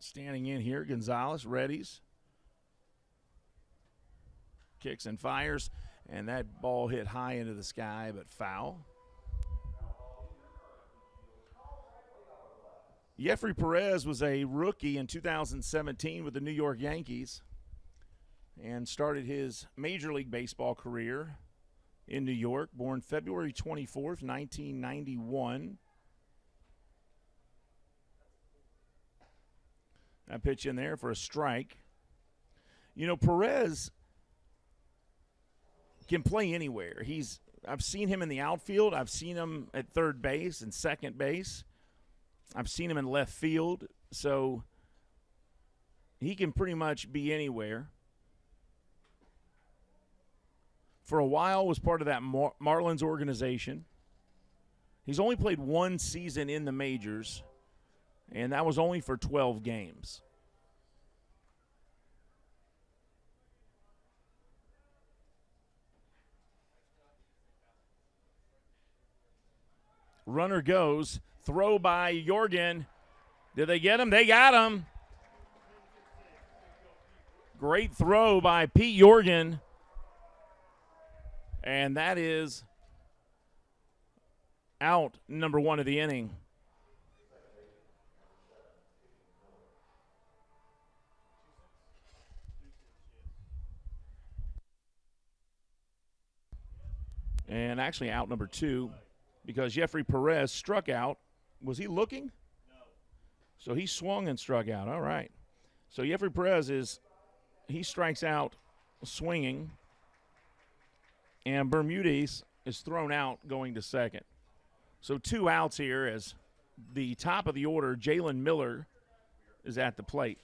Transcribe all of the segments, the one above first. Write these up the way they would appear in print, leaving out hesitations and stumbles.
Standing in here, Gonzalez readies. Kicks and fires, and that ball hit high into the sky, but foul. Jeffrey Perez was a rookie in 2017 with the New York Yankees and started his Major League Baseball career in New York, born February 24th, 1991. That pitch in there for a strike. You know, Perez can play anywhere. I've seen him in the outfield. I've seen him at third base and second base. I've seen him in left field. So he can pretty much be anywhere. For a while was part of that Marlins organization. He's only played one season in the majors, and that was only for 12 games. Runner goes. Throw by Jorgen. Did they get him? They got him. Great throw by Pete Jorgen. And that is out number one of the inning. And actually out number two because Jeffrey Perez struck out. Was he looking? No. So he swung and struck out. All right. So Jeffrey Perez he strikes out swinging. And Bermudez is thrown out going to second. So 2 outs here as the top of the order, Jalen Miller, is at the plate.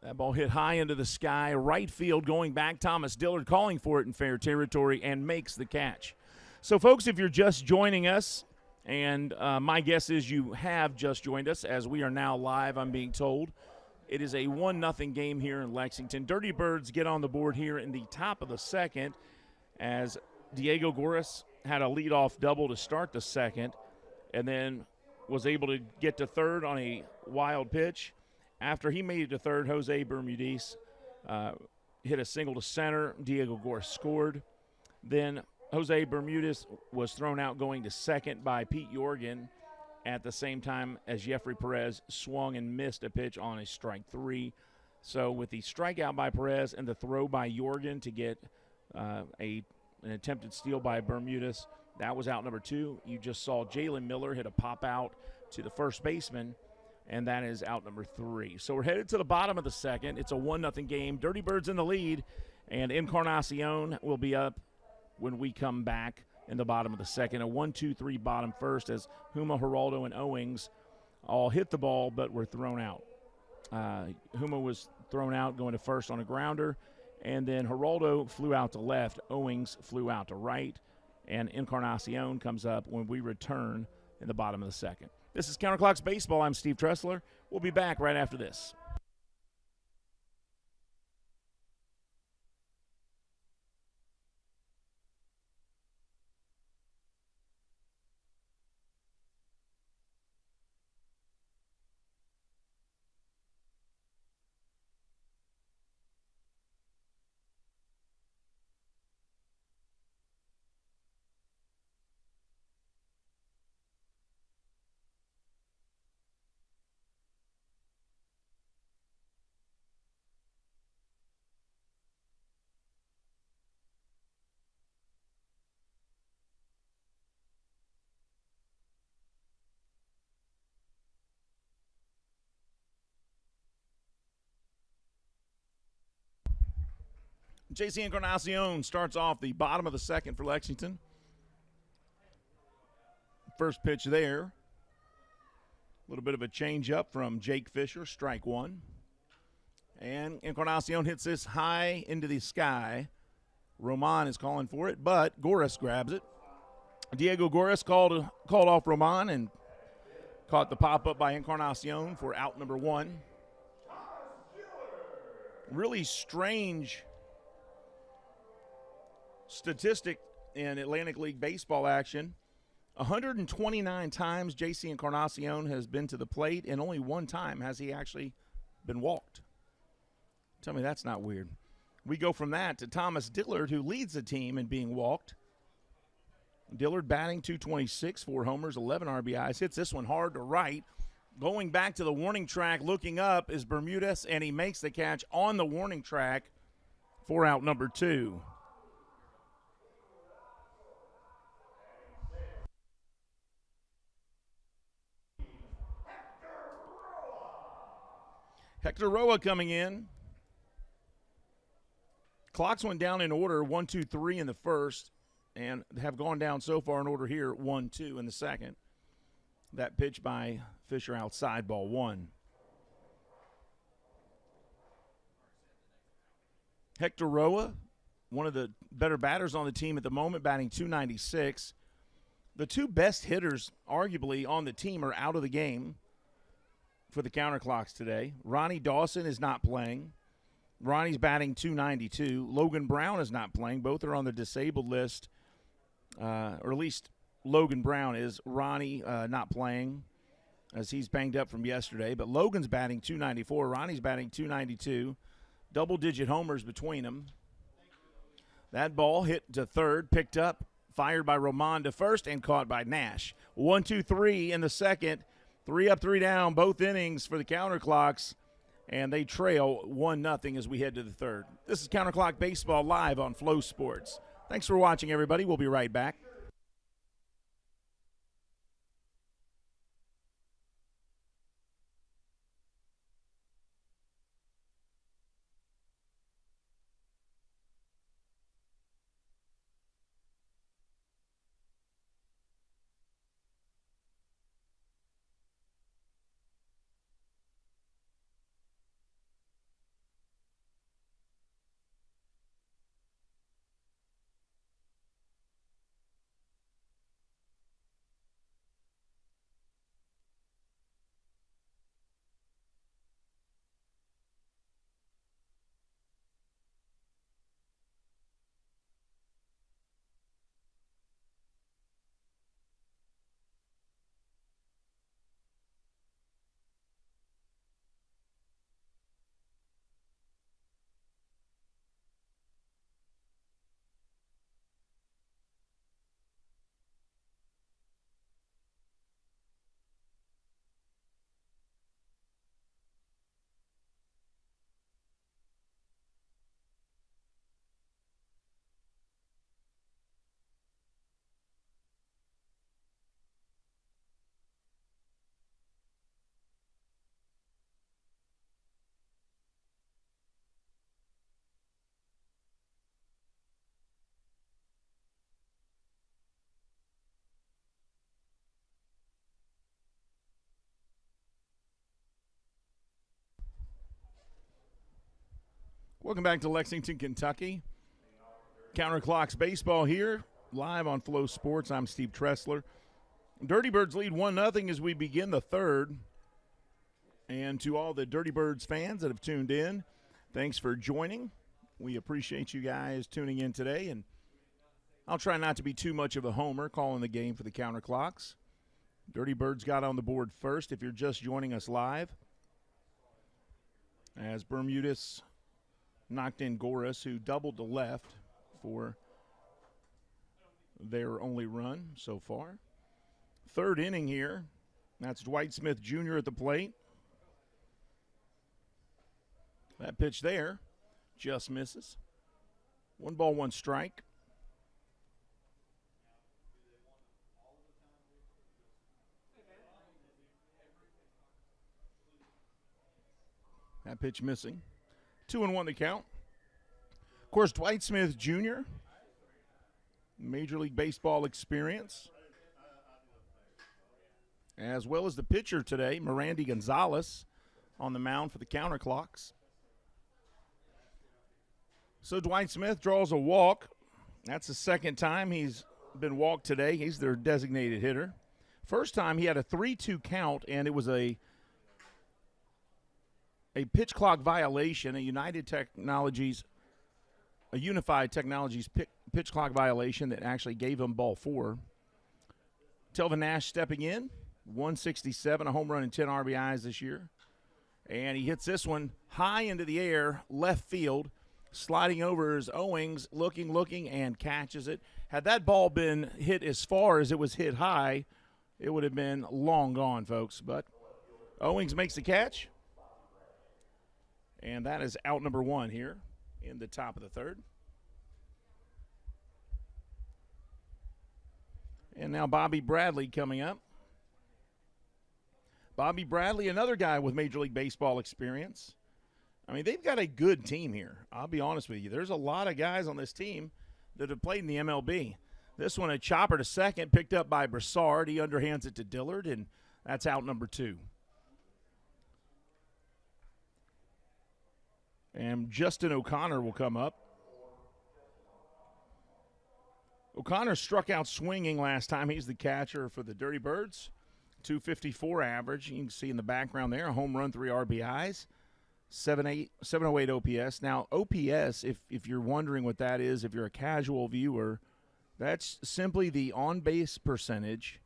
That ball hit high into the sky, right field going back. Thomas Dillard calling for it in fair territory and makes the catch. So, folks, if you're just joining us, and my guess is you have just joined us as we are now live, I'm being told. It is a 1-0 game here in Lexington. Dirty Birds get on the board here in the top of the second as Diego Goris had a leadoff double to start the second and then was able to get to third on a wild pitch. After he made it to third, Jose Bermudez hit a single to center. Diego Goris scored. Then Jose Bermudez was thrown out going to second by Pete Jorgen at the same time as Jeffrey Perez swung and missed a pitch on a strike three. So with the strikeout by Perez and the throw by Jorgen to get an attempted steal by Bermudez, that was out number two. You just saw Jalen Miller hit a pop out to the first baseman, and that is out number three. So we're headed to the bottom of the second. It's a 1-0 game. Dirty Birds in the lead, and Encarnacion will be up when we come back in the bottom of the second. A 1-2-3 bottom first as Huma, Geraldo, and Owings all hit the ball but were thrown out. Huma was thrown out going to first on a grounder, and then Geraldo flew out to left. Owings flew out to right, and Encarnacion comes up when we return in the bottom of the second. This is Counterclocks Baseball. I'm Steve Tressler. We'll be back right after this. J.C. Encarnacion starts off the bottom of the second for Lexington. First pitch there. A little bit of a change-up from Jake Fisher, strike one. And Encarnacion hits this high into the sky. Roman is calling for it, but Goris grabs it. Diego Goris called off Roman and caught the pop-up by Encarnacion for out number one. Really strange statistic in Atlantic League baseball action. 129 times J.C. Encarnacion has been to the plate, and only one time has he actually been walked. Tell me that's not weird. We go from that to Thomas Dillard, who leads the team in being walked. Dillard batting .226, 4 homers, 11 RBIs. Hits this one hard to right. Going back to the warning track, looking up is Bermudez, and he makes the catch on the warning track for out number 2. Hector Roa coming in. Clocks went down in order, 1, 2, 3 in the first, and have gone down so far in order here, 1, 2 in the second. That pitch by Fisher outside, ball 1. Hector Roa, one of the better batters on the team at the moment, batting .296. The two best hitters, arguably, on the team are out of the game for the counterclocks today. Ronnie Dawson is not playing. Ronnie's batting .292. Logan Brown is not playing. Both are on the disabled list, or at least Logan Brown is. Ronnie not playing as he's banged up from yesterday. But Logan's batting .294. Ronnie's batting .292. Double-digit homers between them. That ball hit to third, picked up, fired by Roman to first, and caught by Nash. 1, 2, 3 in the second. 3 up, 3 down, both innings for the counterclocks. And they trail 1-0 as we head to the third. This is Counterclock Baseball live on Flow Sports. Thanks for watching, everybody. We'll be right back. Welcome back to Lexington, Kentucky. Counterclocks Baseball here, live on Flow Sports. I'm Steve Tressler. Dirty Birds lead 1-0 as we begin the third. And to all the Dirty Birds fans that have tuned in, thanks for joining. We appreciate you guys tuning in today. And I'll try not to be too much of a homer calling the game for the Counterclocks. Dirty Birds got on the board first if you're just joining us live, as Bermudez knocked in Goris, who doubled to left for their only run so far. Third inning here. That's Dwight Smith Jr. at the plate. That pitch there just misses. 1 ball, 1 strike. That pitch missing. 2-1 the count. Of course, Dwight Smith Jr., Major League Baseball experience, as well as the pitcher today, Mirandy Gonzalez, on the mound for the Counterclocks. So Dwight Smith draws a walk. That's the second time he's been walked today. He's their designated hitter. First time he had a 3-2 count, and it was a pitch clock violation, a Unified Technologies pitch clock violation that actually gave him ball 4. Telvin Nash stepping in, 167, a home run and 10 RBIs this year. And he hits this one high into the air, left field, sliding over his Owings, looking, and catches it. Had that ball been hit as far as it was hit high, it would have been long gone, folks. But Owings makes the catch. And that is out number 1 here in the top of the third. And now Bobby Bradley coming up. Bobby Bradley, another guy with Major League Baseball experience. I mean, they've got a good team here. I'll be honest with you. There's a lot of guys on this team that have played in the MLB. This one, a chopper to second, picked up by Broussard. He underhands it to Dillard, and that's out number 2. And Justin O'Connor will come up. O'Connor struck out swinging last time. He's the catcher for the Dirty Birds. 254 average. You can see in the background there, a home run, 3 RBIs, 708 OPS. Now, OPS, if you're wondering what that is, if you're a casual viewer, that's simply the on-base percentage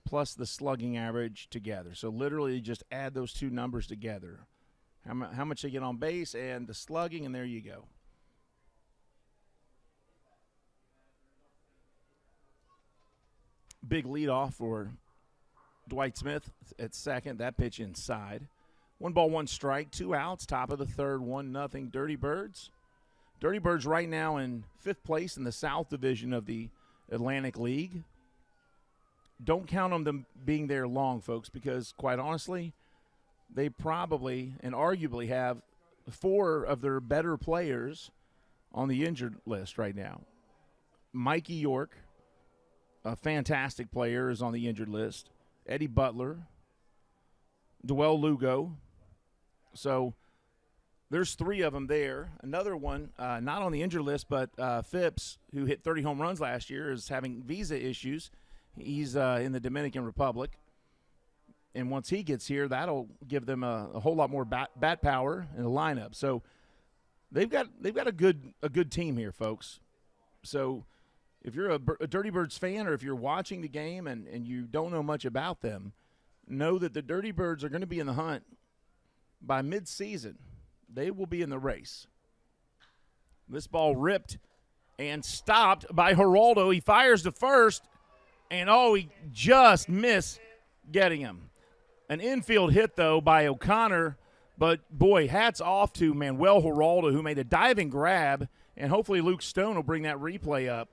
plus the slugging average together. So literally just add those two numbers together. How much they get on base and the slugging, and there you go. Big leadoff for Dwight Smith at second. That pitch inside. 1 ball, 1 strike, 2 outs. Top of the third, 1-0 Dirty Birds. Dirty Birds right now in 5th place in the South Division of the Atlantic League. Don't count on them being there long, folks, because quite honestly, they probably and arguably have 4 of their better players on the injured list right now. Mikey York, a fantastic player, is on the injured list. Eddie Butler, Duel Lugo. So there's 3 of them there. Another one, not on the injured list, but Phipps, who hit 30 home runs last year, is having visa issues. He's in the Dominican Republic. And once he gets here, that'll give them a whole lot more bat power in the lineup. So they've got a good team here, folks. So if you're a Dirty Birds fan, or if you're watching the game and you don't know much about them, know that the Dirty Birds are going to be in the hunt by mid-season. They will be in the race. This ball ripped and stopped by Geraldo. He fires to first, and he just missed getting him. An infield hit, though, by O'Connor, but, boy, hats off to Manuel Geraldo, who made a diving grab, and hopefully Luke Stone will bring that replay up.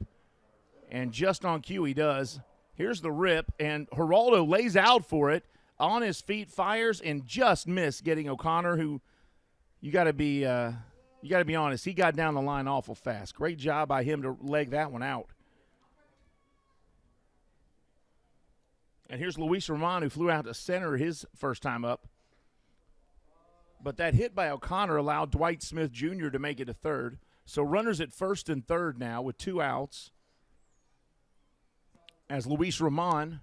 And just on cue he does. Here's the rip, and Geraldo lays out for it, on his feet, fires, and just missed getting O'Connor, who you got to be honest, he got down the line awful fast. Great job by him to leg that one out. And here's Luis Roman, who flew out to center his first time up. But that hit by O'Connor allowed Dwight Smith Jr. to make it to third. So runners at first and third now with 2 outs. As Luis Roman,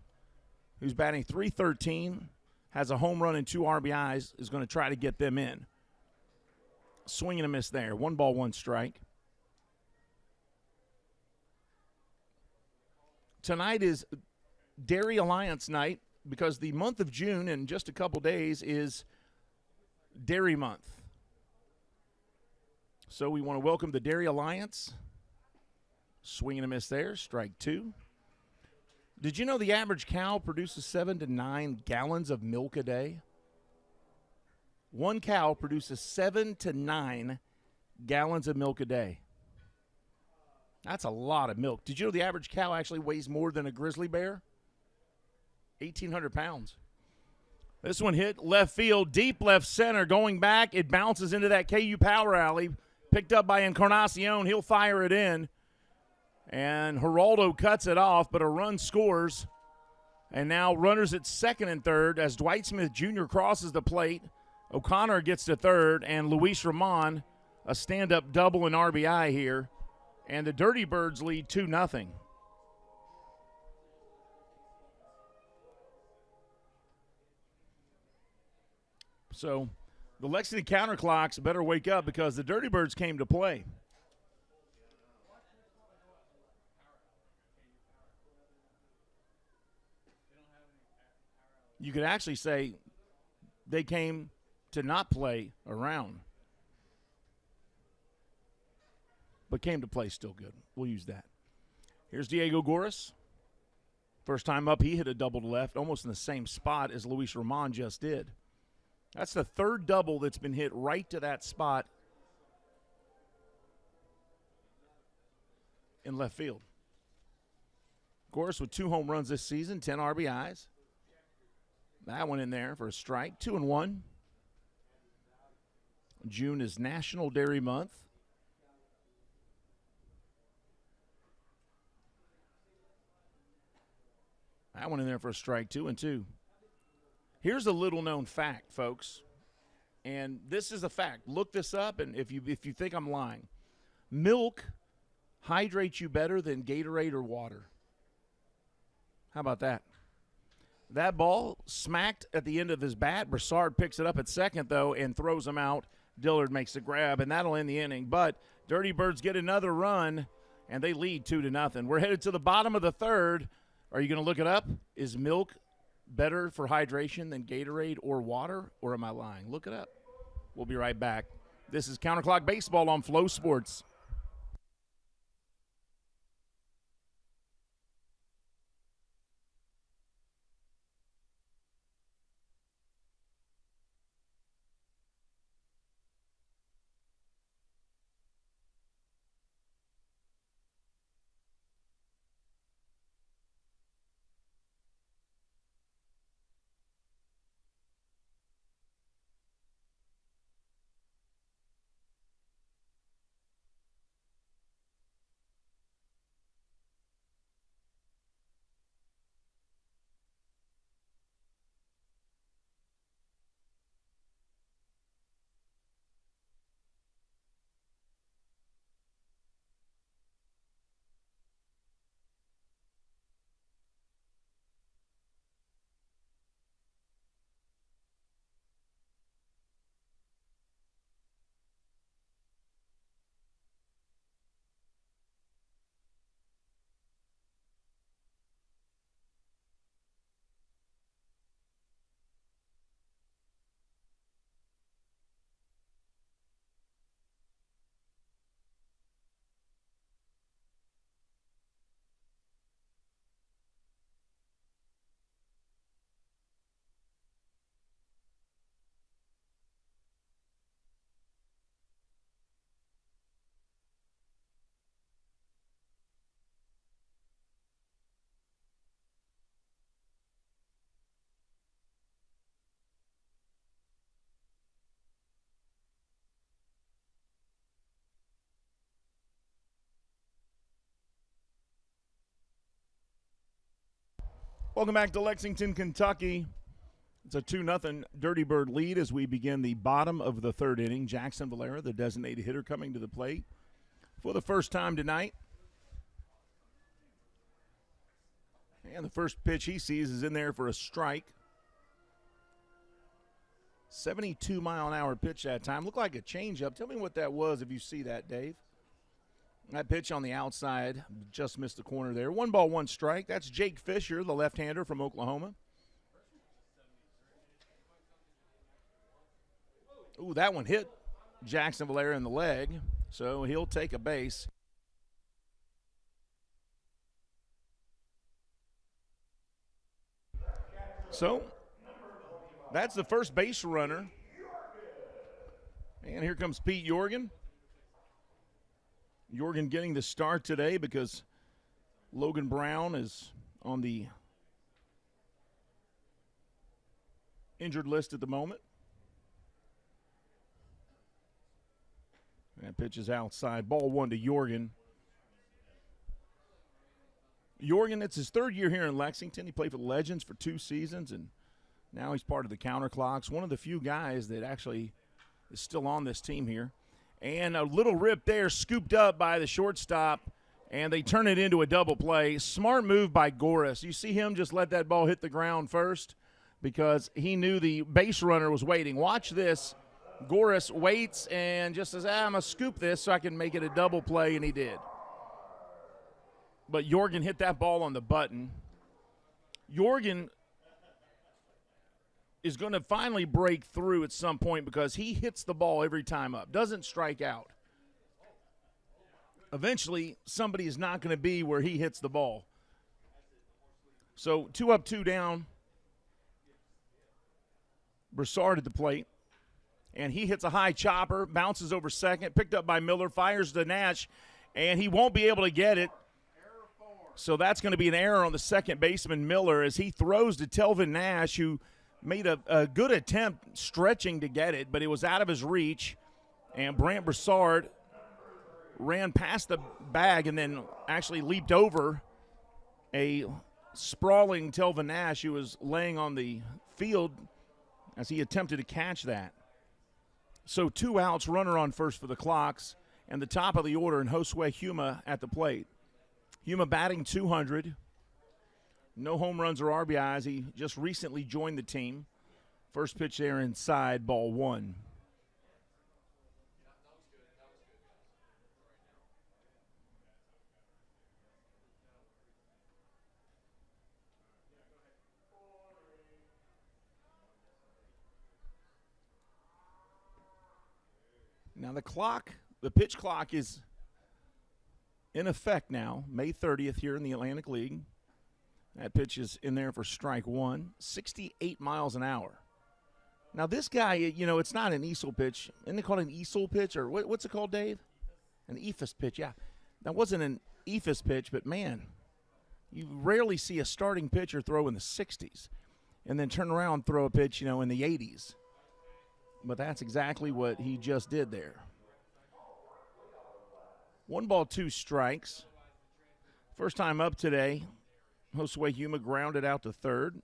who's batting .313, has a home run and 2 RBIs, is going to try to get them in. Swing and a miss there. 1 ball, 1 strike. Tonight is Dairy Alliance night because the month of June in just a couple days is Dairy Month. So we want to welcome the Dairy Alliance. Swing and a miss there. Strike 2. Did you know the average cow produces 7 to 9 gallons of milk a day? 1 cow produces 7 to 9 gallons of milk a day. That's a lot of milk. Did you know the average cow actually weighs more than a grizzly bear? 1,800 pounds. This one hit left field, deep left center, going back. It bounces into that KU power alley, picked up by Encarnacion. He'll fire it in. And Geraldo cuts it off, but a run scores. And now runners at second and third as Dwight Smith Jr. crosses the plate. O'Connor gets to third, and Luis Roman, a stand-up double and RBI here. And the Dirty Birds lead 2-0. So the Lexington counterclocks better wake up because the Dirty Birds came to play. You could actually say they came to not play around, but came to play still good. We'll use that. Here's Diego Goris. First time up, he hit a double to left, almost in the same spot as Luis Roman just did. That's the third double that's been hit right to that spot in left field. Goris with 2 home runs this season, 10 RBIs. That one in there for a strike, 2-1. June is National Dairy Month. That one in there for a strike, 2-2. Here's a little-known fact, folks, and this is a fact. Look this up, and if you think I'm lying, milk hydrates you better than Gatorade or water. How about that? That ball smacked at the end of his bat. Broussard picks it up at second, though, and throws him out. Dillard makes the grab, and that'll end the inning. But Dirty Birds get another run, and they lead 2-0. We're headed to the bottom of the third. Are you going to look it up? Is milk better for hydration than Gatorade or water, or am I lying? Look it up. We'll be right back. This is Counterclock Baseball on Flow Sports. Welcome back to Lexington, Kentucky. It's a 2-0 Dirty Bird lead as we begin the bottom of the third inning. Jackson Valera, the designated hitter, coming to the plate for the first time tonight. And the first pitch he sees is in there for a strike. 72-mile-an-hour pitch that time. Looked like a changeup. Tell me what that was if you see that, Dave. That pitch on the outside just missed the corner there. 1 ball, 1 strike. That's Jake Fisher, the left-hander from Oklahoma. Ooh, that one hit Jackson Valera in the leg, so he'll take a base. So that's the first base runner. And here comes Pete Jorgen. Jorgen getting the start today because Logan Brown is on the injured list at the moment. That pitch is outside. Ball 1 to Jorgen. Jorgen, it's his third year here in Lexington. He played for the Legends for 2 seasons, and now he's part of the Counterclocks. One of the few guys that actually is still on this team here. And a little rip there, scooped up by the shortstop, and they turn it into a double play. Smart move by Goris. You see him just let that ball hit the ground first because he knew the base runner was waiting. Watch this. Goris waits and just says, I'm going to scoop this so I can make it a double play, and he did. But Jorgen hit that ball on the button. Jorgen is going to finally break through at some point because he hits the ball every time up, doesn't strike out. Eventually, somebody is not going to be where he hits the ball. So 2 up, 2 down. Broussard at the plate. And he hits a high chopper, bounces over second, picked up by Miller, fires to Nash, and he won't be able to get it. So that's going to be an error on the second baseman, Miller, as he throws to Telvin Nash, who made a good attempt stretching to get it, but it was out of his reach. And Brant Broussard ran past the bag and then actually leaped over a sprawling Telvin Nash who was laying on the field as he attempted to catch that. So 2 outs, runner on first for the Clocks, and the top of the order in Josue Huma at the plate. Huma batting .200. No home runs or RBIs. He just recently joined the team. First pitch there inside, ball 1. Now the pitch clock is in effect now, May 30th here in the Atlantic League. That pitch is in there for strike 1, 68 miles an hour. Now this guy, it's not an easel pitch. Isn't it called an easel pitch, or what's it called, Dave? An ephus pitch, yeah. That wasn't an ephus pitch, but man, you rarely see a starting pitcher throw in the 60s and then turn around and throw a pitch, in the 80s. But that's exactly what he just did there. 1 ball, 2 strikes. First time up today, Josue Huma grounded out to third.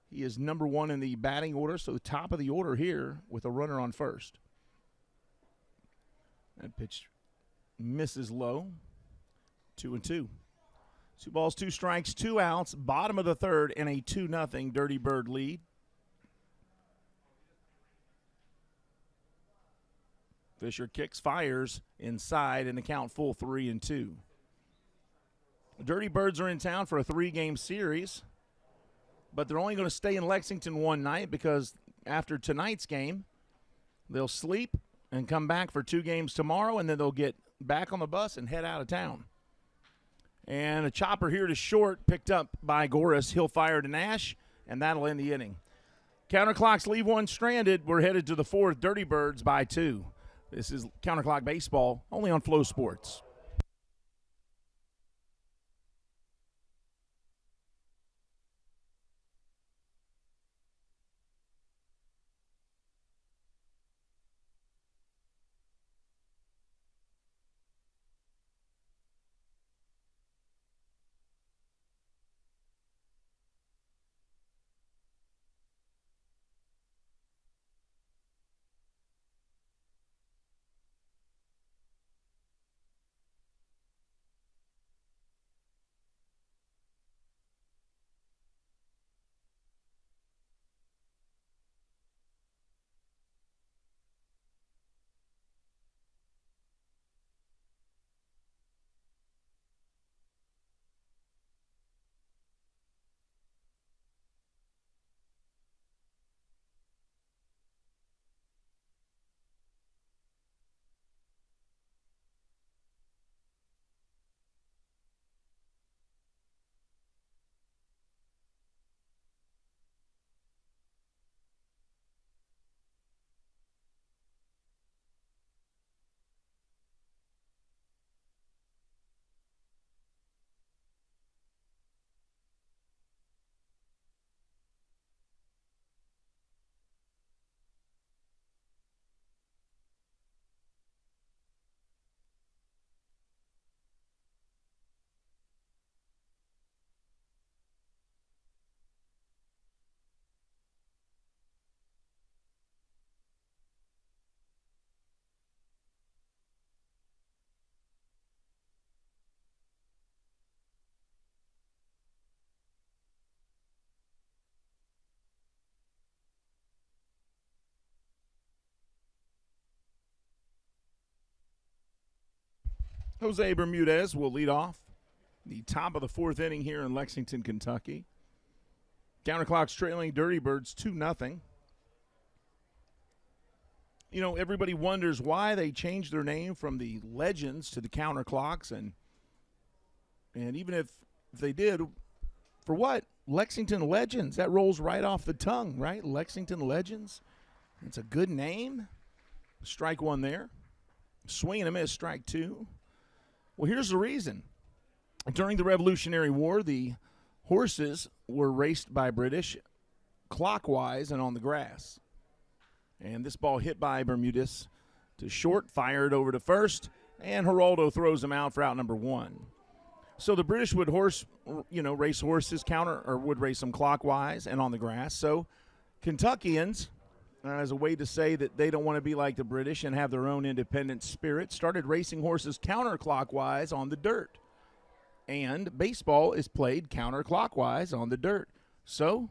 He is number 1 in the batting order, so the top of the order here with a runner on first. That pitch misses low. 2-2. 2 balls, 2 strikes, 2 outs, bottom of the third, and a 2-0 Dirty Bird lead. Fisher kicks, fires inside, and the count full 3-2. The Dirty Birds are in town for a 3-game series, but they're only going to stay in Lexington one night because after tonight's game, they'll sleep and come back for 2 games tomorrow, and then they'll get back on the bus and head out of town. And a chopper here to short, picked up by Goris. He'll fire to Nash, and that'll end the inning. Counterclocks leave 1 stranded. We're headed to the 4th. Dirty Birds by 2. This is Counterclock Baseball, only on Flow Sports. Jose Bermudez will lead off the top of the 4th inning here in Lexington, Kentucky. Counterclocks trailing Dirty Birds 2-0. You know, everybody wonders why they changed their name from the Legends to the Counterclocks, and even if they did, for what? Lexington Legends. That rolls right off the tongue, right? Lexington Legends. It's a good name. Strike one there. Swing and a miss, strike two. Well, here's the reason. During the Revolutionary War, the horses were raced by British clockwise and on the grass. And this ball hit by Bermudez to short, fired over to first, and Geraldo throws him out for out number one. So the British would race horses would race them clockwise and on the grass. So Kentuckians, as a way to say that they don't want to be like the British and have their own independent spirit, started racing horses counterclockwise on the dirt. And baseball is played counterclockwise on the dirt. So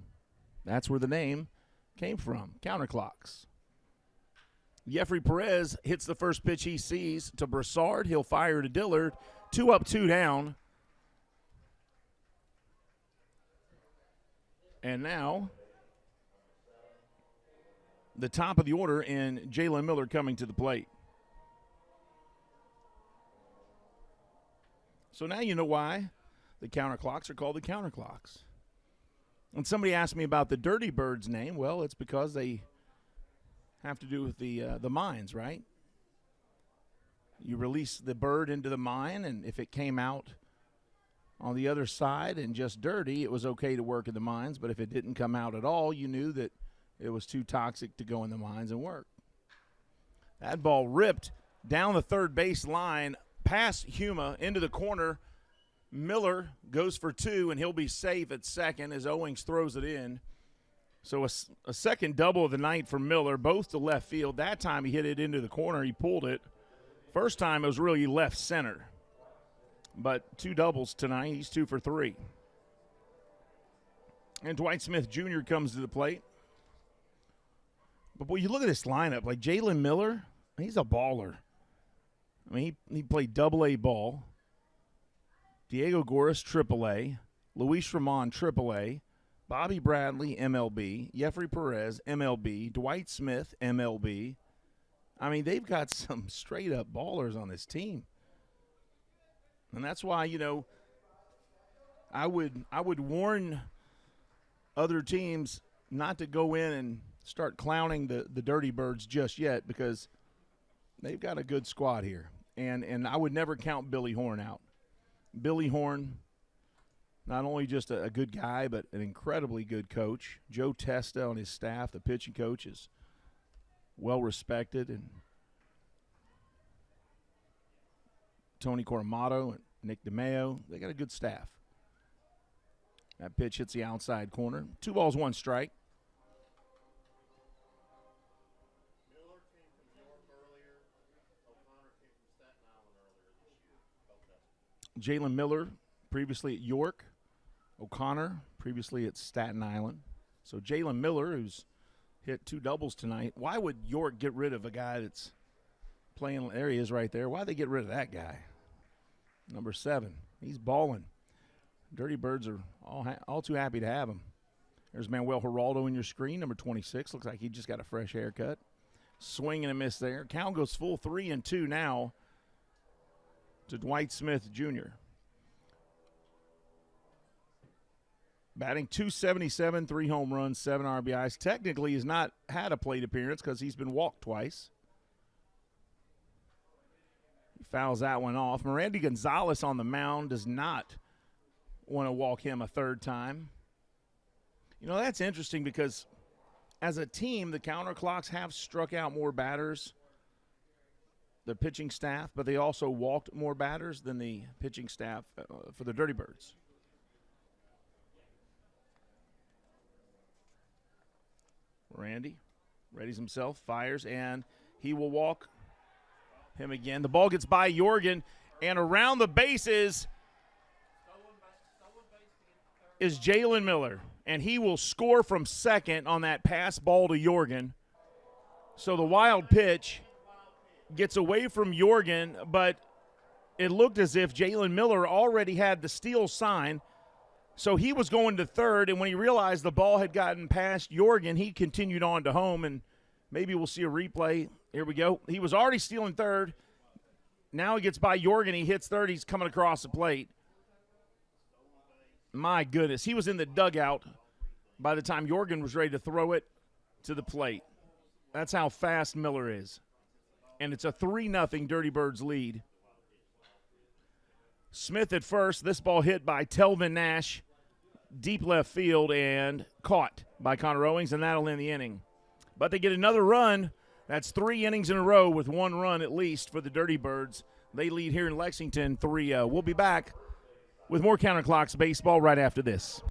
that's where the name came from, Counterclocks. Jeffrey Perez hits the first pitch he sees to Broussard. He'll fire to Dillard. 2 up, 2 down. And now the top of the order in Jalen Miller coming to the plate. So now you know why the Counterclocks are called the Counterclocks. And somebody asked me about the Dirty Birds name. Well, it's because they have to do with the mines, right? You release the bird into the mine, and if it came out on the other side and just dirty, it was okay to work in the mines. But if it didn't come out at all, you knew that it was too toxic to go in the mines and work. That ball ripped down the third base line, past Huma, into the corner. Miller goes for 2, and he'll be safe at second as Owings throws it in. So a second double of the night for Miller, both to left field. That time he hit it into the corner. He pulled it. First time it was really left center. But 2 doubles tonight. He's 2 for 3. And Dwight Smith Jr. comes to the plate. But, boy, you look at this lineup. Like Jalen Miller, he's a baller. I mean, he played double-A ball. Diego Goris, triple-A. Luis Ramon, triple-A. Bobby Bradley, MLB. Jeffrey Perez, MLB. Dwight Smith, MLB. I mean, they've got some straight-up ballers on this team. And that's why, I would warn other teams not to go in and start clowning the Dirty Birds just yet, because they've got a good squad here. And I would never count Billy Horn out. Billy Horn, not only just a good guy, but an incredibly good coach. Joe Testa on his staff, the pitching coach, is well respected. And Tony Coramato and Nick DeMeo, they got a good staff. That pitch hits the outside corner. 2 balls, 1 strike. Miller came from York earlier. O'Connor came from Staten Island earlier this year. Jalen Miller, previously at York. O'Connor, previously at Staten Island. So Jalen Miller, who's hit 2 doubles tonight. Why would York get rid of a guy that's playing? There he is right there. Why'd they get rid of that guy? Number 7. He's balling. Dirty Birds are all too happy to have him. There's Manuel Geraldo in your screen, number 26. Looks like he just got a fresh haircut. Swing and a miss there. Count goes full 3-2 now to Dwight Smith Jr. Batting .277, 3 home runs, 7 RBIs. Technically, he's not had a plate appearance because he's been walked twice. He fouls that one off. Mirandy Gonzalez on the mound does not want to walk him a third time. That's interesting because as a team, the Counterclocks have struck out more batters, the pitching staff, but they also walked more batters than the pitching staff for the Dirty Birds. Randy readies himself, fires, and he will walk him again. The ball gets by Jorgen, and around the bases is Jalen Miller, and he will score from second on that pass ball to Jorgen. So the wild pitch gets away from Jorgen, but it looked as if Jalen Miller already had the steal sign. So he was going to third, and when he realized the ball had gotten past Jorgen, he continued on to home, and maybe we'll see a replay. Here we go. He was already stealing third. Now he gets by Jorgen. He hits third. He's coming across the plate. My goodness. He was in the dugout by the time Jorgen was ready to throw it to the plate. That's how fast Miller is. And it's a 3-0 Dirty Birds lead. Smith at first. This ball hit by Telvin Nash. Deep left field and caught by Connor Owings, and that'll end the inning. But they get another run. That's 3 innings in a row with 1 run at least for the Dirty Birds. They lead here in Lexington 3-0. We'll be back with more Counterclocks baseball right after this.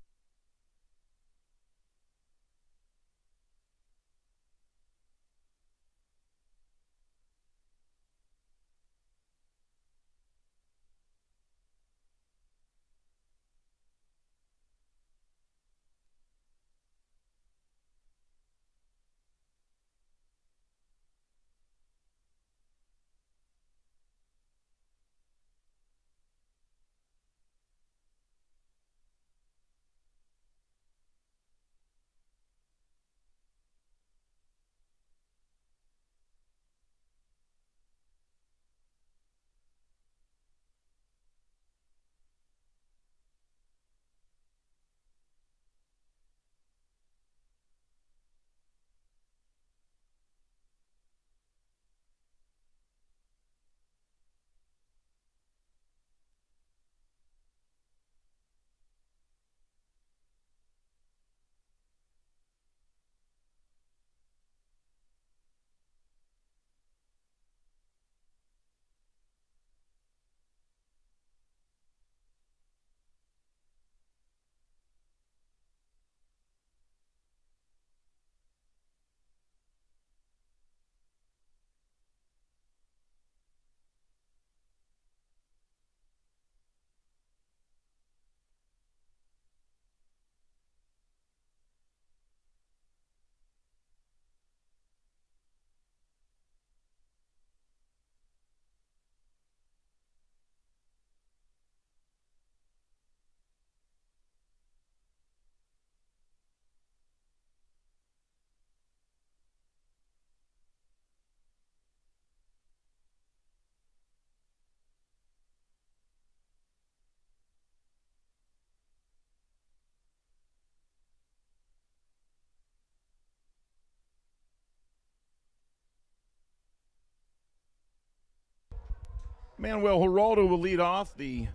Manuel Geraldo will lead off the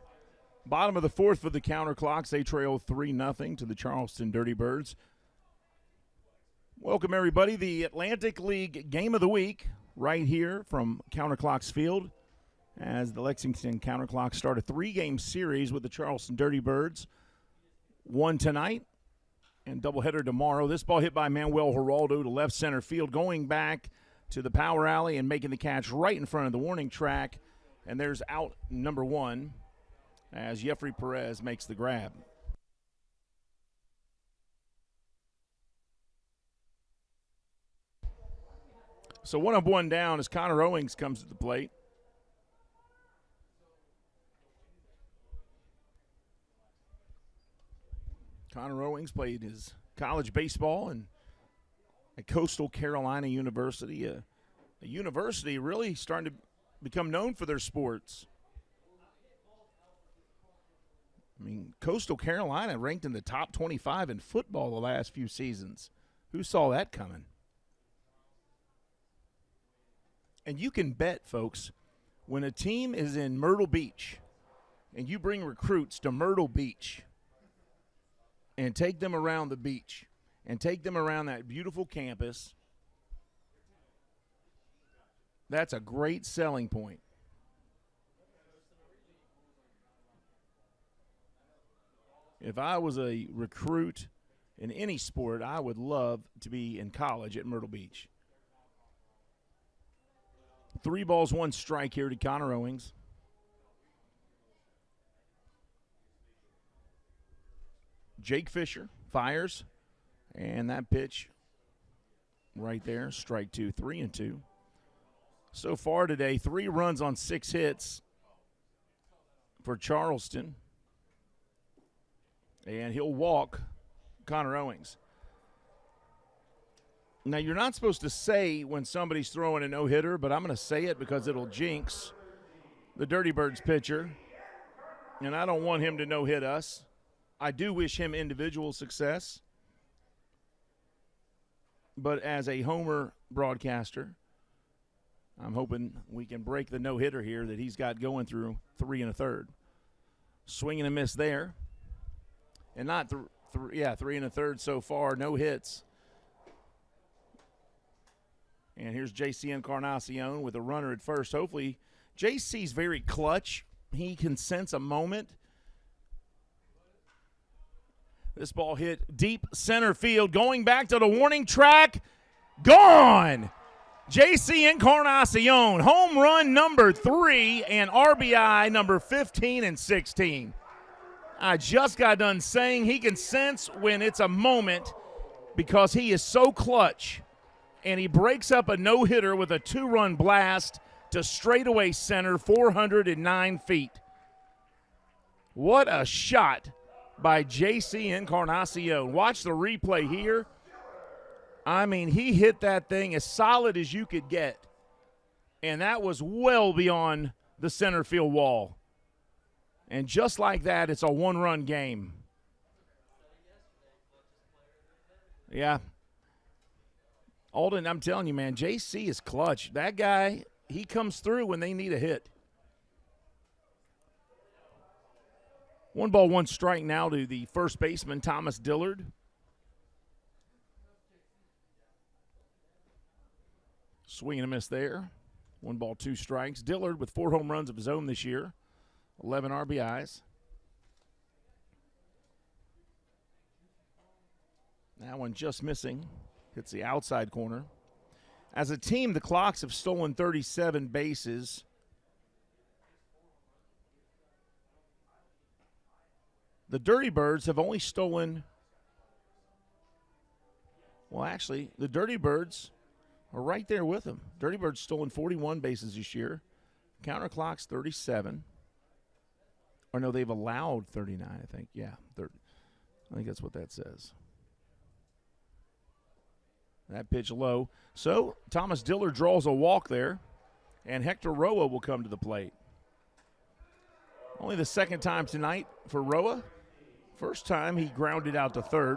bottom of the fourth for the Counterclocks. They trail 3-0 to the Charleston Dirty Birds. Welcome, everybody. The Atlantic League Game of the Week right here from Counterclocks Field as the Lexington Counterclocks start a 3-game series with the Charleston Dirty Birds. 1 tonight and doubleheader tomorrow. This ball hit by Manuel Geraldo to left center field, going back to the power alley and making the catch right in front of the warning track. And there's out number 1 as Jeffrey Perez makes the grab. So 1 up, 1 down as Connor Owings comes to the plate. Connor Owings played his college baseball at Coastal Carolina University, a university really starting to become known for their sports. I mean, Coastal Carolina ranked in the top 25 in football the last few seasons. Who saw that coming? And you can bet, folks, when a team is in Myrtle Beach and you bring recruits to Myrtle Beach and take them around the beach and take them around that beautiful campus, that's a great selling point. If I was a recruit in any sport, I would love to be in college at Myrtle Beach. 3 balls, 1 strike here to Connor Owings. Jake Fisher fires, and that pitch right there, strike 2, 3-2. So far today, 3 runs on 6 hits for Charleston. And he'll walk Connor Owings. Now, you're not supposed to say when somebody's throwing a no-hitter, but I'm going to say it because it'll jinx the Dirty Birds pitcher. And I don't want him to no-hit us. I do wish him individual success. But as a Homer broadcaster, I'm hoping we can break the no-hitter here that he's got going through 3 1/3. Swing and a miss there. And not 3 1/3 so far, no hits. And here's JC Encarnacion with a runner at first. Hopefully, JC's very clutch. He can sense a moment. This ball hit deep center field, going back to the warning track. Gone! JC Encarnacion, home run number 3 and RBI number 15 and 16. I just got done saying he can sense when it's a moment because he is so clutch. And he breaks up a no-hitter with a 2-run blast to straightaway center, 409 feet. What a shot by JC Encarnacion. Watch the replay here. I mean, he hit that thing as solid as you could get. And that was well beyond the center field wall. And just like that, it's a 1-run game. Yeah. Alden, I'm telling you, man, JC is clutch. That guy, he comes through when they need a hit. 1 ball, 1 strike now to the first baseman, Thomas Dillard. Swing and a miss there. 1 ball, 2 strikes. Dillard with 4 home runs of his own this year, 11 RBIs. That one just missing. Hits the outside corner. As a team, the Clocks have stolen 37 bases. The Dirty Birds have only stolen, well, actually, the Dirty Birds are right there with them. Dirty Birds stolen 41 bases this year. Counter Clocks 37. Or no, they've allowed 39, I think. Yeah, 30. I think that's what that says. That pitch low. So Thomas Dillard draws a walk there, and Hector Roa will come to the plate. Only the second time tonight for Roa. First time he grounded out to third.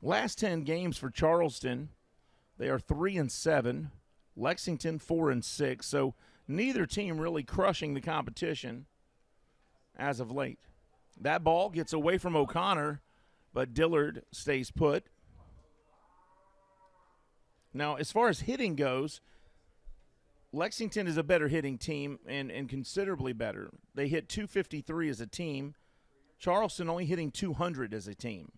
Last 10 games for Charleston, they are 3-7. Lexington 4-6. So neither team really crushing the competition as of late. That ball gets away from O'Connor, but Dillard stays put. Now, as far as hitting goes, Lexington is a better hitting team and considerably better. They hit 253 as a team. Charleston only hitting 200 as a team.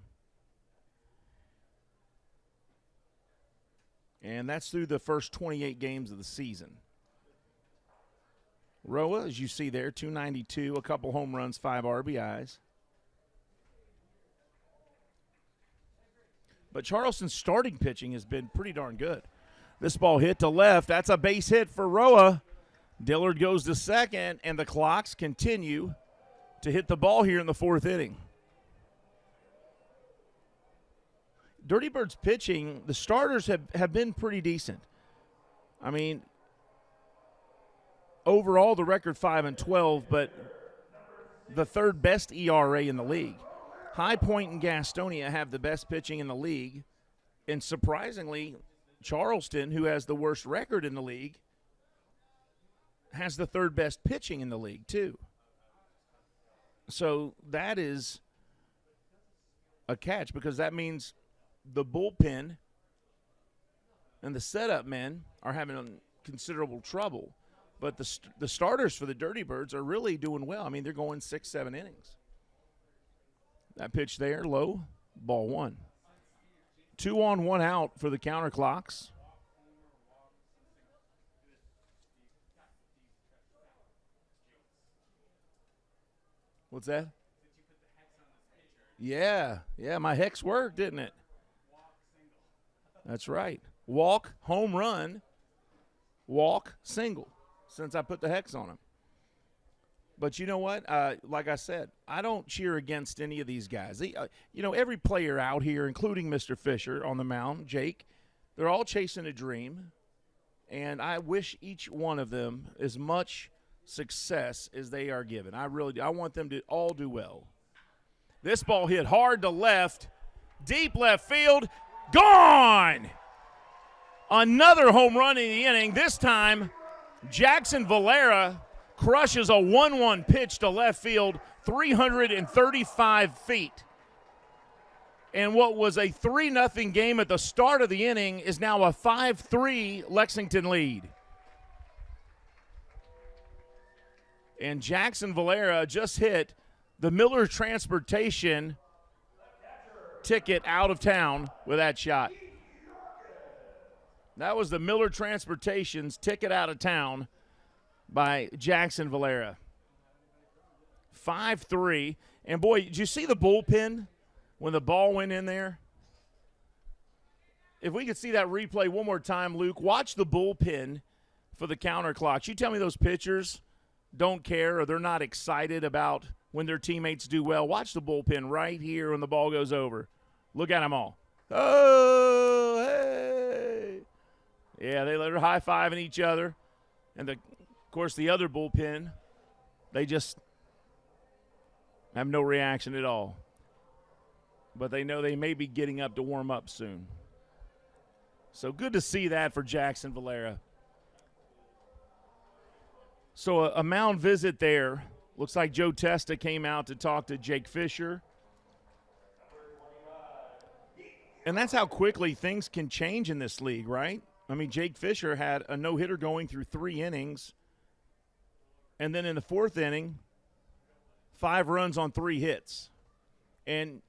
And that's through the first 28 games of the season. Roa, as you see there, 292, a couple home runs, 5 RBIs. But Charleston's starting pitching has been pretty darn good. This ball hit to left. That's a base hit for Roa. Dillard goes to second, and the Clocks continue to hit the ball here in the 4th inning. Dirty Birds pitching, the starters have been pretty decent. I mean, overall the record 5-12, but the 3rd best ERA in the league. High Point and Gastonia have the best pitching in the league, and surprisingly, Charleston, who has the worst record in the league, has the 3rd best pitching in the league too. So that is a catch because that means the bullpen and the setup men are having considerable trouble. But the starters for the Dirty Birds are really doing well. I mean, they're going 6-7 innings. That pitch there, low, ball 1. 2 on, 1 out for the Counter Clocks. What's that? Yeah, my hex worked, didn't it? That's right. Walk, home run, walk, single, since I put the hex on him. But you know what? Like I said, I don't cheer against any of these guys. Every player out here, including Mr. Fisher on the mound, Jake, they're all chasing a dream. And I wish each one of them as much success as they are given. I want them to all do well. This ball hit hard to left, deep left field, gone! Another home run in the inning. This time, Jackson Valera crushes a 1-1 pitch to left field, 335 feet. And what was a 3-0 game at the start of the inning is now a 5-3 Lexington lead. And Jackson Valera just hit the Miller Transportation ticket out of town with that shot. That was the Miller Transportation's ticket out of town by Jackson Valera. 5-3. And, boy, did you see the bullpen when the ball went in there? If we could see that replay one more time, Luke, watch the bullpen for the counter clocks. You tell me those pitchers don't care or they're not excited about when their teammates do well. Watch the bullpen right here when the ball goes over. Look at them all. Oh, hey. Yeah, they're high-fiving each other. And, of course, the other bullpen, they just have no reaction at all. But they know they may be getting up to warm up soon. So good to see that for Jackson Valera. So a mound visit there. Looks like Joe Testa came out to talk to Jake Fisher. And that's how quickly things can change in this league, right? I mean, Jake Fisher had a no-hitter going through 3 innings. And then in the 4th inning, 5 runs on 3 hits. And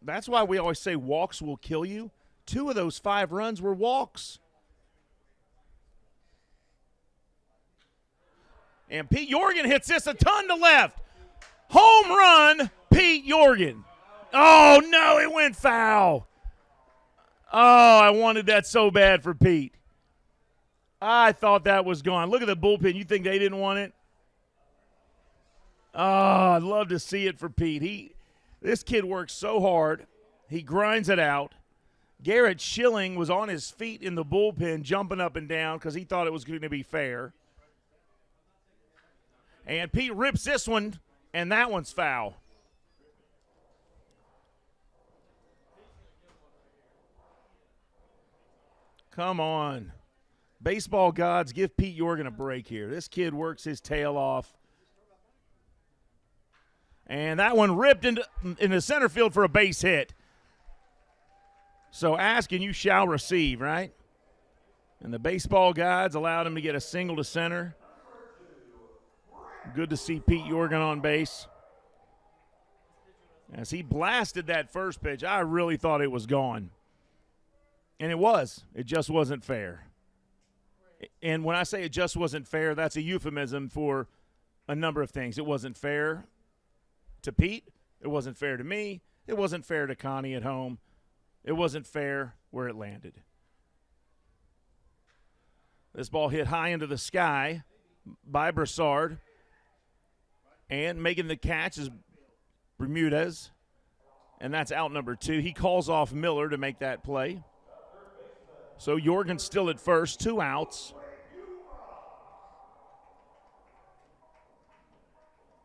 that's why we always say walks will kill you. 2 of those 5 runs were walks. And Pete Jorgen hits this a ton to left. Home run, Pete Jorgen. Oh, no, it went foul. Oh, I wanted that so bad for Pete. I thought that was gone. Look at the bullpen. You think they didn't want it? Oh, I'd love to see it for Pete. This kid works so hard. He grinds it out. Garrett Schilling was on his feet in the bullpen jumping up and down because he thought it was going to be fair. And Pete rips this one, and that one's foul. Come on. Baseball gods, give Pete Jorgen a break here. This kid works his tail off. And that one ripped into center field for a base hit. So ask and you shall receive, right? And the baseball gods allowed him to get a single to center. Good to see Pete Jorgen on base. As he blasted that first pitch, I really thought it was gone. And it was. It just wasn't fair. And when I say it just wasn't fair, that's a euphemism for a number of things. It wasn't fair to Pete. It wasn't fair to me. It wasn't fair to Connie at home. It wasn't fair where it landed. This ball hit high into the sky by Broussard. And making the catch is Bermudez. And that's out number 2. He calls off Miller to make that play. So Jorgen's still at first, 2 outs.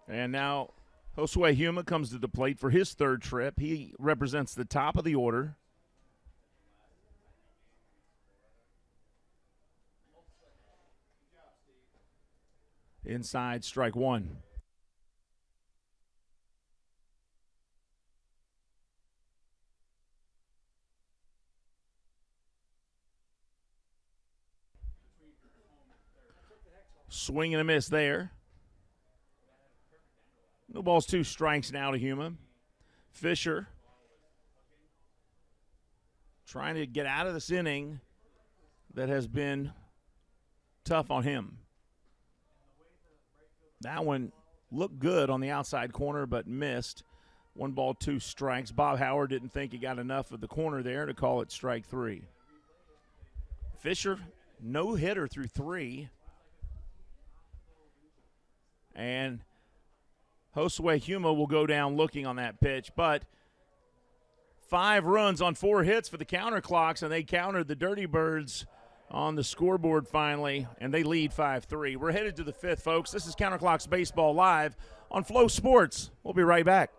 And now Josue Huma comes to the plate for his 3rd trip. He represents the top of the order. Inside, strike 1. Swing and a miss there. No balls, 2 strikes now to Huma. Fisher trying to get out of this inning that has been tough on him. That one looked good on the outside corner but missed. 1 ball, 2 strikes. Bob Howard didn't think he got enough of the corner there to call it strike 3. Fisher, no hitter through 3. And Josue Huma will go down looking on that pitch, but 5 runs on 4 hits for the Counterclocks, and they countered the Dirty Birds on the scoreboard finally, and they lead 5-3. We're headed to the 5th, folks. This is Counterclocks Baseball Live on Flow Sports. We'll be right back.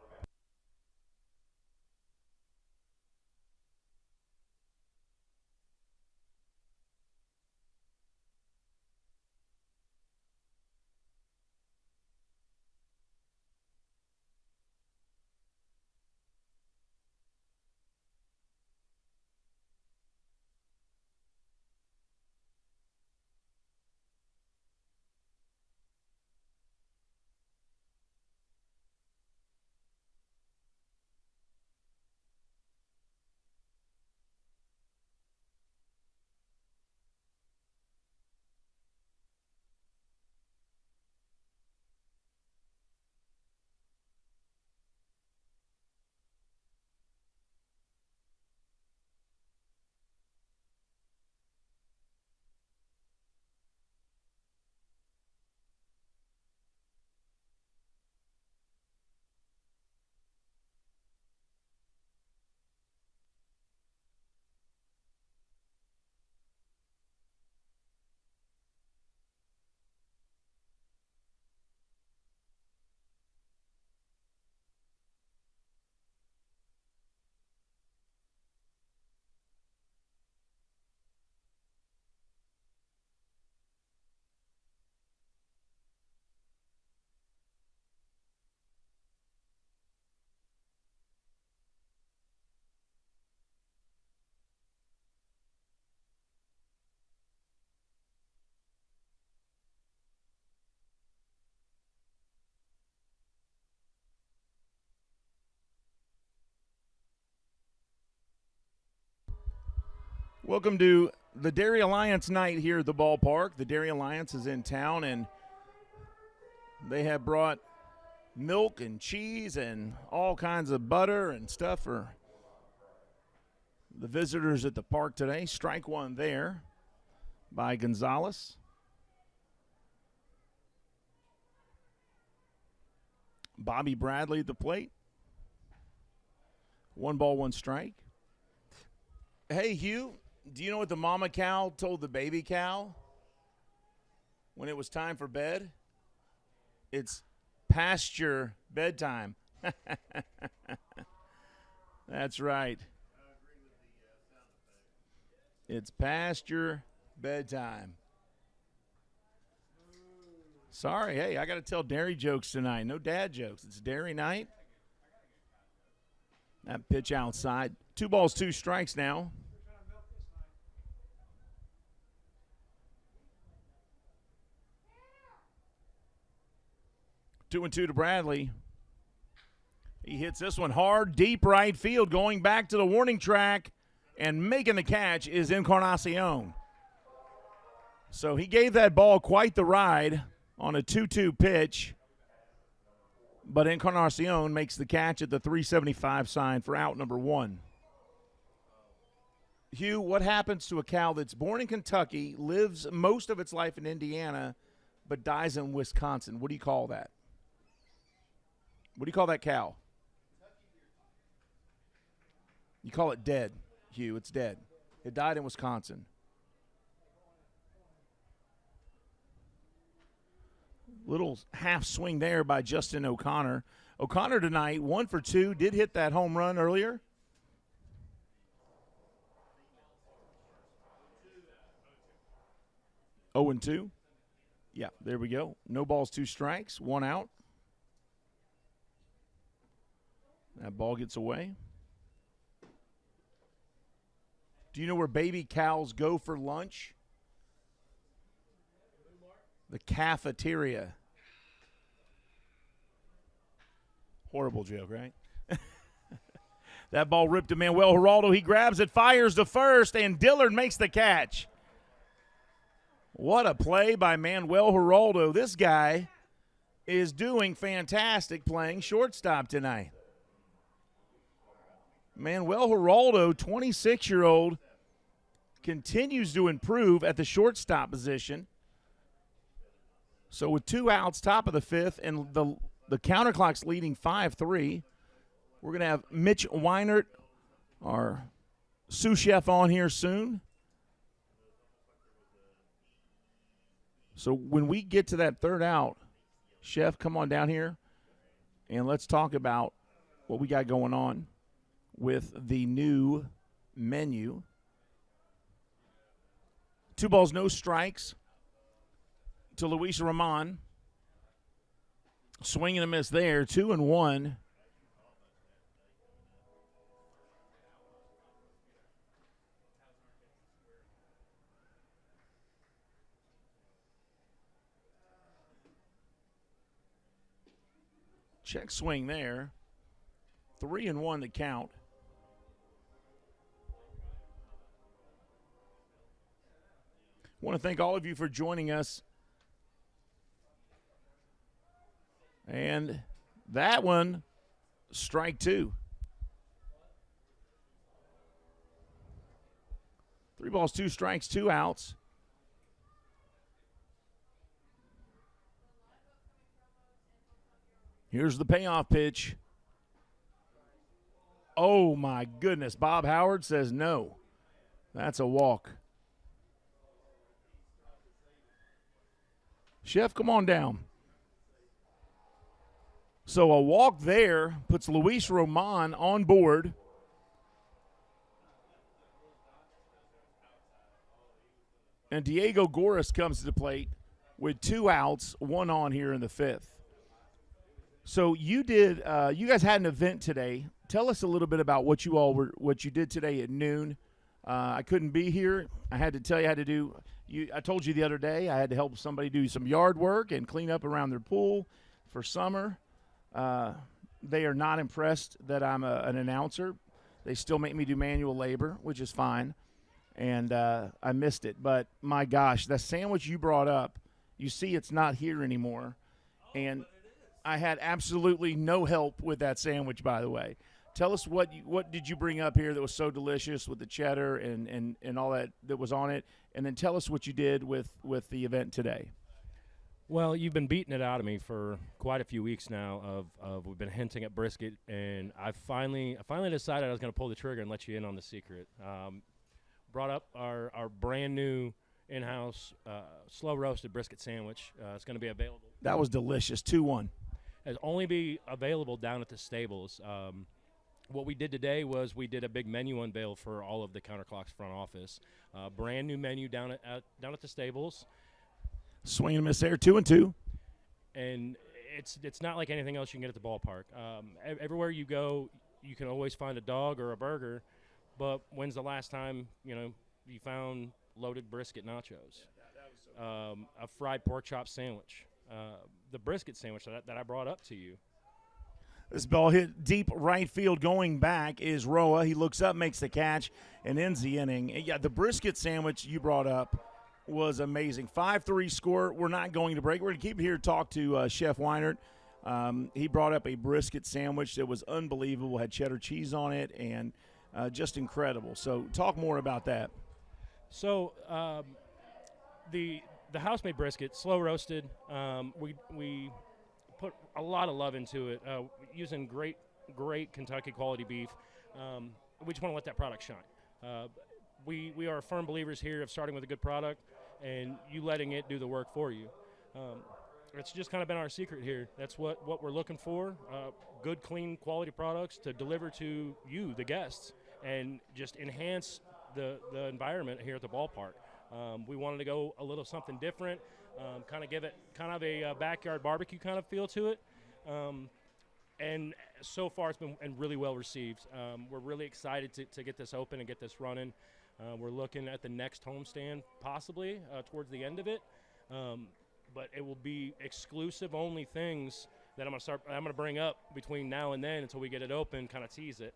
Welcome to the Dairy Alliance night here at the ballpark. The Dairy Alliance is in town, and they have brought milk and cheese and all kinds of butter and stuff for the visitors at the park today. Strike one there by Gonzalez. Bobby Bradley at the plate. 1 ball, 1 strike. Hey, Hugh, do you know what the mama cow told the baby cow when it was time for bed? It's past your bedtime. That's right. It's past your bedtime. Sorry, hey, I got to tell dairy jokes tonight. No dad jokes. It's dairy night. That pitch outside. 2 balls, 2 strikes now. Two and two to Bradley. He hits this one hard, deep right field, going back to the warning track, and making the catch is Encarnacion. So he gave that ball quite the ride on a 2-2 pitch, but Encarnacion makes the catch at the 375 sign for out number 1. Hugh, what happens to a cow that's born in Kentucky, lives most of its life in Indiana, but dies in Wisconsin? What do you call that? What do you call that cow? You call it dead, Hugh. It's dead. It died in Wisconsin. Little half swing there by Justin O'Connor. O'Connor tonight, 1 for 2, did hit that home run earlier. Oh and 2. Yeah, there we go. No balls, 2 strikes, 1 out. That ball gets away. Do you know where baby cows go for lunch? The cafeteria. Horrible joke, right? That ball ripped to Manuel Geraldo. He grabs it, fires to first, and Dillard makes the catch. What a play by Manuel Geraldo. This guy is doing fantastic playing shortstop tonight. Manuel Geraldo, 26-year-old, continues to improve at the shortstop position. So with 2 outs, top of the 5th, and the the Counterclock's leading 5-3. We're going to have Mitch Weinert, our sous chef, on here soon. So when we get to that third out, Chef, come on down here, and let's talk about what we got going on with the new menu. 2 balls, no strikes to Luis Roman. Swing and a miss there, 2-1. Check swing there. 3-1 the count. I want to thank all of you for joining us. And that one, strike 2. 3 balls, 2 strikes, 2 outs. Here's the payoff pitch. Oh, my goodness. Bob Howard says no. That's a walk. Chef, come on down. So a walk there puts Luis Roman on board. And Diego Goris comes to the plate with 2 outs, 1 on here in the 5th. So you guys had an event today. Tell us a little bit about what you did today at noon. I couldn't be here. I had to tell you how to do. I told you the other day I had to help somebody do some yard work and clean up around their pool for summer. They are not impressed that I'm an announcer. They still make me do manual labor, which is fine. And I missed it. But, my gosh, the sandwich you brought up, you see it's not here anymore. And I had absolutely no help with that sandwich, by the way. Tell us what did you bring up here that was so delicious with the cheddar and all that was on it, and then tell us what you did with the event today. Well, you've been beating it out of me for quite a few weeks now. We've been hinting at brisket, and I finally decided I was going to pull the trigger and let you in on the secret. Brought up our brand new in-house slow roasted brisket sandwich. It's going to be available. That was delicious. 2-1. It'll only be available down at the stables. What we did today was we did a big menu unveil for all of the Counterclocks front office. Brand new menu down at the stables. Swing and miss there, 2-2. And it's not like anything else you can get at the ballpark. Everywhere you go, you can always find a dog or a burger. But when's the last time you found loaded brisket nachos, a fried pork chop sandwich, the brisket sandwich that I brought up to you? This ball hit deep right field. Going back is Roa. He looks up, makes the catch, and ends the inning. And yeah, the brisket sandwich you brought up was amazing. 5-3 score. We're not going to break. We're going to keep it here to talk to Chef Weinert. He brought up a brisket sandwich that was unbelievable, had cheddar cheese on it, and just incredible. So talk more about that. So the house-made brisket, slow roasted. We put a lot of love into it, using great Kentucky quality beef. We just want to let that product shine. We are firm believers here of starting with a good product and you letting it do the work for you. It's just kind of been our secret here. That's what we're looking for, good, clean, quality products to deliver to you, the guests, and just enhance the environment here at the ballpark. We wanted to go a little something different, kind of give it kind of a backyard barbecue kind of feel to it. And so far it's been really well received. We're really excited to get this open and get this running. We're looking at the next homestand possibly towards the end of it. But it will be exclusive only things that I'm going to bring up between now and then until we get it open, kind of tease it.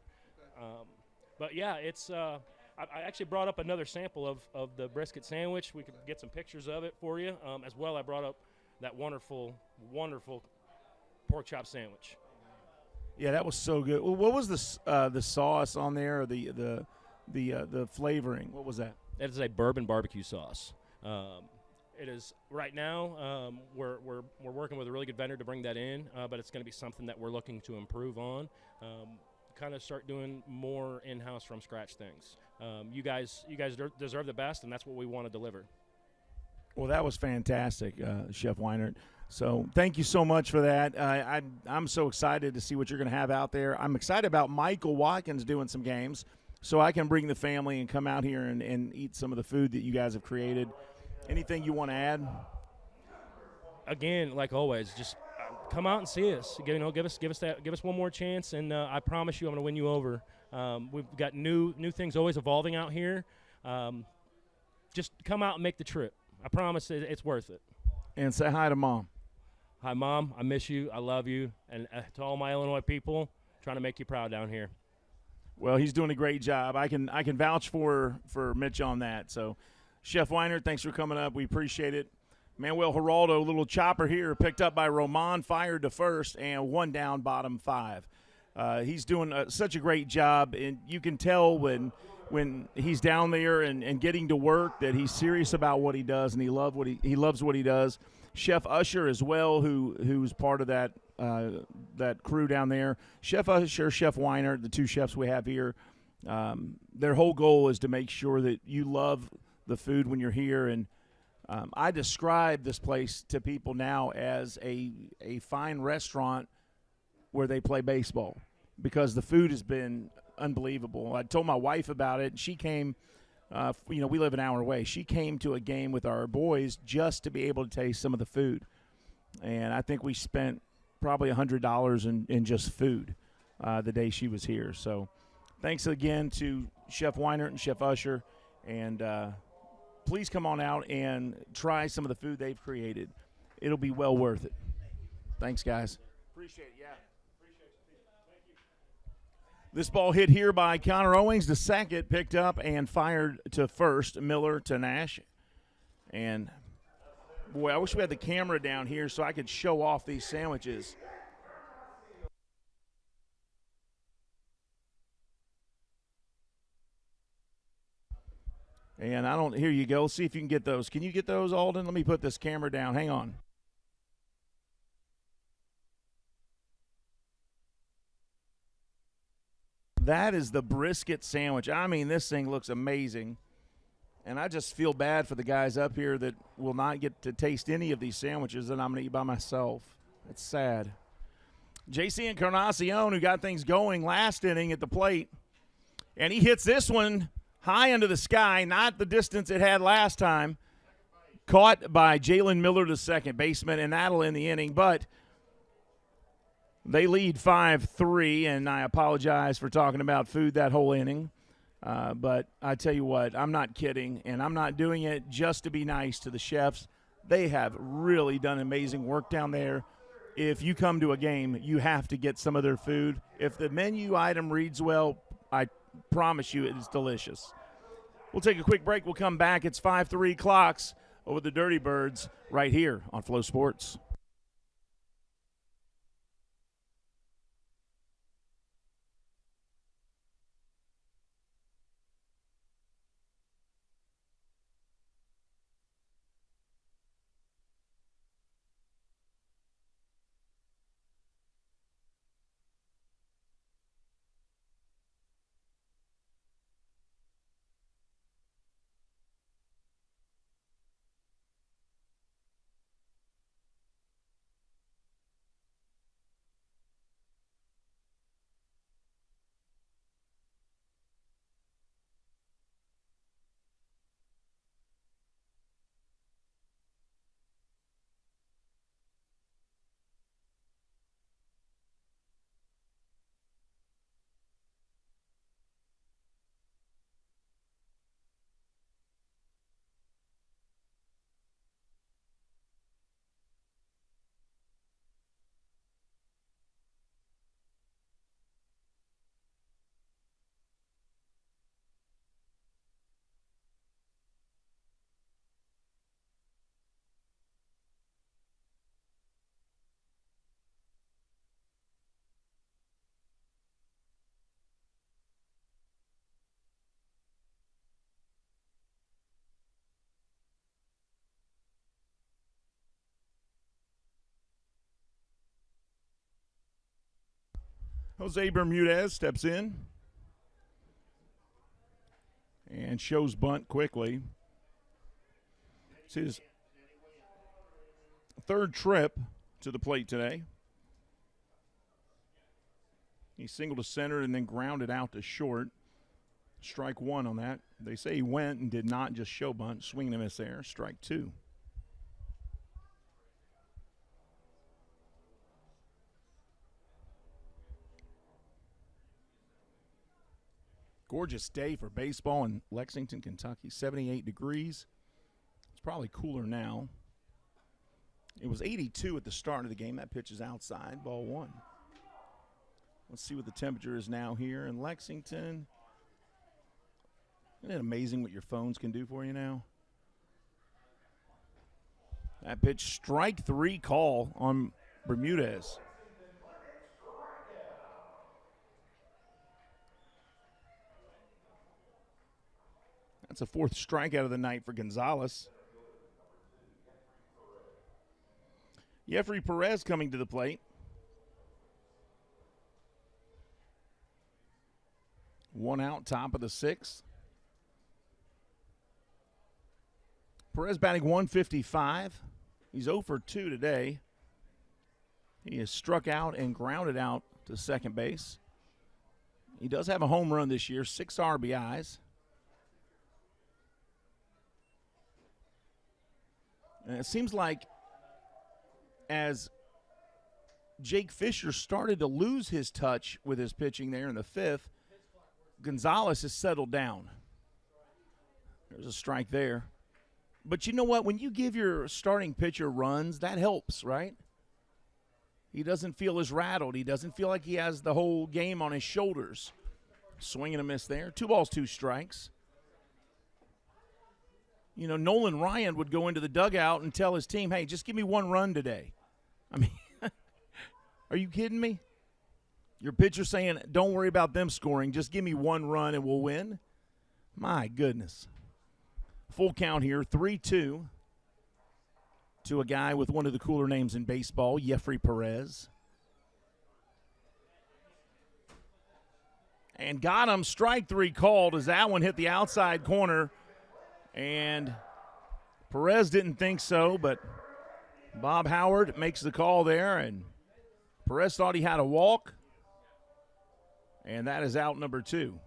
But yeah, it's I actually brought up another sample of the brisket sandwich. We could get some pictures of it for you. As well, I brought up that wonderful, wonderful pork chop sandwich. Yeah, that was so good. Well, what was the sauce on there, or the flavoring? What was that? That is a bourbon barbecue sauce. It is right now. We're working with a really good vendor to bring that in, but it's going to be something that we're looking to improve on. Kind of start doing more in-house from scratch things. You guys deserve the best, and that's what we want to deliver. Well, that was fantastic, Chef Weinert. So thank you so much for that. I'm so excited to see what you're going to have out there. I'm excited about Michael Watkins doing some games, so I can bring the family and come out here and eat some of the food that you guys have created. Anything you want to add? Again, like always, just come out and see us. Give us one more chance, and I promise you, I'm going to win you over. We've got new things always evolving out here. Just come out and make the trip. I promise it's worth it. And say hi to Mom. Hi, Mom. I miss you. I love you. And to all my Illinois people, trying to make you proud down here. Well, he's doing a great job. I can vouch for Mitch on that. So, Chef Weinert, thanks for coming up. We appreciate it. Manuel Geraldo, little chopper here, picked up by Roman, fired to first, and 1 down, bottom 5. He's doing such a great job, and you can tell when he's down there and getting to work that he's serious about what he does, and he loves what he does. Chef Usher as well, who's part of that crew down there. Chef Usher, Chef Weinert, the 2 chefs we have here, their whole goal is to make sure that you love the food when you're here. And I describe this place to people now as a fine restaurant where they play baseball, because the food has been unbelievable. I told my wife about it, and she came. We live an hour away. She came to a game with our boys just to be able to taste some of the food, and I think we spent probably $100 in just food the day she was here. So, thanks again to Chef Weinert and Chef Usher, and please come on out and try some of the food they've created. It'll be well worth it. Thanks, guys. Appreciate it. Yeah. This ball hit here by Connor Owings. The second picked up and fired to first. Miller to Nash. And, boy, I wish we had the camera down here so I could show off these sandwiches. And here you go. Let's see if you can get those. Can you get those, Alden? Let me put this camera down. Hang on. That is the brisket sandwich. I mean, this thing looks amazing. And I just feel bad for the guys up here that will not get to taste any of these sandwiches that I'm going to eat by myself. It's sad. JC Encarnacion, who got things going last inning at the plate. And he hits this one high into the sky, not the distance it had last time. Caught by Jalen Miller, the second baseman, and that'll end the inning. But they lead 5-3, and I apologize for talking about food that whole inning. But I tell you what, I'm not kidding, and I'm not doing it just to be nice to the chefs. They have really done amazing work down there. If you come to a game, you have to get some of their food. If the menu item reads well, I promise you it is delicious. We'll take a quick break. We'll come back. It's 5-3 clocks over the Dirty Birds right here on Flow Sports. Jose Bermudez steps in and shows bunt quickly. It's his third trip to the plate today. He singled to center and then grounded out to short. Strike one on that. They say he went and did not just show bunt. Swing and a miss there. Strike two. Gorgeous day for baseball in Lexington, Kentucky. 78 degrees. It's probably cooler now. It was 82 at the start of the game. That pitch is outside. Ball one. Let's see what the temperature is now here in Lexington. Isn't it amazing what your phones can do for you now? That pitch, strike three call on Bermudez. That's a fourth strikeout of the night for Gonzalez. Jeffrey Perez coming to the plate. One out, top of the sixth. Perez batting 155. He's 0 for 2 today. He has struck out and grounded out to second base. He does have a home run this year, 6 RBIs. And it seems like as Jake Fisher started to lose his touch with his pitching there in the fifth, Gonzalez has settled down. There's a strike there. But you know what? When you give your starting pitcher runs, that helps, right? He doesn't feel as rattled. He doesn't feel like he has the whole game on his shoulders. Swing and a miss there. 2 balls, 2 strikes. You know, Nolan Ryan would go into the dugout and tell his team, hey, just give me 1 run today. I mean, are you kidding me? Your pitcher saying, don't worry about them scoring. Just give me 1 run and we'll win. My goodness. Full count here, 3-2 to a guy with one of the cooler names in baseball, Jeffrey Perez. And got him, strike 3 called as that one hit the outside corner. And Perez didn't think so, but Bob Howard makes the call there, and Perez thought he had a walk. And that is out number 2.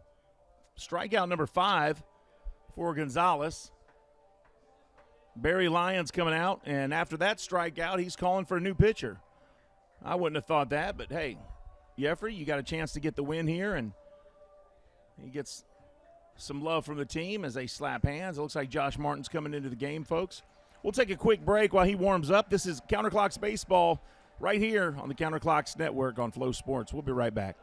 Strikeout number 5 for Gonzalez. Barry Lyons coming out, and after that strikeout, he's calling for a new pitcher. I wouldn't have thought that, but hey, Jeffrey, you got a chance to get the win here, and he gets some love from the team as they slap hands. It looks like Josh Martin's coming into the game, folks. We'll take a quick break while he warms up. This is Counterclocks Baseball right here on the Counterclocks Network on Flow Sports. We'll be right back.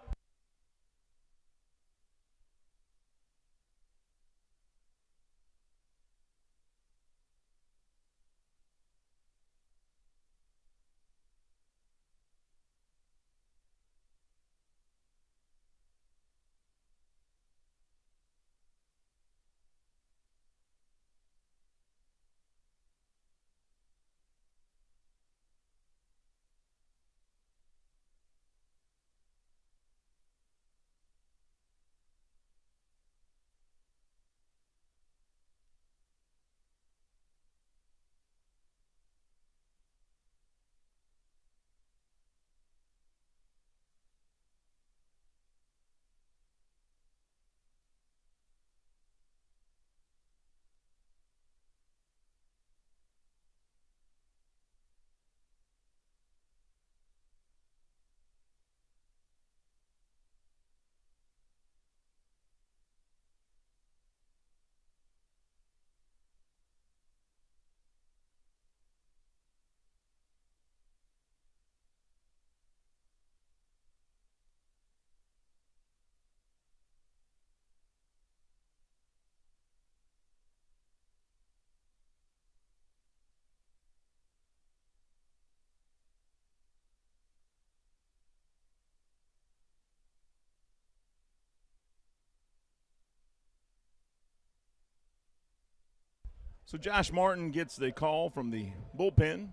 So Josh Martin gets the call from the bullpen.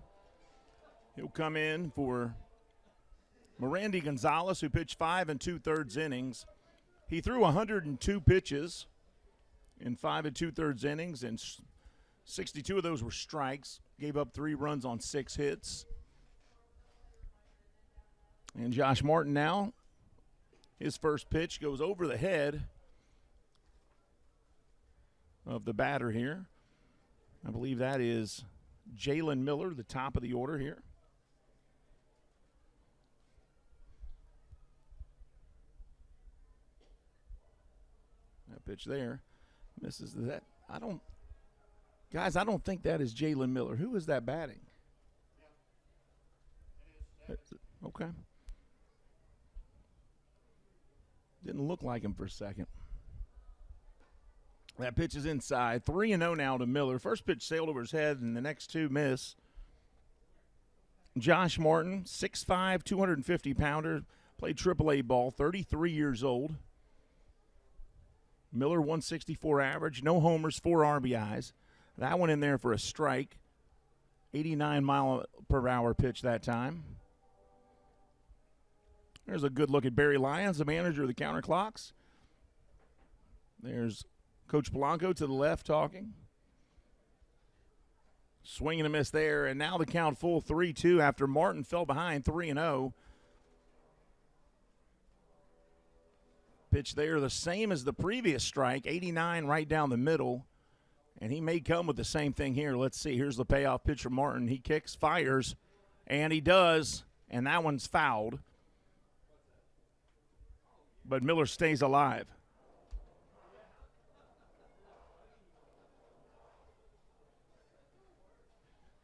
He'll come in for Mirandy Gonzalez, who pitched 5 2/3 innings. He threw 102 pitches in 5 2/3 innings, and 62 of those were strikes. Gave up 3 runs on 6 hits. And Josh Martin now, his first pitch goes over the head of the batter here. I believe that is Jalen Miller, the top of the order here. That pitch there misses that. I don't think that is Jalen Miller. Who is that batting? Okay. Didn't look like him for a second. That pitch is inside. 3-0 now to Miller. First pitch sailed over his head, and the next 2 miss. Josh Martin, 6'5", 250-pounder, played AAA ball, 33 years old. Miller, 164 average, no homers, 4 RBIs. That one in there for a strike. 89-mile-per-hour pitch that time. There's a good look at Barry Lyons, the manager of the Counterclocks. There's Coach Polanco to the left talking. Swing and a miss there, and now the count full 3-2 after Martin fell behind 3-0. Pitch there the same as the previous strike, 89 right down the middle. And he may come with the same thing here. Let's see. Here's the payoff pitch from Martin. He kicks, fires, and he does, and that one's fouled. But Miller stays alive.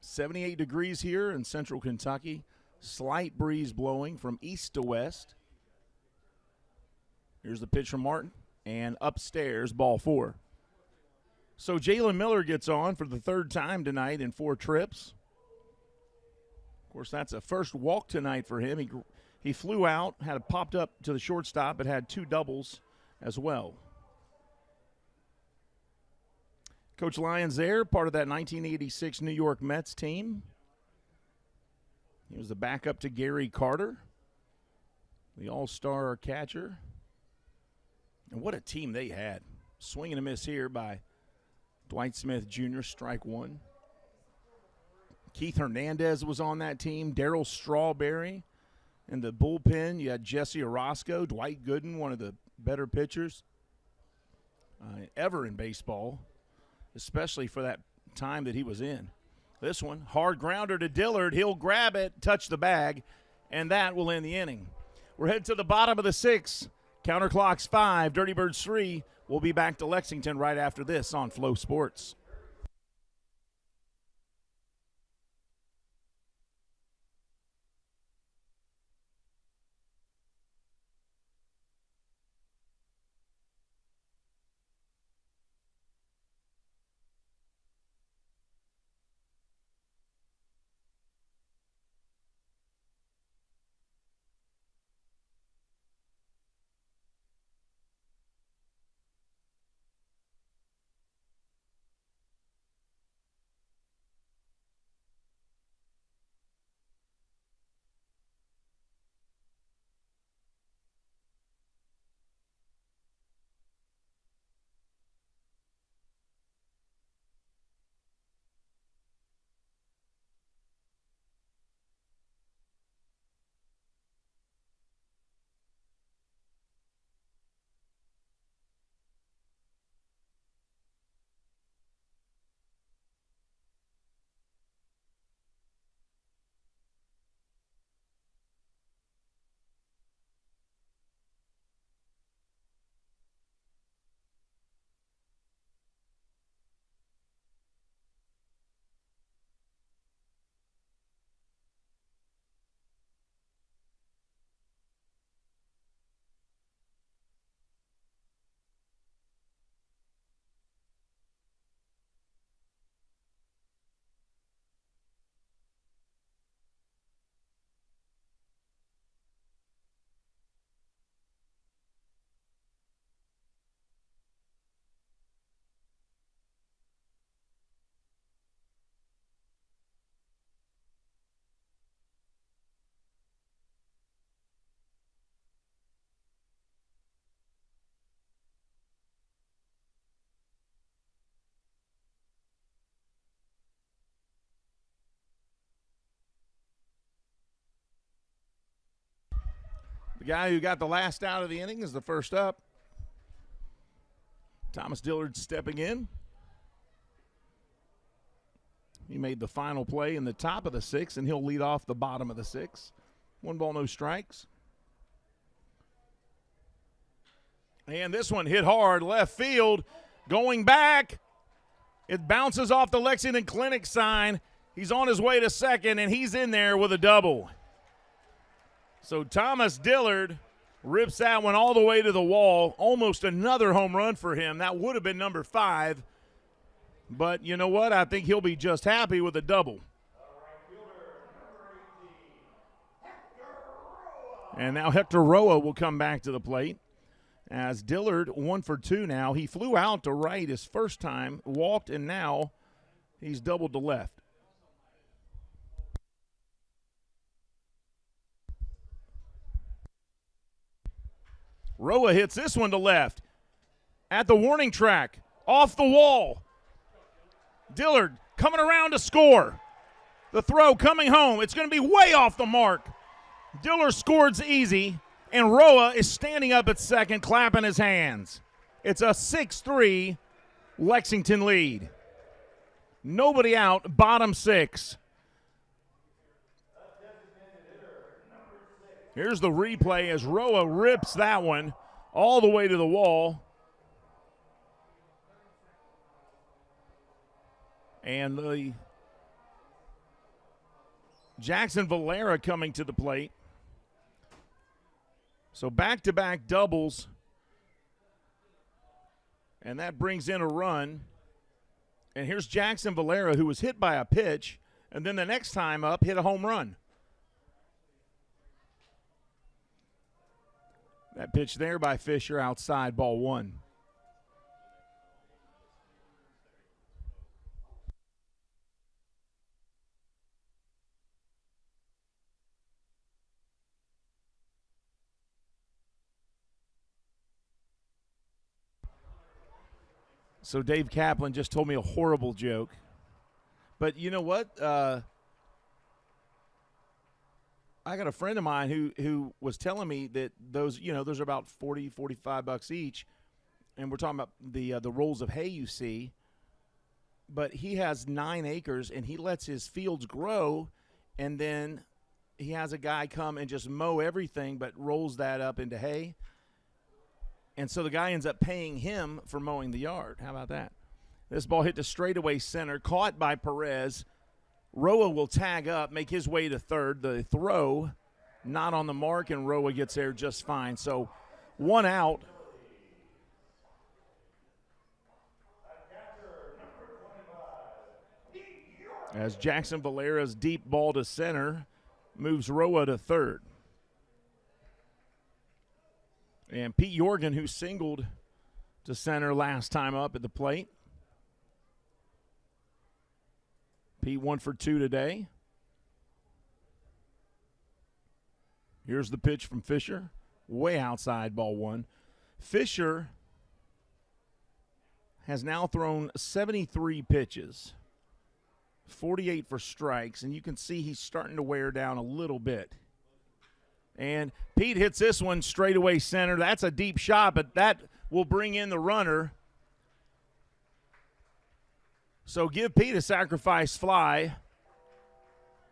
"78 degrees here in central Kentucky. Slight breeze blowing from east to west." Here's the pitch from Martin, and upstairs, ball 4. So Jalen Miller gets on for the 3rd time tonight in 4 trips. Of course, that's a first walk tonight for him. He flew out, had it popped up to the shortstop, but had 2 doubles as well. Coach Lyons there, part of that 1986 New York Mets team. He was the backup to Gary Carter, the all-star catcher. And what a team they had. Swing and a miss here by Dwight Smith Jr., strike 1. Keith Hernandez was on that team. Darryl Strawberry. In the bullpen, you had Jesse Orozco, Dwight Gooden, one of the better pitchers ever in baseball, especially for that time that he was in. This one, hard grounder to Dillard. He'll grab it, touch the bag, and that will end the inning. We're headed to the bottom of the 6th. Counterclocks 5, Dirty Birds 3. We'll be back to Lexington right after this on Flow Sports. The guy who got the last out of the inning is the first up. Thomas Dillard stepping in. He made the final play in the top of the sixth, and he'll lead off the bottom of the sixth. 1 ball, no strikes. And this one hit hard, left field, going back. It bounces off the Lexington Clinic sign. He's on his way to second, and he's in there with a double. So Thomas Dillard rips that one all the way to the wall. Almost another home run for him. That would have been number 5. But you know what? I think he'll be just happy with a double. And now Hector Roa will come back to the plate. As Dillard, 1 for 2 now. He flew out to right his first time, walked, and now he's doubled to left. Roa hits this one to left. At the warning track, off the wall. Dillard coming around to score. The throw coming home. It's going to be way off the mark. Dillard scores easy, and Roa is standing up at second, clapping his hands. It's a 6-3 Lexington lead. Nobody out, bottom 6. Here's the replay as Roa rips that one all the way to the wall. And the Jackson Valera coming to the plate. So back-to-back doubles. And that brings in a run. And here's Jackson Valera, who was hit by a pitch, and then the next time up hit a home run. That pitch there by Fisher outside, ball 1. So Dave Kaplan just told me a horrible joke. But you know what? I got a friend of mine who was telling me that those are about $40-$45 each, and we're talking about the rolls of hay you see. But he has 9 acres, and he lets his fields grow, and then he has a guy come and just mow everything, but rolls that up into hay. And so the guy ends up paying him for mowing the yard. How about that? This ball hit to straightaway center, caught by Perez. Roa will tag up, make his way to third. The throw not on the mark, and Roa gets there just fine. So 1 out. As Jackson Valera's deep ball to center moves Roa to third. And Pete Jorgen, who singled to center last time up at the plate. Pete 1 for 2 today. Here's the pitch from Fisher. Way outside, ball 1. Fisher has now thrown 73 pitches, 48 for strikes, and you can see he's starting to wear down a little bit. And Pete hits this one straightaway center. That's a deep shot, but that will bring in the runner. So give Pete a sacrifice fly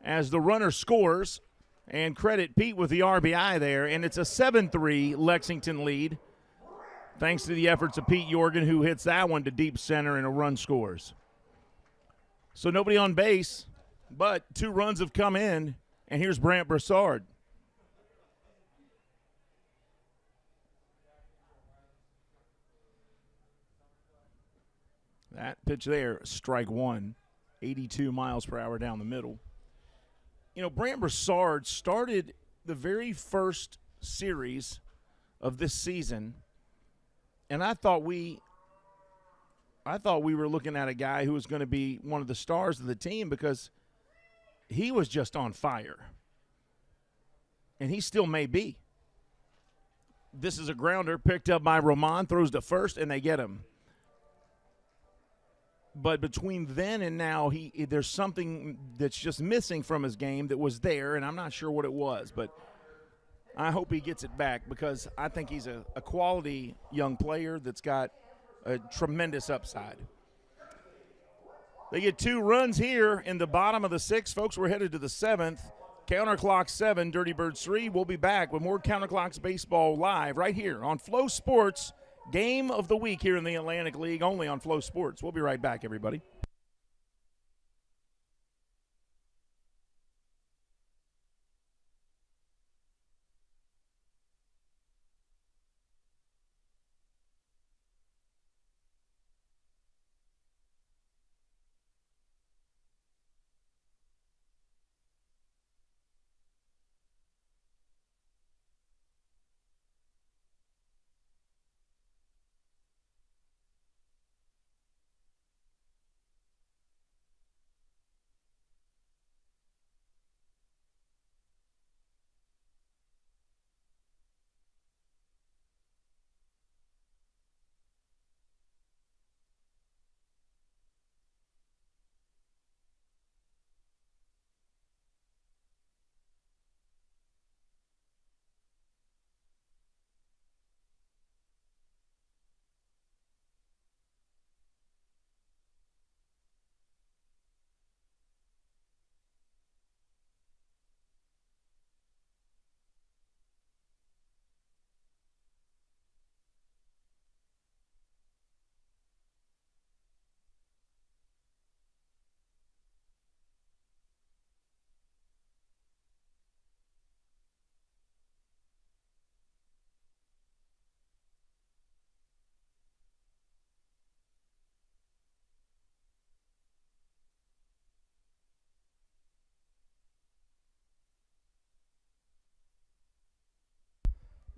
as the runner scores, and credit Pete with the RBI there. And it's a 7-3 Lexington lead, thanks to the efforts of Pete Jorgen, who hits that one to deep center and a run scores. So nobody on base, but 2 runs have come in, and here's Brant Broussard. That pitch there, strike 1, 82 miles per hour down the middle. You know, Brant Broussard started the very first series of this season, and I thought we were looking at a guy who was going to be one of the stars of the team because he was just on fire. And he still may be. This is a grounder picked up by Roman, throws to first, and they get him. But between then and now, there's something that's just missing from his game that was there, and I'm not sure what it was. But I hope he gets it back because I think he's a quality young player that's got a tremendous upside. They get 2 runs here in the bottom of the 6th. Folks, we're headed to the 7th. Counterclock 7, Dirty Birds 3. We'll be back with more Counterclocks baseball live right here on Flow Sports. Game of the week here in the Atlantic League, only on Flow Sports. We'll be right back, everybody.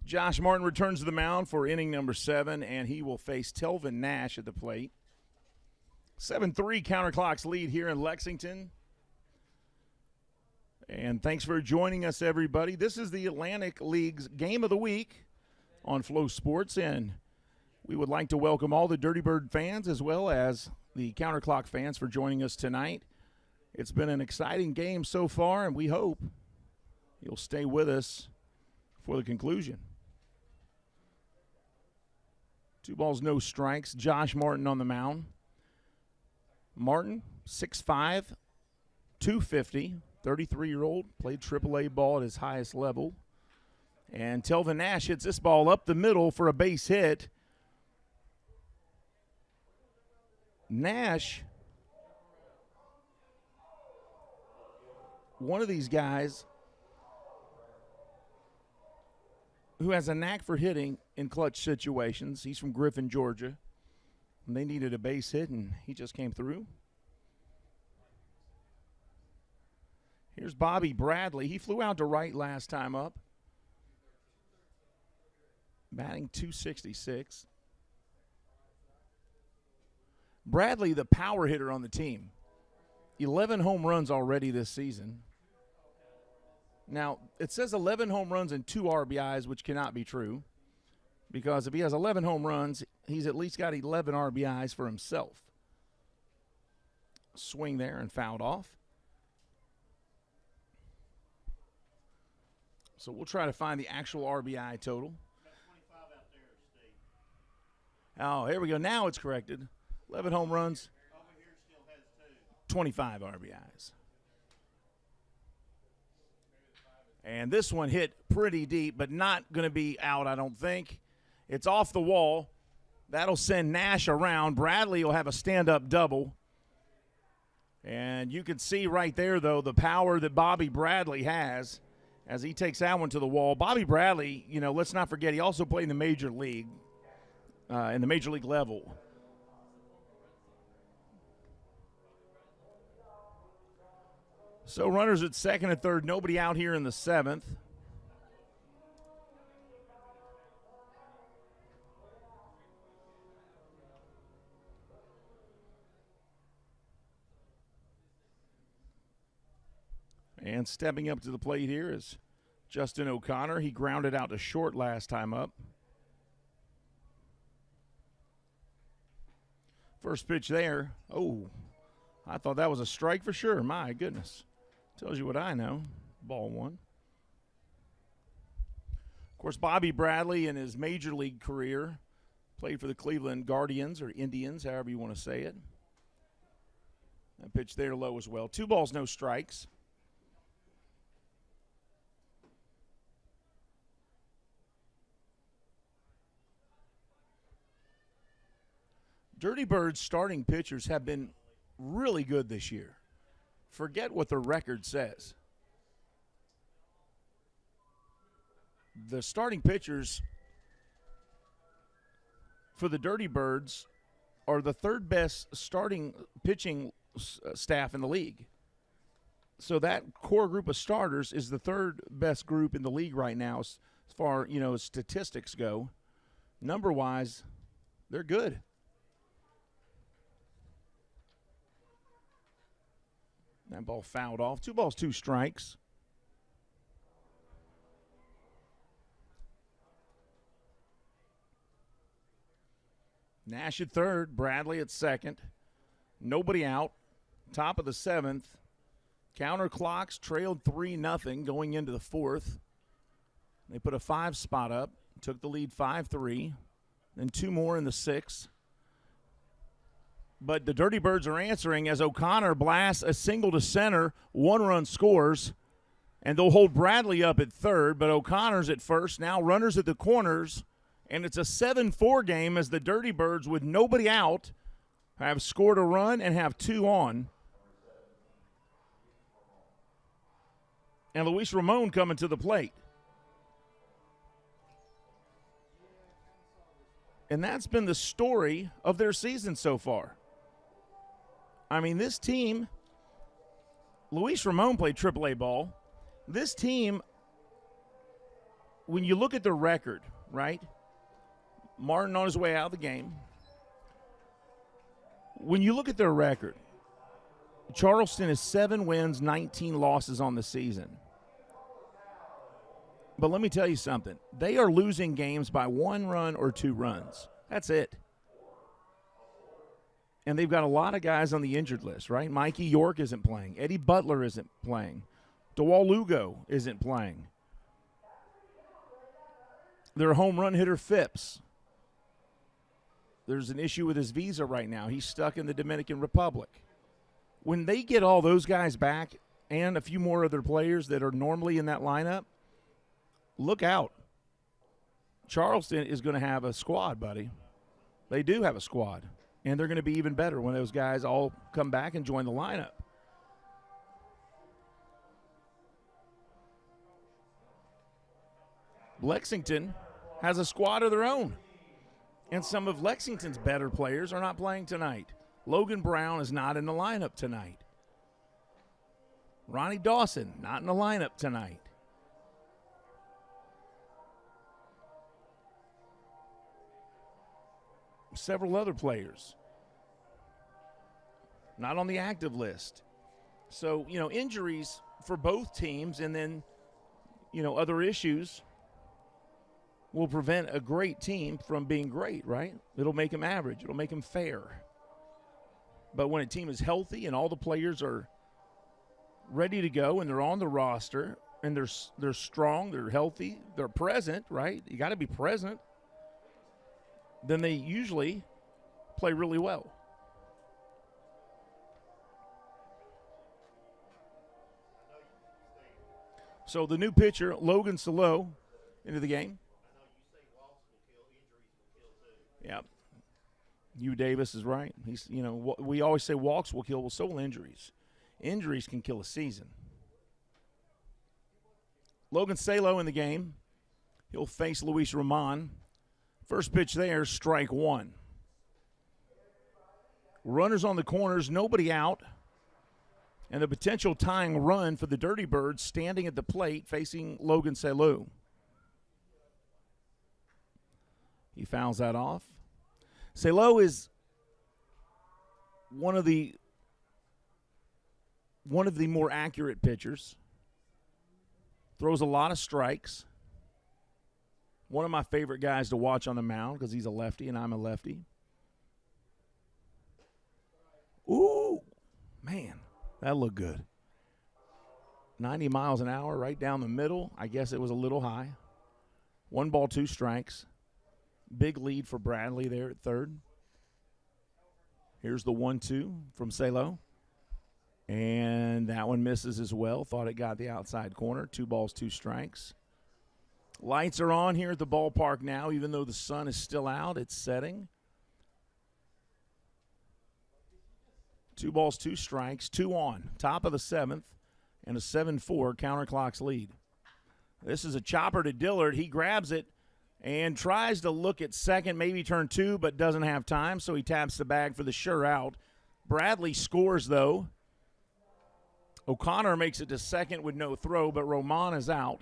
Josh Martin returns to the mound for inning number 7, and he will face Telvin Nash at the plate. 7-3 Counterclocks lead here in Lexington. And thanks for joining us, everybody. This is the Atlantic League's Game of the Week on Flow Sports, and we would like to welcome all the Dirty Bird fans as well as the Counterclock fans for joining us tonight. It's been an exciting game so far, and we hope you'll stay with us for the conclusion. 2 balls, no strikes. Josh Martin on the mound. Martin, 6'5", 250, 33-year-old, played AAA ball at his highest level. And Telvin Nash hits this ball up the middle for a base hit. Nash, one of these guys who has a knack for hitting in clutch situations. He's from Griffin, Georgia. And they needed a base hit, and he just came through. Here's Bobby Bradley. He flew out to right last time up. Batting .266. Bradley, the power hitter on the team. 11 home runs already this season. Now, it says 11 home runs and 2 RBIs, which cannot be true. Because if he has 11 home runs, he's at least got 11 RBIs for himself. Swing there and fouled off. So we'll try to find the actual RBI total. Oh, here we go. Now it's corrected. 11 home runs, 25 RBIs. And this one hit pretty deep, but not going to be out, I don't think. It's off the wall. That'll send Nash around. Bradley will have a stand-up double. And you can see right there, though, the power that Bobby Bradley has as he takes that one to the wall. Bobby Bradley, you know, let's not forget, he also played in the major league, in the major league level. So runners at second and third, nobody out here in the 7th. And stepping up to the plate here is Justin O'Connor. He grounded out to short last time up. First pitch there. Oh, I thought that was a strike for sure. My goodness. Tells you what I know. Ball 1. course, Bobby Bradley in his major league career played for the Cleveland Guardians or Indians, however you want to say it. That pitch there low as well. 2 balls, no strikes. Dirty Birds starting pitchers have been really good this year. Forget what the record says. The starting pitchers for the Dirty Birds are the 3rd best starting pitching staff in the league. So that core group of starters is the 3rd best group in the league right now as far, as statistics go. Number-wise, they're good. That ball fouled off. 2 balls, 2 strikes. Nash at third, Bradley at second. Nobody out. Top of the 7th. Counter clocks trailed 3-0 going into the 4th. They put a 5 spot up, took the lead 5-3, then 2 more in the 6th. But the Dirty Birds are answering as O'Connor blasts a single to center, 1 run scores, and they'll hold Bradley up at third, but O'Connor's at first, now runners at the corners, and it's a 7-4 game as the Dirty Birds, with nobody out, have scored a run and have 2 on. And Luis Ramon coming to the plate. And that's been the story of their season so far. I mean, this team, Luis Ramon played AAA ball. This team, when you look at their record, right? Martin on his way out of the game. When you look at their record, Charleston is 7 wins, 19 losses on the season. But let me tell you something. They are losing games by 1 run or 2 runs. That's it. And they've got a lot of guys on the injured list, right? Mikey York isn't playing. Eddie Butler isn't playing. DeWall Lugo isn't playing. Their home run hitter, Phipps. There's an issue with his visa right now. He's stuck in the Dominican Republic. When they get all those guys back and a few more other players that are normally in that lineup, look out. Charleston is going to have a squad, buddy. They do have a squad. And they're going to be even better when those guys all come back and join the lineup. Lexington has a squad of their own. And some of Lexington's better players are not playing tonight. Logan Brown is not in the lineup tonight. Ronnie Dawson, not in the lineup tonight. Several other players not on the active list. So, injuries for both teams and then, other issues will prevent a great team from being great, right? It'll make them average. It'll make them fair. But when a team is healthy and all the players are ready to go and they're on the roster and they're strong, they're healthy, they're present, right? You got to be present. Then they usually play really well. So the new pitcher, Logan Salo, into the game. I know you say walks will kill, injuries will kill too. Yep. Hugh Davis is right. He's, we always say walks will kill. Well, so will injuries. Injuries can kill a season. Logan Salo in the game. He'll face Luis Ramon. First pitch there, strike 1. Runners on the corners, nobody out. And the potential tying run for the Dirty Birds standing at the plate facing Logan Salo. He fouls that off. Salo is one of the more accurate pitchers. Throws a lot of strikes. One of my favorite guys to watch on the mound because he's a lefty and I'm a lefty. Ooh, man, that looked good. 90 miles an hour right down the middle. I guess it was a little high. 1 ball, 2 strikes. Big lead for Bradley there at third. Here's the 1-2 from Salo. And that one misses as well. Thought it got the outside corner. 2 balls, 2 strikes. Lights are on here at the ballpark now, even though the sun is still out. It's setting. 2 balls, 2 strikes, 2 on. Top of the 7th, and a 7-4 counterclocks lead. This is a chopper to Dillard. He grabs it and tries to look at second, maybe turn 2, but doesn't have time, so he taps the bag for the sure out. Bradley scores, though. O'Connor makes it to second with no throw, but Roman is out.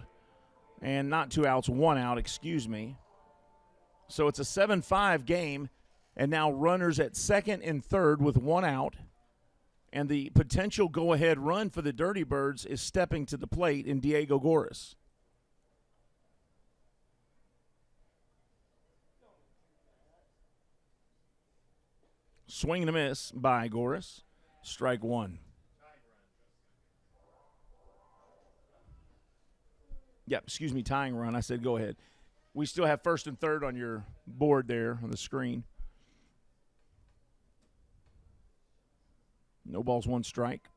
And not 2 outs, 1 out, excuse me. So it's a 7-5 game, and now runners at second and third with 1 out. And the potential go-ahead run for the Dirty Birds is stepping to the plate in Diego Goris. Swing and a miss by Goris. Strike 1. Yep, excuse me, tying run. I said go ahead. We still have first and third on your board there on the screen. No balls, 1 strike.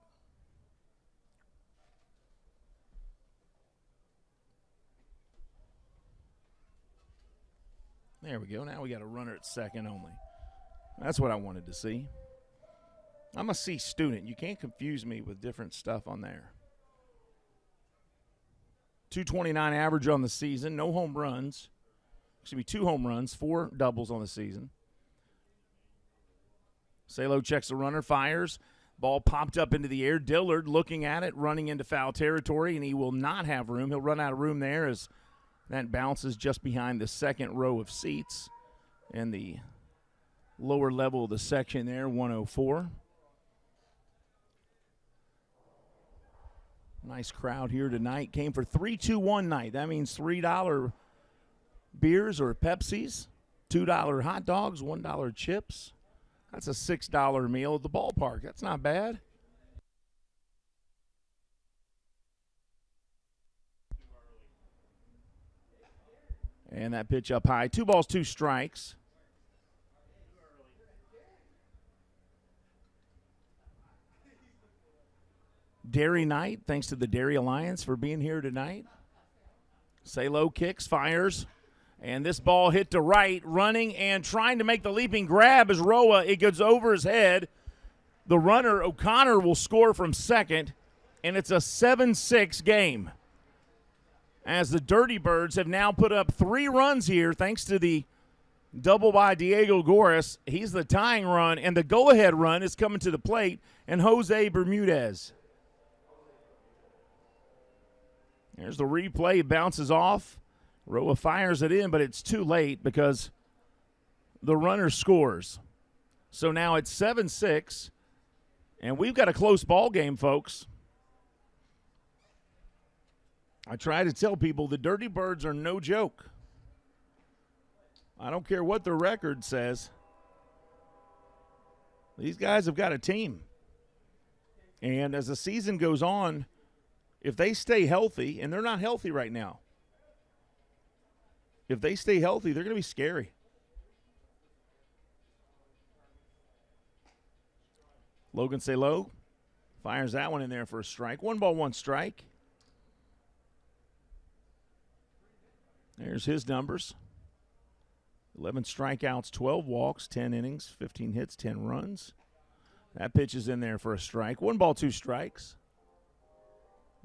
There we go. Now we got a runner at second only. That's what I wanted to see. I'm a C student. You can't confuse me with different stuff on there. 229 average on the season. No home runs. Excuse me, 2 home runs, 4 doubles on the season. Salo checks the runner, fires. Ball popped up into the air. Dillard looking at it, running into foul territory, and he will not have room. He'll run out of room there as that bounces just behind the second row of seats and the lower level of the section there, 104. Nice crowd here tonight. Came for 3-2-1 night. That means $3 beers or Pepsis, $2 hot dogs, $1 chips. That's a $6 meal at the ballpark. That's not bad. And that pitch up high. 2 balls, 2 strikes. Dairy night, thanks to the Dairy Alliance for being here tonight. Salo kicks, fires. And this ball hit to right, running and trying to make the leaping grab as Roa. It goes over his head. The runner, O'Connor, will score from second, and it's a 7-6 game. As the Dirty Birds have now put up 3 runs here, thanks to the double by Diego Goris. He's the tying run, and the go-ahead run is coming to the plate, and Jose Bermudez. There's the replay, it bounces off. Roa fires it in, but it's too late because the runner scores. So now it's 7-6, and we've got a close ball game, folks. I try to tell people the Dirty Birds are no joke. I don't care what the record says. These guys have got a team. And as the season goes on, if they stay healthy, and they're not healthy right now, if they stay healthy, they're going to be scary. Logan Salo fires that one in there for a strike. 1 ball, 1 strike. There's his numbers. 11 strikeouts, 12 walks, 10 innings, 15 hits, 10 runs. That pitch is in there for a strike. 1 ball, 2 strikes.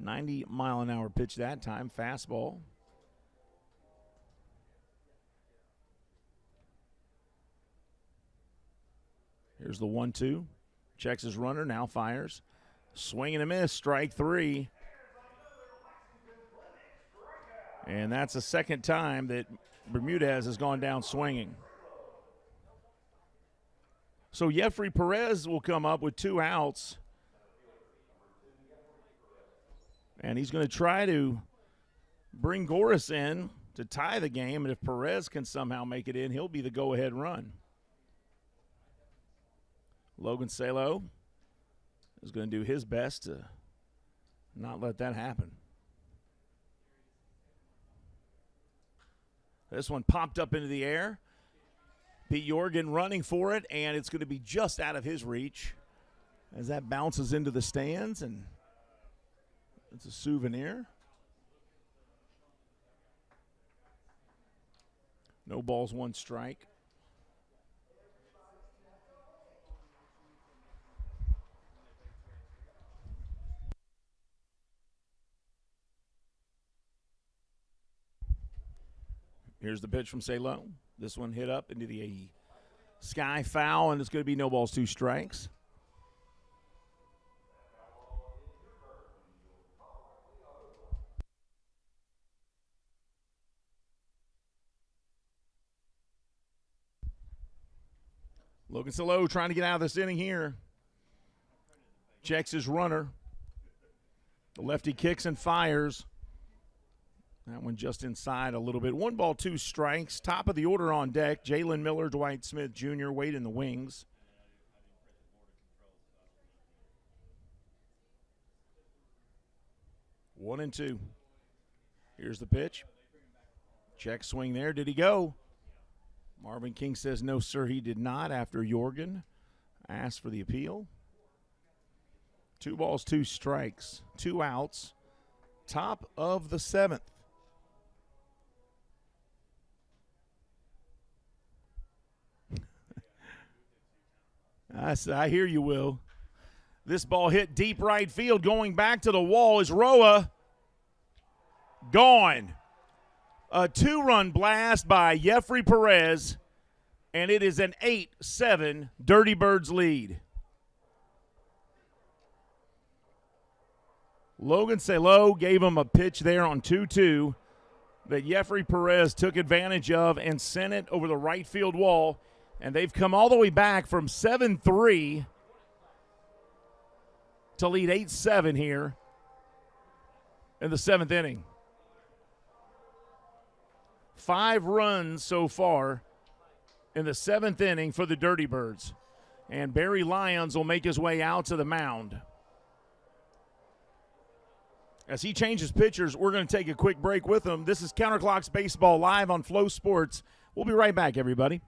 90-mile-an-hour pitch that time, fastball. Here's the 1-2. Checks his runner, now fires. Swing and a miss, strike 3. And that's the second time that Bermudez has gone down swinging. So Jeffrey Perez will come up with 2 outs. And he's going to try to bring Goris in to tie the game. And if Perez can somehow make it in, he'll be the go-ahead run. Logan Salo is going to do his best to not let that happen. This one popped up into the air. Pete Jorgen running for it, and it's going to be just out of his reach as that bounces into the stands, and it's a souvenir. No balls, one strike. Here's the pitch from Salo. This one hit up into the sky foul, and it's going to be no balls, two strikes. Logan Salo trying to get out of this inning here. Checks his runner. The lefty kicks and fires. That one just inside a little bit. 1 ball, 2 strikes. Top of the order on deck. Jalen Miller, Dwight Smith Jr. wait in the wings. One and two. Here's the pitch. Check swing there. Did he go? Marvin King says no, sir, he did not after Jorgen asked for the appeal. 2 balls, 2 strikes, 2 outs. Top of the 7th. I hear you, Will. This ball hit deep right field. Going back to the wall is Roa. Gone. A 2-run blast by Jeffrey Perez, and it is an 8-7 Dirty Birds lead. Logan Salo gave him a pitch there on 2-2 that Jeffrey Perez took advantage of and sent it over the right field wall, and they've come all the way back from 7-3 to lead 8-7 here in the 7th inning. 5 runs so far in the 7th inning for the Dirty Birds. And Barry Lyons will make his way out to the mound. As he changes pitchers, we're going to take a quick break with him. This is Counterclocks Baseball live on Flow Sports. We'll be right back, everybody.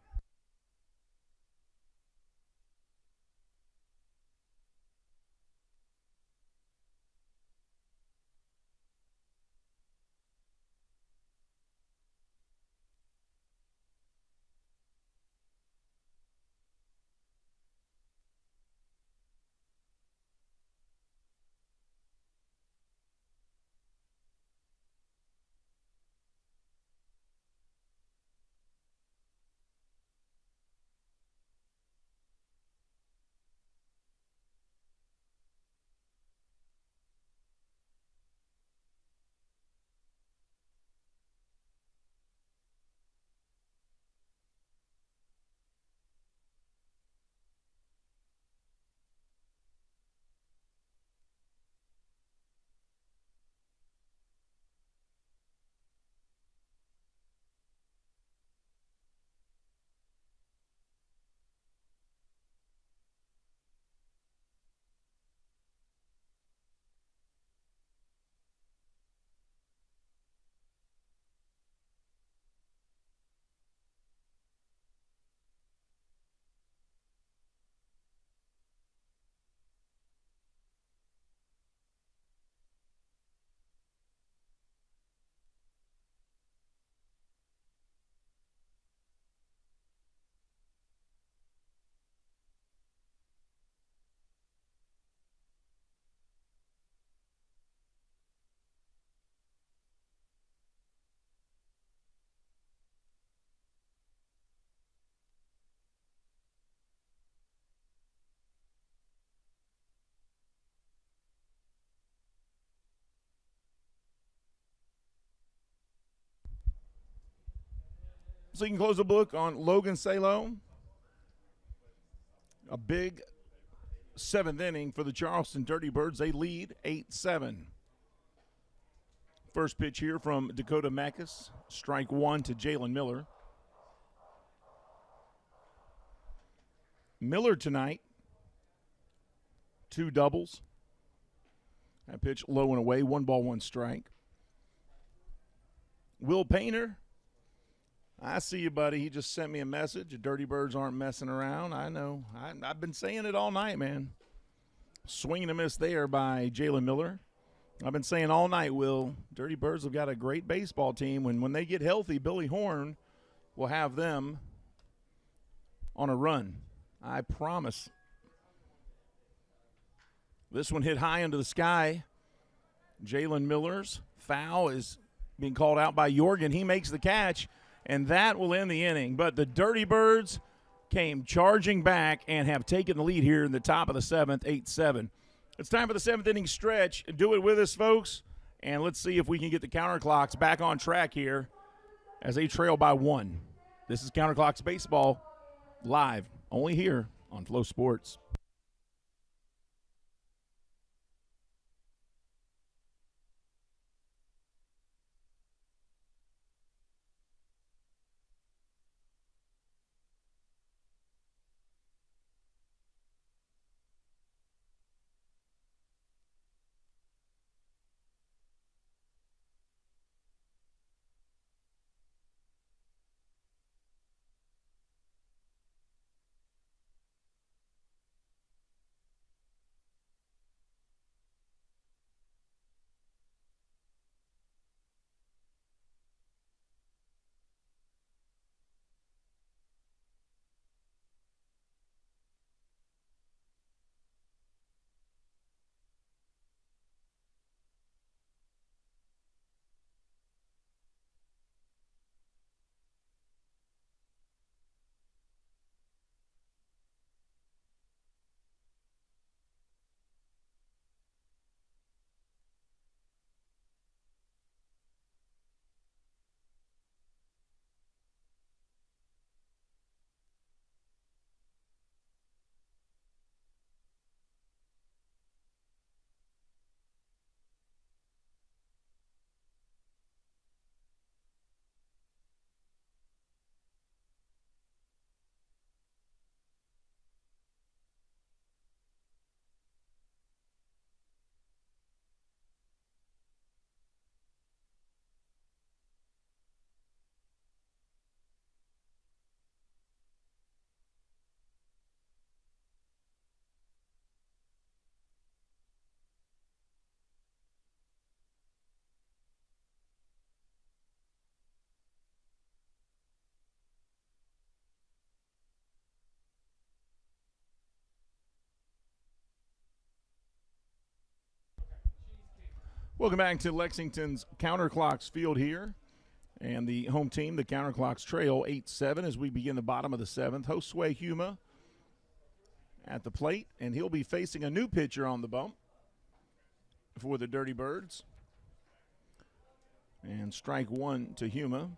So you can close the book on Logan Salo. A big 7th inning for the Charleston Dirty Birds. They lead 8-7. First pitch here from Dakota Mackes. Strike 1 to Jalen Miller. Miller tonight, 2 doubles. That pitch low and away, 1 ball, 1 strike. Will Painter I see you, buddy. He just sent me a message. The Dirty Birds aren't messing around. I know. I've been saying it all night, man. Swing and a miss there by Jalen Miller. I've been saying all night, Will, Dirty Birds have got a great baseball team. When they get healthy, Billy Horn will have them on a run. I promise. This one hit high into the sky. Jalen Miller's foul is being called out by Jorgen. He makes the catch, and that will end the inning. But the Dirty Birds came charging back and have taken the lead here in the top of the seventh, 8-7. It's time for the seventh inning stretch. Do it with us, folks, and let's see if we can get the counterclocks back on track here as they trail by 1. This is Counterclocks Baseball live, only here on Flow Sports. Welcome back to Lexington's Counterclocks field here. And the home team, the Counterclocks, trail 8-7 as we begin the bottom of the seventh. Josue Huma at the plate, and he'll be facing a new pitcher on the bump for the Dirty Birds. And strike one to Huma.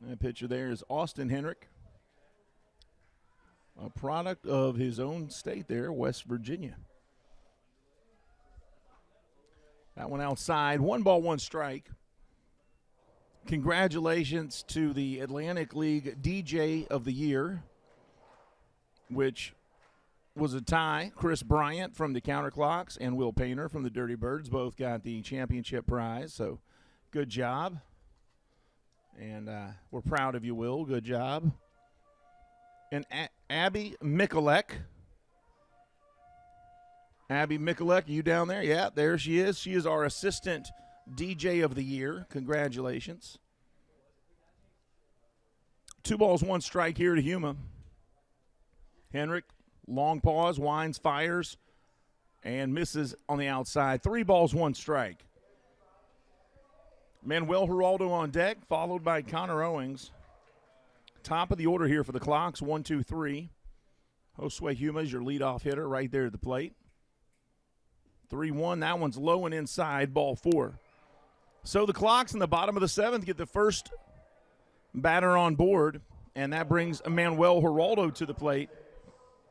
That pitcher there is Austin Henrik, a product of his own state there, West Virginia. That one outside. 1 ball, 1 strike. Congratulations to the Atlantic League DJ of the Year, which was a tie. Chris Bryant from the Counterclocks and Will Painter from the Dirty Birds both got the championship prize, so good job. And we're proud of you, Will. Good job. And Abby Mikulek. Abby Mikulek, you down there? Yeah, there she is. She is our assistant DJ of the year. Congratulations. 2 balls, 1 strike here to Huma. Henrik, long pause, winds, fires, and misses on the outside. 3 balls, 1 strike. Manuel Geraldo on deck, followed by Connor Owings. Top of the order here for the Clocks, 1, 2, 3. Josue Huma is your leadoff hitter right there at the plate. 3-1, that one's low and inside, ball 4. So the Clocks in the bottom of the seventh get the first batter on board, and that brings Manuel Geraldo to the plate.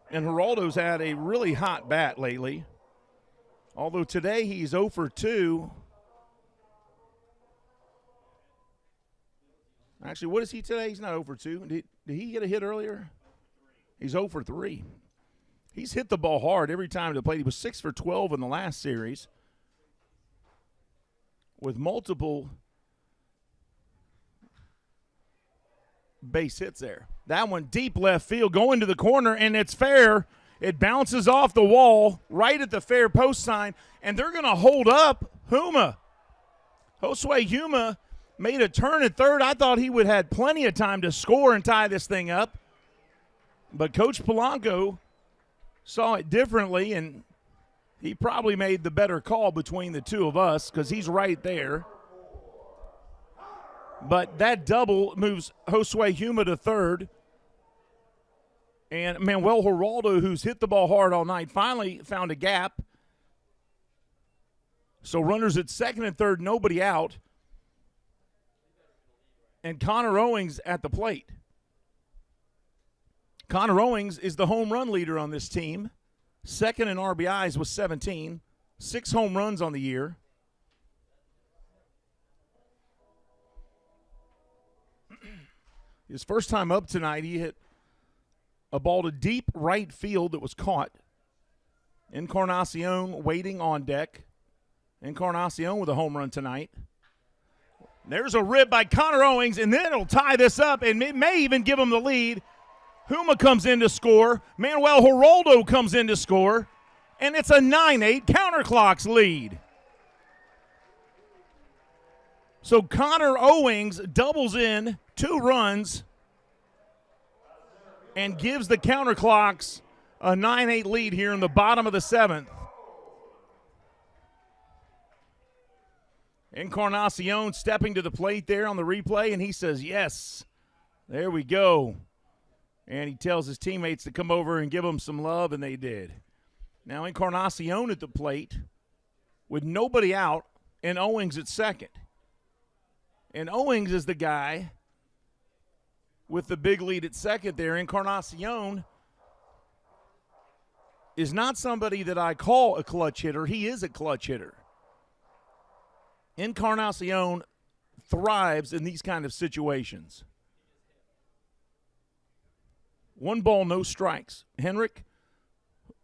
And Geraldo's had a really hot bat lately, although today he's 0 for 2. Actually, what is he today? He's not 0 for 2. Did he get a hit earlier? He's 0 for 3. He's hit the ball hard every time to the plate. He was 6 for 12 in the last series with multiple base hits there. That one deep left field, going to the corner, and it's fair. It bounces off the wall right at the fair post sign, and they're going to hold up Huma. Josue Huma made a turn at third. I thought he would have had plenty of time to score and tie this thing up. But Coach Polanco saw it differently, and he probably made the better call between the two of us because he's right there. But that double moves Josue Huma to third. And Manuel Geraldo, who's hit the ball hard all night, finally found a gap. So runners at second and third, nobody out. And Connor Owings at the plate. Connor Owings is the home run leader on this team. Second in RBIs with 17. 6 home runs on the year. His first time up tonight, he hit a ball to deep right field that was caught. Encarnacion waiting on deck. Encarnacion with a home run tonight. There's a rib by Connor Owings, and then it'll tie this up, and it may even give him the lead. Huma comes in to score. Manuel Geraldo comes in to score, and it's a 9-8 counterclocks lead. So Connor Owings doubles in 2 runs and gives the counterclocks a 9-8 lead here in the bottom of the 7th. Encarnacion stepping to the plate there on the replay, and he says, yes, there we go. And he tells his teammates to come over and give him some love, and they did. Now Encarnacion at the plate with nobody out and Owings at second. And Owings is the guy with the big lead at second there. Encarnacion is not somebody that I call a clutch hitter. He is a clutch hitter. Encarnacion thrives in these kind of situations. 1 ball, no strikes. Henrik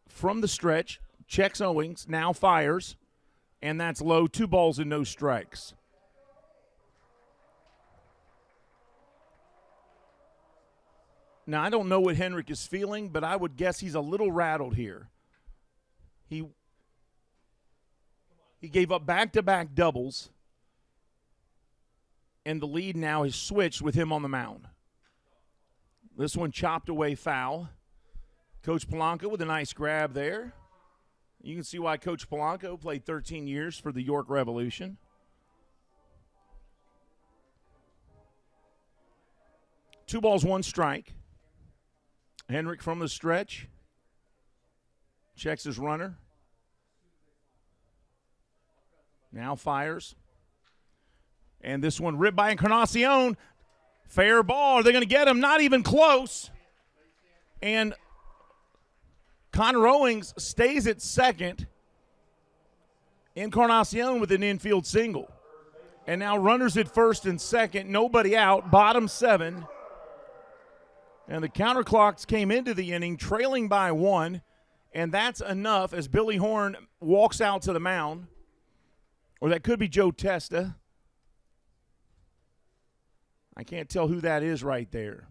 from the stretch checks Owings, now fires, and that's low. 2 balls and no strikes. Now, I don't know what Henrik is feeling, but I would guess he's a little rattled here. He gave up back-to-back doubles, and the lead now is switched with him on the mound. This one chopped away foul. Coach Polanco with a nice grab there. You can see why Coach Polanco played 13 years for the York Revolution. Two balls, 1 strike. Henrik from the stretch. Checks his runner. Now fires. And this one ripped by Encarnacion. Fair ball. Are they going to get him? Not even close. And Connor Owings stays at second. Encarnacion with an infield single. And now runners at first and second. Nobody out. Bottom 7. And the counterclocks came into the inning trailing by 1. And that's enough as Billy Horn walks out to the mound. Or that could be Joe Testa. I can't tell who that is right there.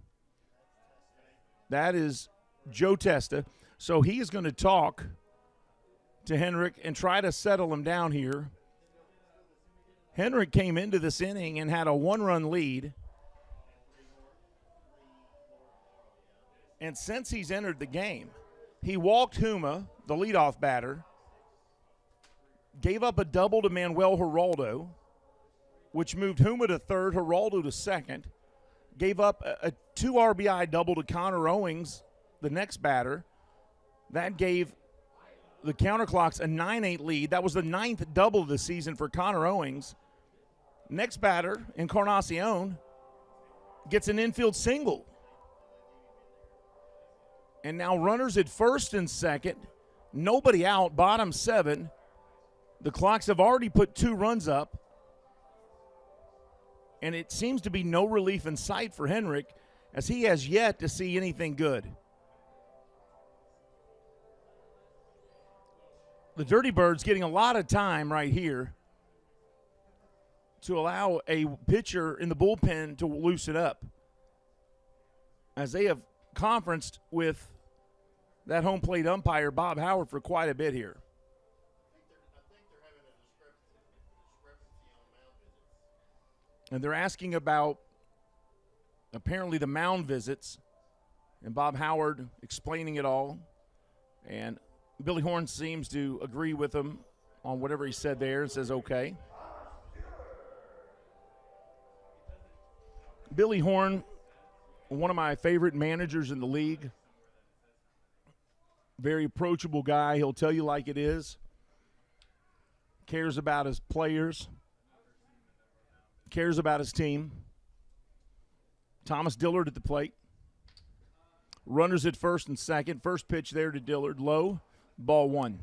That is Joe Testa. So he is going to talk to Henrik and try to settle him down here. Henrik came into this inning and had a 1-run lead. And since he's entered the game, he walked Huma, the leadoff batter, gave up a double to Manuel Geraldo, which moved Huma to third, Geraldo to second, gave up a 2 RBI double to Connor Owings, the next batter. That gave the counterclocks a 9-8 lead. That was the 9th double of the season for Connor Owings. Next batter, Encarnacion, gets an infield single. And now runners at first and second, nobody out, bottom 7. The clocks have already put 2 runs up. And it seems to be no relief in sight for Henrik, as he has yet to see anything good. The Dirty Birds getting a lot of time right here to allow a pitcher in the bullpen to loosen up. as they have conferenced with that home plate umpire, Bob Howard, for quite a bit here. I think they're having a discrepancy on mound visits. And they're asking about apparently the mound visits, and Bob Howard explaining it all. And Billy Horn seems to agree with him on whatever he said there and says okay. Billy Horn, one of my favorite managers in the league. Very approachable guy. He'll tell you like it is. Cares about his players. Cares about his team. Thomas Dillard at the plate. Runners at first and second. First pitch there to Dillard. Low. Ball one.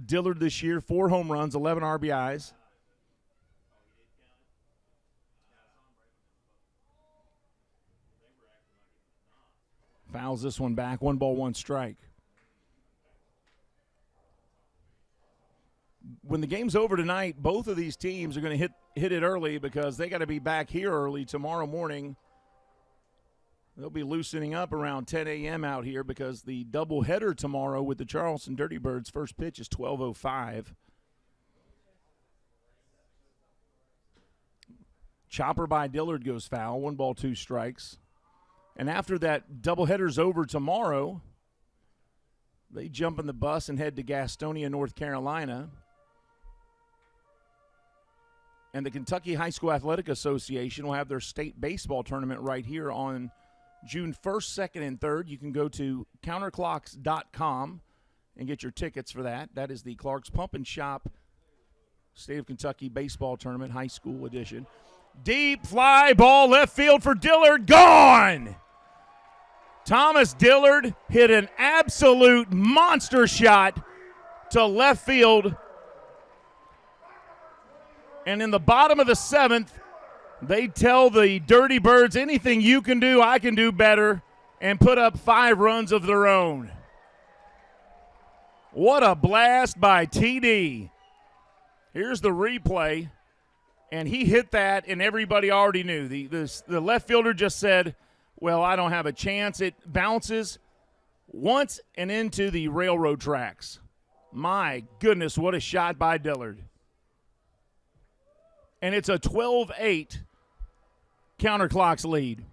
Dillard this year, 4 home runs, 11 RBIs. Fouls this one back. 1 ball, 1 strike. When the game's over tonight, both of these teams are going to hit it early because they got to be back here early tomorrow morning. They'll be loosening up around 10 a.m. out here because the doubleheader tomorrow with the Charleston Dirty Birds, first pitch is 12:05. Chopper by Dillard goes foul. 1 ball, 2 strikes. And after that doubleheader's over tomorrow, they jump in the bus and head to Gastonia, North Carolina. And the Kentucky High School Athletic Association will have their state baseball tournament right here on June 1st, 2nd, and 3rd. You can go to counterclocks.com and get your tickets for that. That is the Clark's Pump and Shop State of Kentucky Baseball Tournament, high school edition. Deep fly ball left field for Dillard. Gone! Thomas Dillard hit an absolute monster shot to left field. And in the bottom of the 7th, they tell the Dirty Birds, anything you can do, I can do better, and put up 5 runs of their own. What a blast by TD. Here's the replay, and he hit that, and everybody already knew. The left fielder just said, well, I don't have a chance. It bounces once and into the railroad tracks. My goodness, what a shot by Dillard. And it's a 12-8 Counterclocks lead.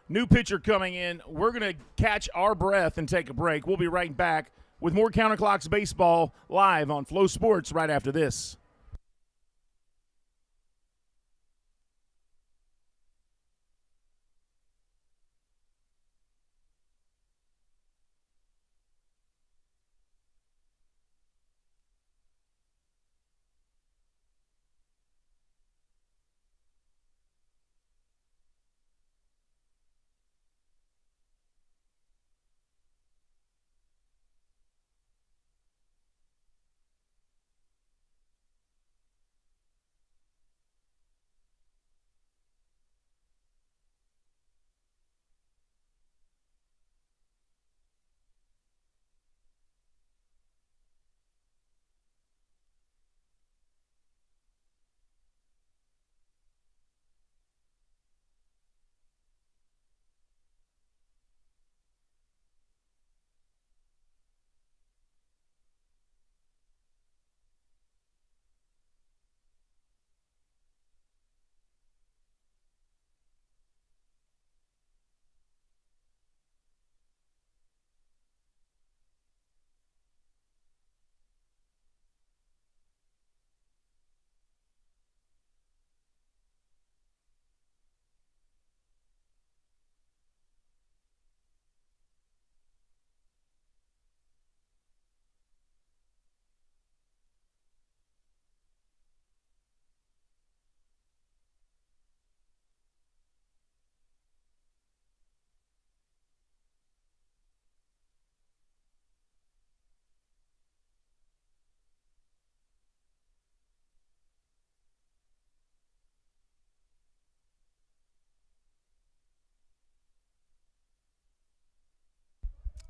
New pitcher coming in. We're going to catch our breath and take a break. We'll be right back with more Counterclocks baseball live on Flow Sports right after this.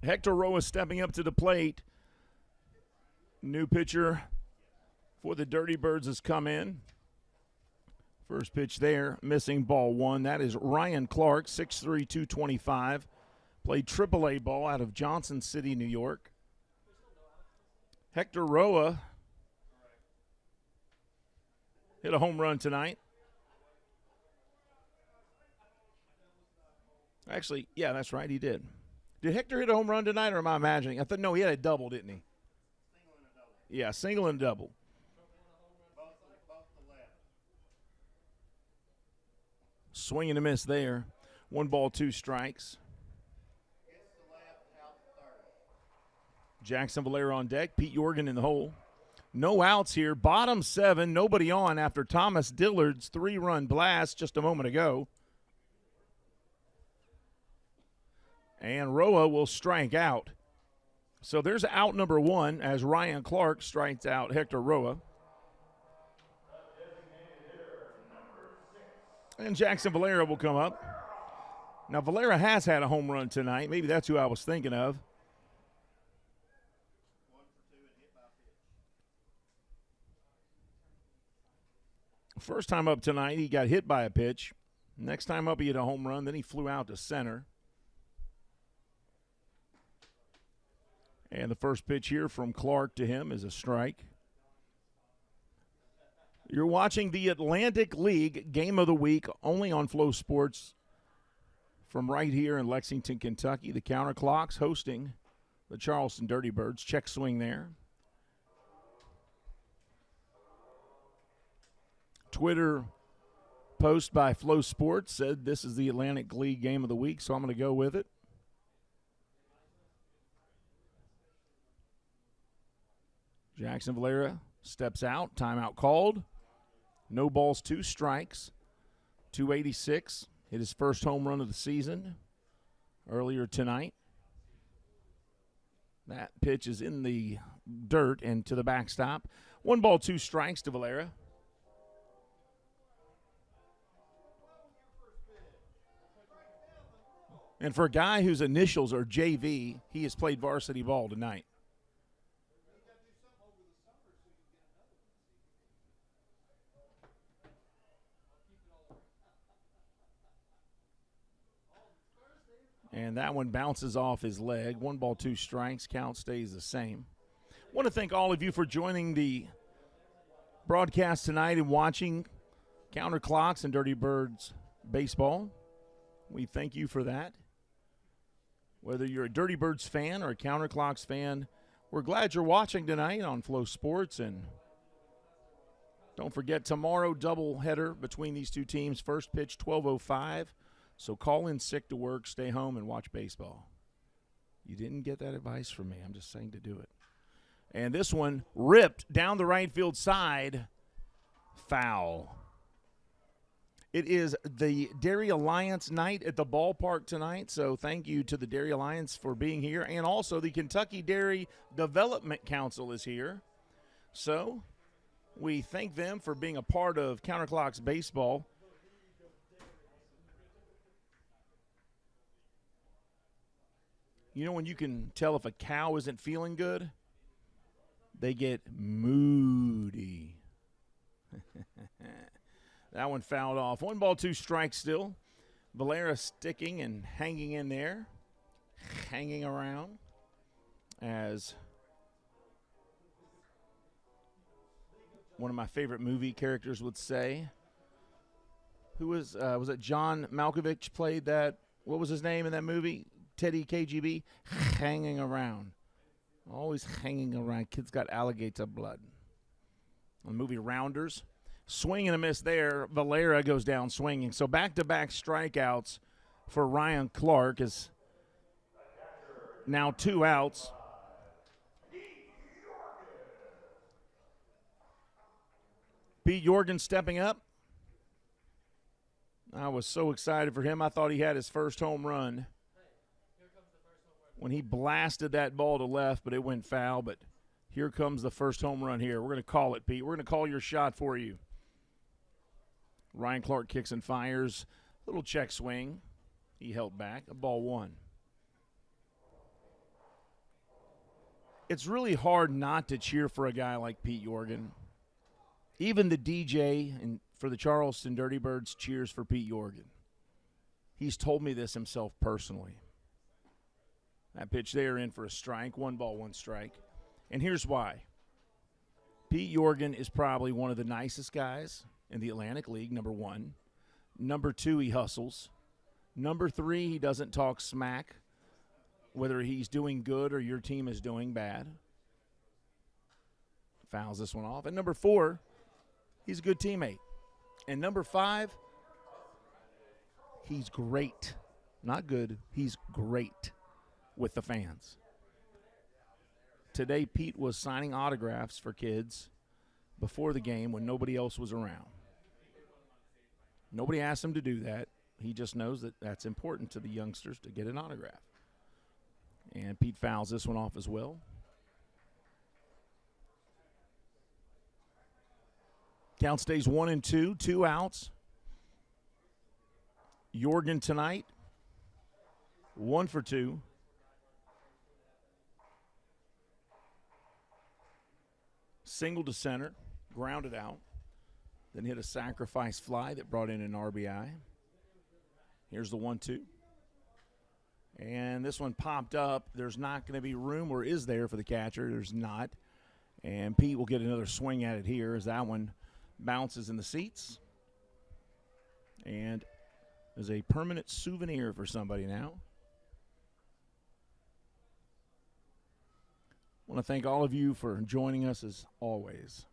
Hector Roa stepping up to the plate. New pitcher for the Dirty Birds has come in. First pitch there, missing ball one. That is Ryan Clark, 6'3", 225. Played AAA ball out of Johnson City, New York. Hector Roa hit a home run tonight. Actually, yeah, that's right, he did. Did Hector hit a home run tonight, or am I imagining? I thought, no, he had a double, didn't he? Single and a double. Yeah, single and double. Both the left. Swing and a miss there. 1 ball, 2 strikes. Gets the left out third. Jackson Valera on deck. Pete Jorgen in the hole. No outs here. Bottom 7, nobody on after Thomas Dillard's 3-run blast just a moment ago. And Roa will strike out. So there's out number 1 as Ryan Clark strikes out Hector Roa. And Jackson Valera will come up. Now, Valera has had a home run tonight. Maybe that's who I was thinking of. 1 for 2 and hit by pitch. First time up tonight, he got hit by a pitch. Next time up, he hit a home run. Then he flew out to center. And the first pitch here from Clark to him is a strike. You're watching the Atlantic League Game of the Week only on Flow Sports from right here in Lexington, Kentucky. The Counterclocks hosting the Charleston Dirty Birds. Check swing there. Twitter post by Flow Sports said this is the Atlantic League Game of the Week, so I'm going to go with it. Jackson Valera steps out. Timeout called. No balls, 2 strikes. 286. Hit his first home run of the season earlier tonight. That pitch is in the dirt and to the backstop. 1 ball, 2 strikes to Valera. And for a guy whose initials are JV, he has played varsity ball tonight. And that one bounces off his leg. 1 ball, 2 strikes. Count stays the same. Want to thank all of you for joining the broadcast tonight and watching Counterclocks and Dirty Birds baseball. We thank you for that. Whether you're a Dirty Birds fan or a Counterclocks fan, we're glad you're watching tonight on Flow Sports. And don't forget, tomorrow, doubleheader between these two teams. First pitch, 12:05. So call in sick to work, stay home, and watch baseball. You didn't get that advice from me. I'm just saying to do it. And this one ripped down the right field side. Foul. It is the Dairy Alliance night at the ballpark tonight, so thank you to the Dairy Alliance for being here. And also the Kentucky Dairy Development Council is here. So we thank them for being a part of Counterclocks baseball. You know when you can tell if a cow isn't feeling good? They get moody. That one fouled off. 1 ball, 2 strikes still. Valera sticking and hanging in there. Hanging around. As one of my favorite movie characters would say. Who was it John Malkovich played that? What was his name in that movie? Teddy KGB, hanging around. Always hanging around. Kid's got alligator blood. On the movie Rounders. Swing and a miss there. Valera goes down swinging. So back-to-back strikeouts for Ryan Clark is now 2 outs. Pete Jorgen stepping up. I was so excited for him. I thought he had his first home run when he blasted that ball to left, but it went foul. But here comes the first home run here. We're going to call it, Pete. We're going to call your shot for you. Ryan Clark kicks and fires. Little check swing. He held back. A ball 1. It's really hard not to cheer for a guy like Pete Jorgen. Even the DJ and for the Charleston Dirty Birds cheers for Pete Yorgan. He's told me this himself personally. That pitch there in for a strike, 1 ball, 1 strike. And here's why. Pete Yorgan is probably one of the nicest guys in the Atlantic League, number 1. Number 2, he hustles. Number 3, he doesn't talk smack, whether he's doing good or your team is doing bad. Fouls this one off. And number 4, he's a good teammate. And number 5, he's great. Not good, he's great with the fans. Today, Pete was signing autographs for kids before the game when nobody else was around. Nobody asked him to do that. He just knows that that's important to the youngsters to get an autograph. And Pete fouls this one off as well. Count stays 1-2, 2 outs. Yorgan tonight, 1 for 2. Single to center, grounded out, then hit a sacrifice fly that brought in an RBI. Here's the 1-2. And this one popped up. There's not going to be room, or is there, for the catcher? There's not. And Pete will get another swing at it here as that one bounces in the seats. And is a permanent souvenir for somebody now. I want to thank all of you for joining us as always.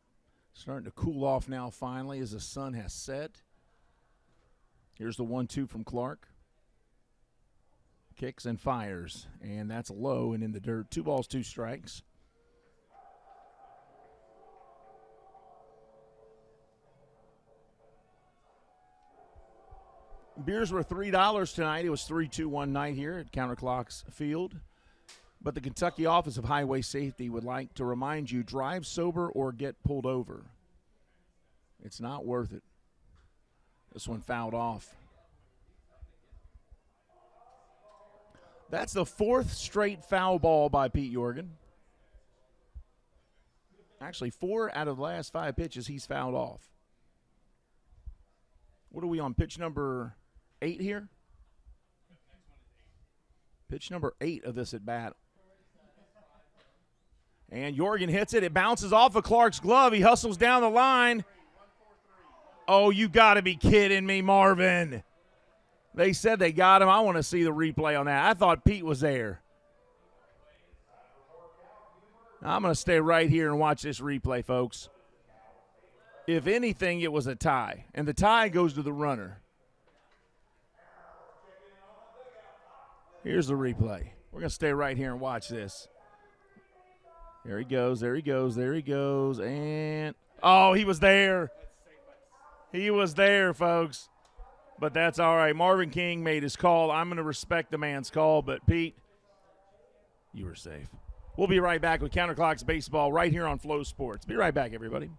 Starting to cool off now finally as the sun has set. Here's the 1-2 from Clark. Kicks and fires, and that's low and in the dirt. 2 balls, 2 strikes. Beers were $3 tonight. It was 3-2 one night here at Counterclocks Field. But the Kentucky Office of Highway Safety would like to remind you, drive sober or get pulled over. It's not worth it. This one fouled off. That's the 4th straight foul ball by Pete Yorgan. Actually, 4 out of the last 5 pitches he's fouled off. What are we on, pitch number 8 here? Pitch number 8 of this at bat. And Yorgan hits it. It bounces off of Clark's glove. He hustles down the line. Oh, you got to be kidding me, Marvin. They said they got him. I want to see the replay on that. I thought Pete was there. I'm going to stay right here and watch this replay, folks. If anything, it was a tie, and the tie goes to the runner. Here's the replay. We're going to stay right here and watch this. There he goes, there he goes, there he goes, and oh, he was there. He was there, folks. But that's all right. Marvin King made his call. I'm going to respect the man's call, but Pete, you were safe. We'll be right back with Counterclocks Baseball right here on Flow Sports. Be right back, everybody.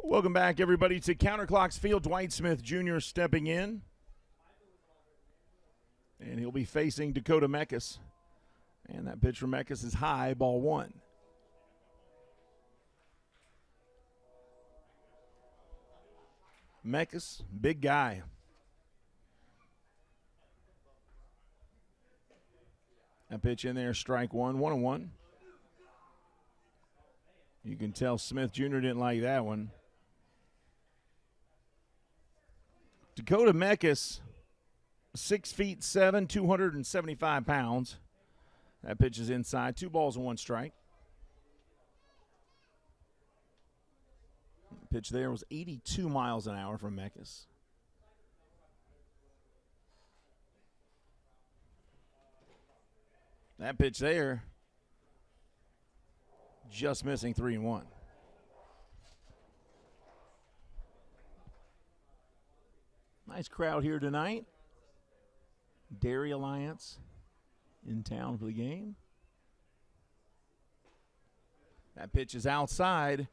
Welcome back, everybody, to Counterclocks Field. Dwight Smith Jr. stepping in. And he'll be facing Dakota Mekas. And that pitch from Mekas is high, ball one. Mekas, big guy. That pitch in there, strike one, 1-1. You can tell Smith Jr. didn't like that one. Dakota Mekas, 6'7", 275 pounds. That pitch is inside. 2 balls and 1 strike. The pitch there was 82 miles an hour from Mekas. That pitch there, just missing 3-1. Nice crowd here tonight. Dairy Alliance in town for the game. That pitch is outside.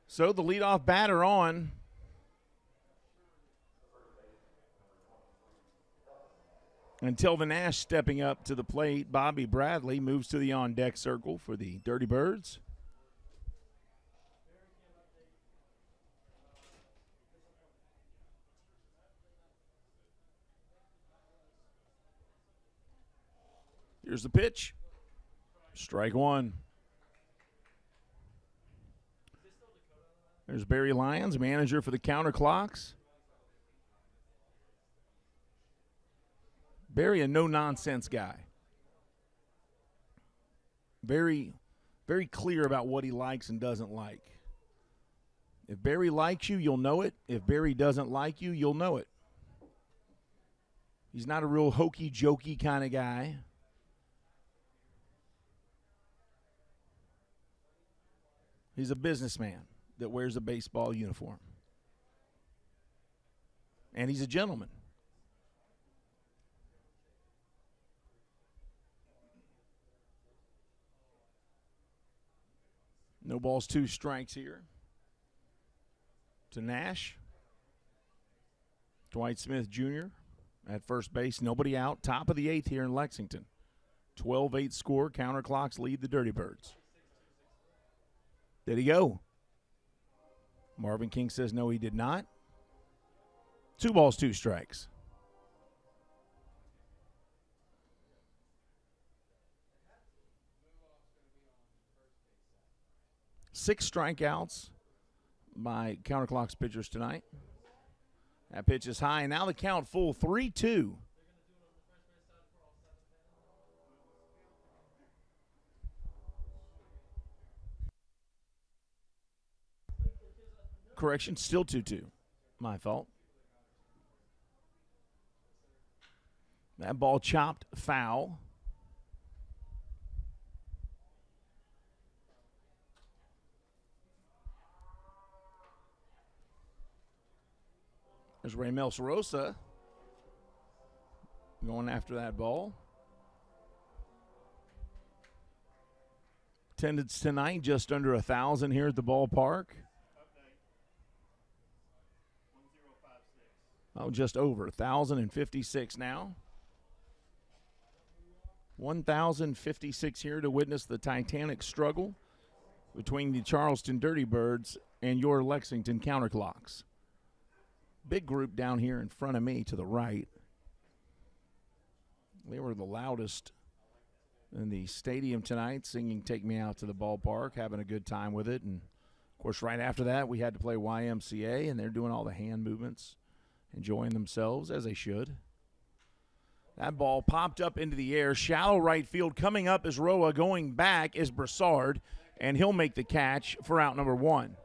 So the leadoff batter on. Until the Nash stepping up to the plate, Bobby Bradley moves to the on-deck circle for the Dirty Birds. Here's the pitch. Strike one. There's Barry Lyons, manager for the Counterclocks. Barry, a no-nonsense guy. Very, very clear about what he likes and doesn't like. If Barry likes you, you'll know it. If Barry doesn't like you, you'll know it. He's not a real hokey-jokey kind of guy. He's a businessman that wears a baseball uniform. And he's a gentleman. No balls, 2 strikes here to Nash. Dwight Smith Jr. at first base. Nobody out. Top of the 8th here in Lexington. 12-8 score. Counterclocks lead the Dirty Birds. Did he go? Marvin King says no, he did not. 2 balls, 2 strikes. Six strikeouts by Counterclocks pitchers tonight. That pitch is high, and now the count full, 3-2. Correction, still 2-2. My fault. That ball chopped foul. There's Raymel Sorosa going after that ball. Attendance tonight just under 1,000 here at the ballpark. Oh, just over 1,056 now. 1,056 here to witness the titanic struggle between the Charleston Dirty Birds and your Lexington Counterclocks. Big group down here in front of me to the right. They were the loudest in the stadium tonight, singing Take Me Out to the Ballpark, having a good time with it. And, of course, right after that, we had to play YMCA, and they're doing all the hand movements, enjoying themselves, as they should. That ball popped up into the air. Shallow right field. Coming up is Roa. Going back is Broussard, and he'll make the catch for out number 1.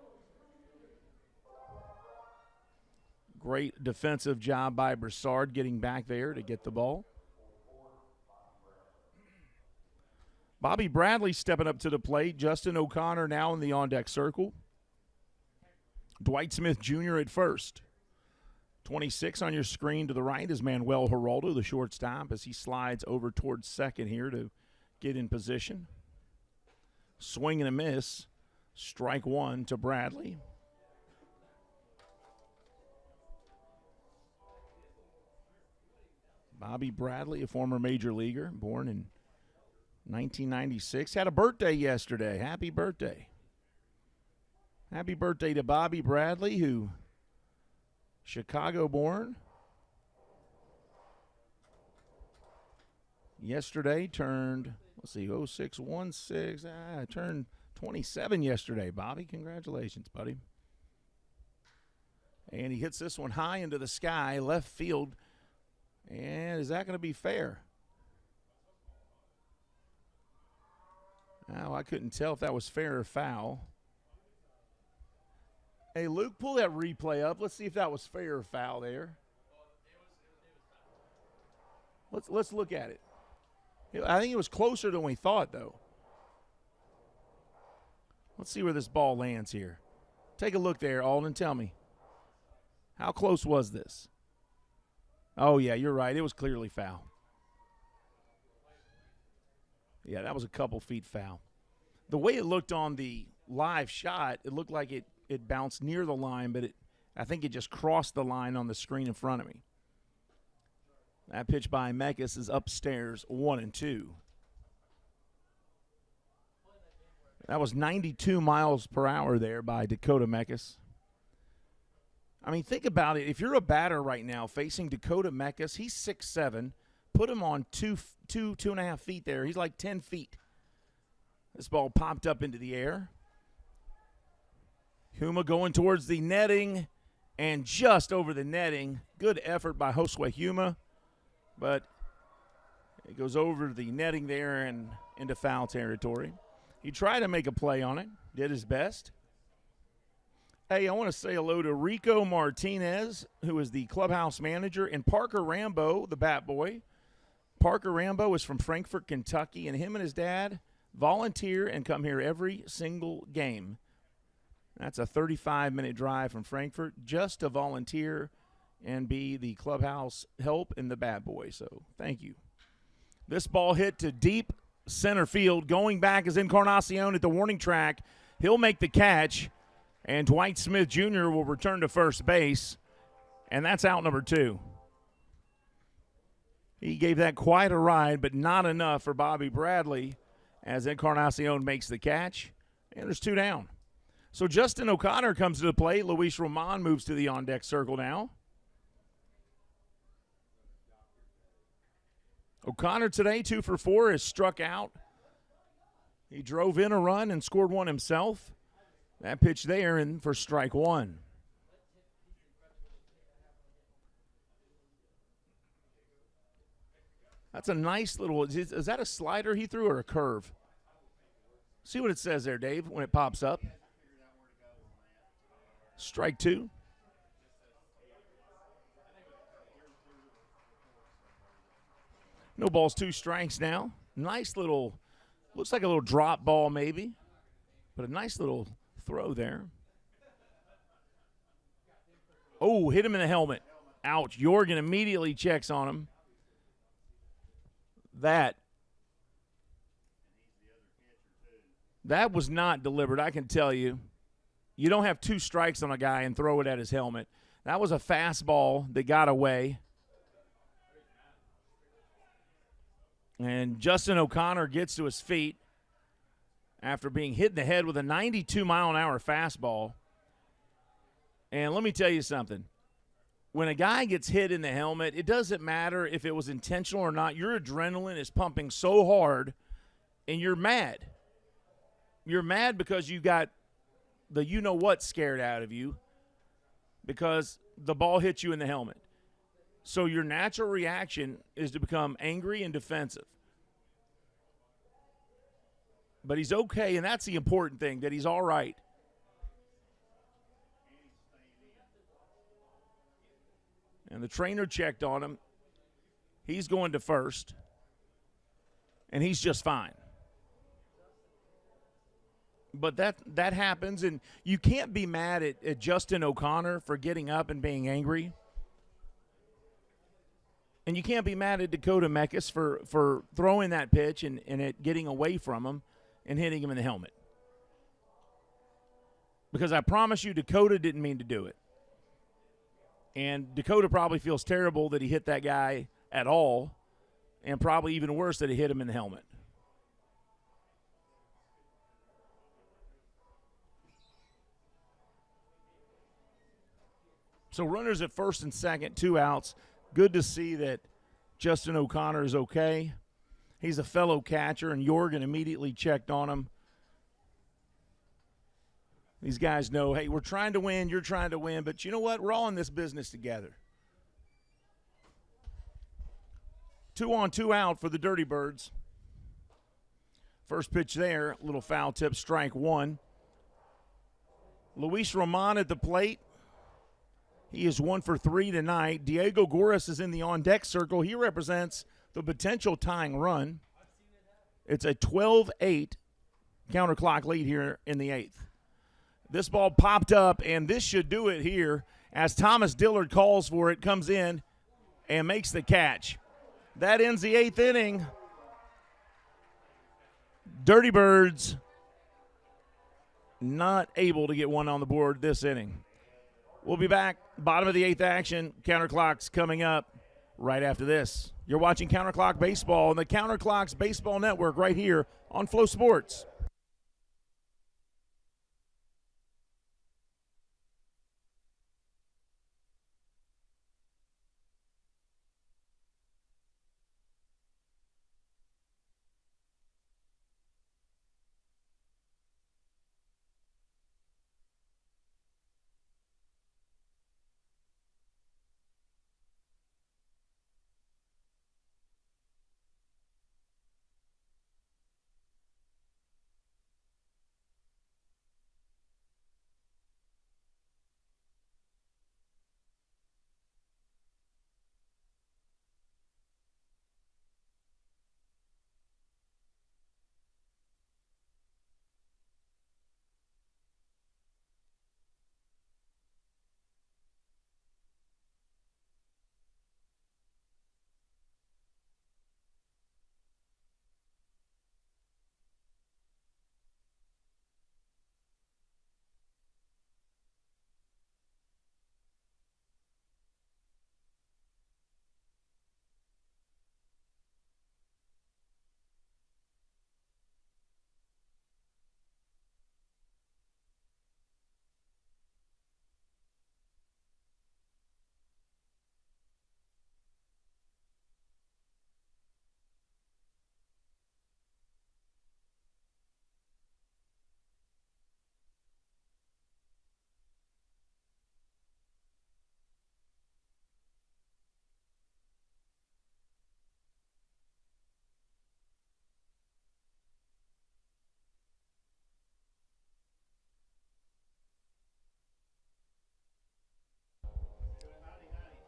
Great defensive job by Broussard getting back there to get the ball. Bobby Bradley stepping up to the plate. Justin O'Connor now in the on-deck circle. Dwight Smith Jr. at first. 26 on your screen to the right is Manuel Geraldo, the shortstop, as he slides over towards second here to get in position. Swing and a miss. Strike 1 to Bradley. Bobby Bradley, a former major leaguer, born in 1996. Had a birthday yesterday. Happy birthday. Happy birthday to Bobby Bradley, who Chicago born. Yesterday turned, let's see, 0616. Turned 27 yesterday. Bobby, congratulations, buddy. And he hits this one high into the sky, left field. And is that going to be fair? Now, I couldn't tell if that was fair or foul. Hey, Luke, pull that replay up. Let's see if that was fair or foul there. Let's look at it. I think it was closer than we thought, though. Let's see where this ball lands here. Take a look there, Alden. Tell me. How close was this? Oh, yeah, you're right. It was clearly foul. Yeah, that was a couple feet foul. The way it looked on the live shot, it looked like it bounced near the line, but I think it just crossed the line on the screen in front of me. That pitch by Mekas is upstairs, 1-2. That was 92 miles per hour there by Dakota Mekas. I mean, think about it. If you're a batter right now facing Dakota Mekas, he's 6'7". Put him on 2.5 feet there. He's like 10 feet. This ball popped up into the air. Huma going towards the netting and just over the netting. Good effort by Josue Huma, but it goes over the netting there and into foul territory. He tried to make a play on it, did his best. Hey, I want to say hello to Rico Martinez, who is the clubhouse manager, and Parker Rambo, the bat boy. Parker Rambo is from Frankfort, Kentucky, and him and his dad volunteer and come here every single game. That's a 35-minute drive from Frankfort just to volunteer and be the clubhouse help in the bat boy. So thank you. This ball hit to deep center field. Going back is Encarnacion at the warning track. He'll make the catch, and Dwight Smith Jr. will return to first base, and that's out number 2. He gave that quite a ride, but not enough for Bobby Bradley as Encarnacion makes the catch, and there's 2 down. So Justin O'Connor comes to the plate. Luis Roman moves to the on-deck circle now. O'Connor today, 2 for 4, is struck out. He drove in a run and scored one himself. That pitch there and for strike 1. That's a nice little, is that a slider he threw or a curve? See what it says there, Dave, when it pops up. Strike 2. No balls, 2 strikes now. Nice little, looks like a little drop ball maybe, but a nice little throw there. Oh, hit him in the helmet. Ouch. Jorgen immediately checks on him. That was not deliberate, I can tell you. You don't have 2 strikes on a guy and throw it at his helmet. That was a fastball that got away. And Justin O'Connor gets to his feet after being hit in the head with a 92-mile-an-hour fastball. And let me tell you something. When a guy gets hit in the helmet, it doesn't matter if it was intentional or not. Your adrenaline is pumping so hard, and you're mad. You're mad because you got the you-know-what scared out of you because the ball hit you in the helmet. So your natural reaction is to become angry and defensive. But he's okay, and that's the important thing, that he's all right. And the trainer checked on him. He's going to first, and he's just fine. But that happens, and you can't be mad at Justin O'Connor for getting up and being angry. And you can't be mad at Dakota Mekas for throwing that pitch and it getting away from him and hitting him in the helmet. Because I promise you, Dakota didn't mean to do it. And Dakota probably feels terrible that he hit that guy at all, and probably even worse that it hit him in the helmet. So runners at first and second, 2 outs. Good to see that Justin O'Connor is okay. He's a fellow catcher, and Jorgen immediately checked on him. These guys know, hey, we're trying to win, you're trying to win, but you know what? We're all in this business together. 2 on, 2 out for the Dirty Birds. First pitch there, little foul tip, strike 1. Luis Roman at the plate. He is 1 for 3 tonight. Diego Goris is in the on-deck circle. He represents the potential tying run. It's a 12-8 counterclock lead here in the 8th. This ball popped up, and this should do it here as Thomas Dillard calls for it, comes in, and makes the catch. That ends the 8th inning. Dirty Birds not able to get one on the board this inning. We'll be back, bottom of the 8th action. Counterclock's coming up right after this. You're watching Counterclock Baseball on the Counterclocks Baseball Network right here on Flow Sports.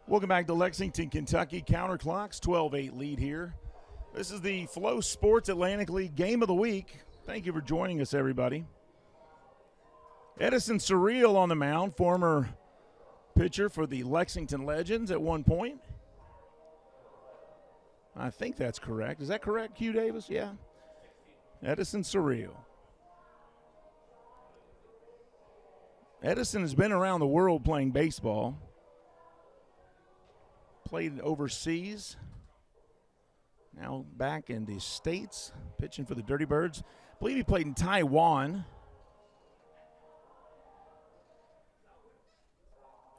Welcome back to Lexington, Kentucky. Counterclocks, 12-8 lead here. This is the Flow Sports Atlantic League Game of the Week. Thank you for joining us, everybody. Edison Surreal on the mound, former pitcher for the Lexington Legends at one point. I think that's correct. Is that correct, Q Davis? Yeah. Edison Surreal. Edison has been around the world playing baseball. Played overseas. Now back in the States, pitching for the Dirty Birds. I believe he played in Taiwan.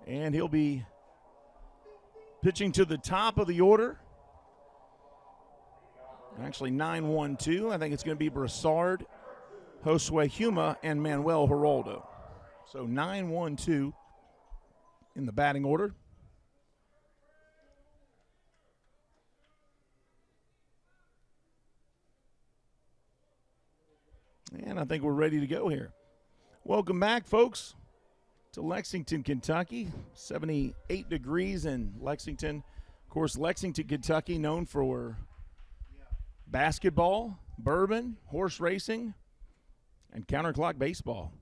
And he'll be pitching to the top of the order. Actually 9-1-2. I think it's going to be Brassard, Josue Huma, and Manuel Geraldo. So 9-1-2 in the batting order. And I think we're ready to go here. Welcome back, folks, to Lexington, Kentucky. 78 degrees in Lexington. Of course, Lexington, Kentucky, known for basketball, bourbon, horse racing, and counterclock baseball.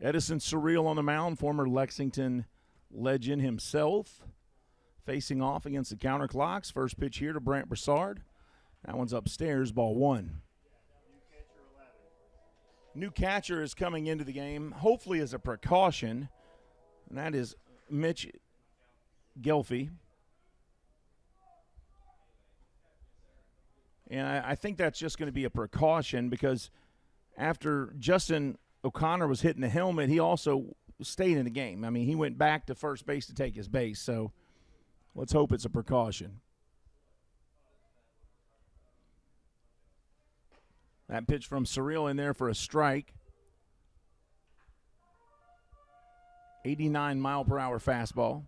Edison Surreal on the mound, former Lexington legend himself, facing off against the counterclocks. First pitch here to Brant Brassard. That one's upstairs, ball 1. New catcher is coming into the game, hopefully as a precaution, and that is Mitch Gelfie. And I think that's just going to be a precaution because after Justin O'Connor was hitting the helmet, he also stayed in the game. I mean, he went back to first base to take his base, so let's hope it's a precaution. That pitch from Surreal in there for a strike. 89-mile-per-hour fastball.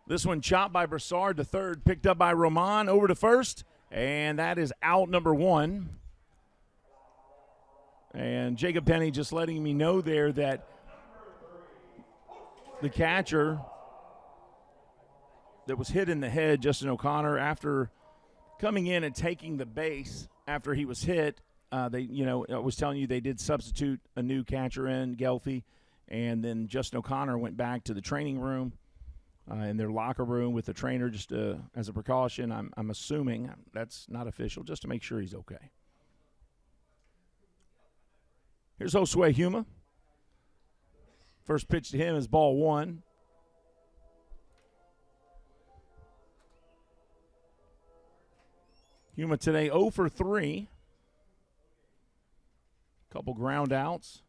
This one chopped by Broussard to third, picked up by Roman over to first, and that is out number one. And Jacob Penny just letting me know there that the catcher that was hit in the head, Justin O'Connor, after coming in and taking the base after he was hit, I was telling you they did substitute a new catcher in, Gelfie, and then Justin O'Connor went back to the training room. In their locker room with the trainer just as a precaution. I'm assuming that's not official, just to make sure he's okay. Here's Josue Huma. First pitch to him is ball one. Huma today 0 for 3. Couple ground outs.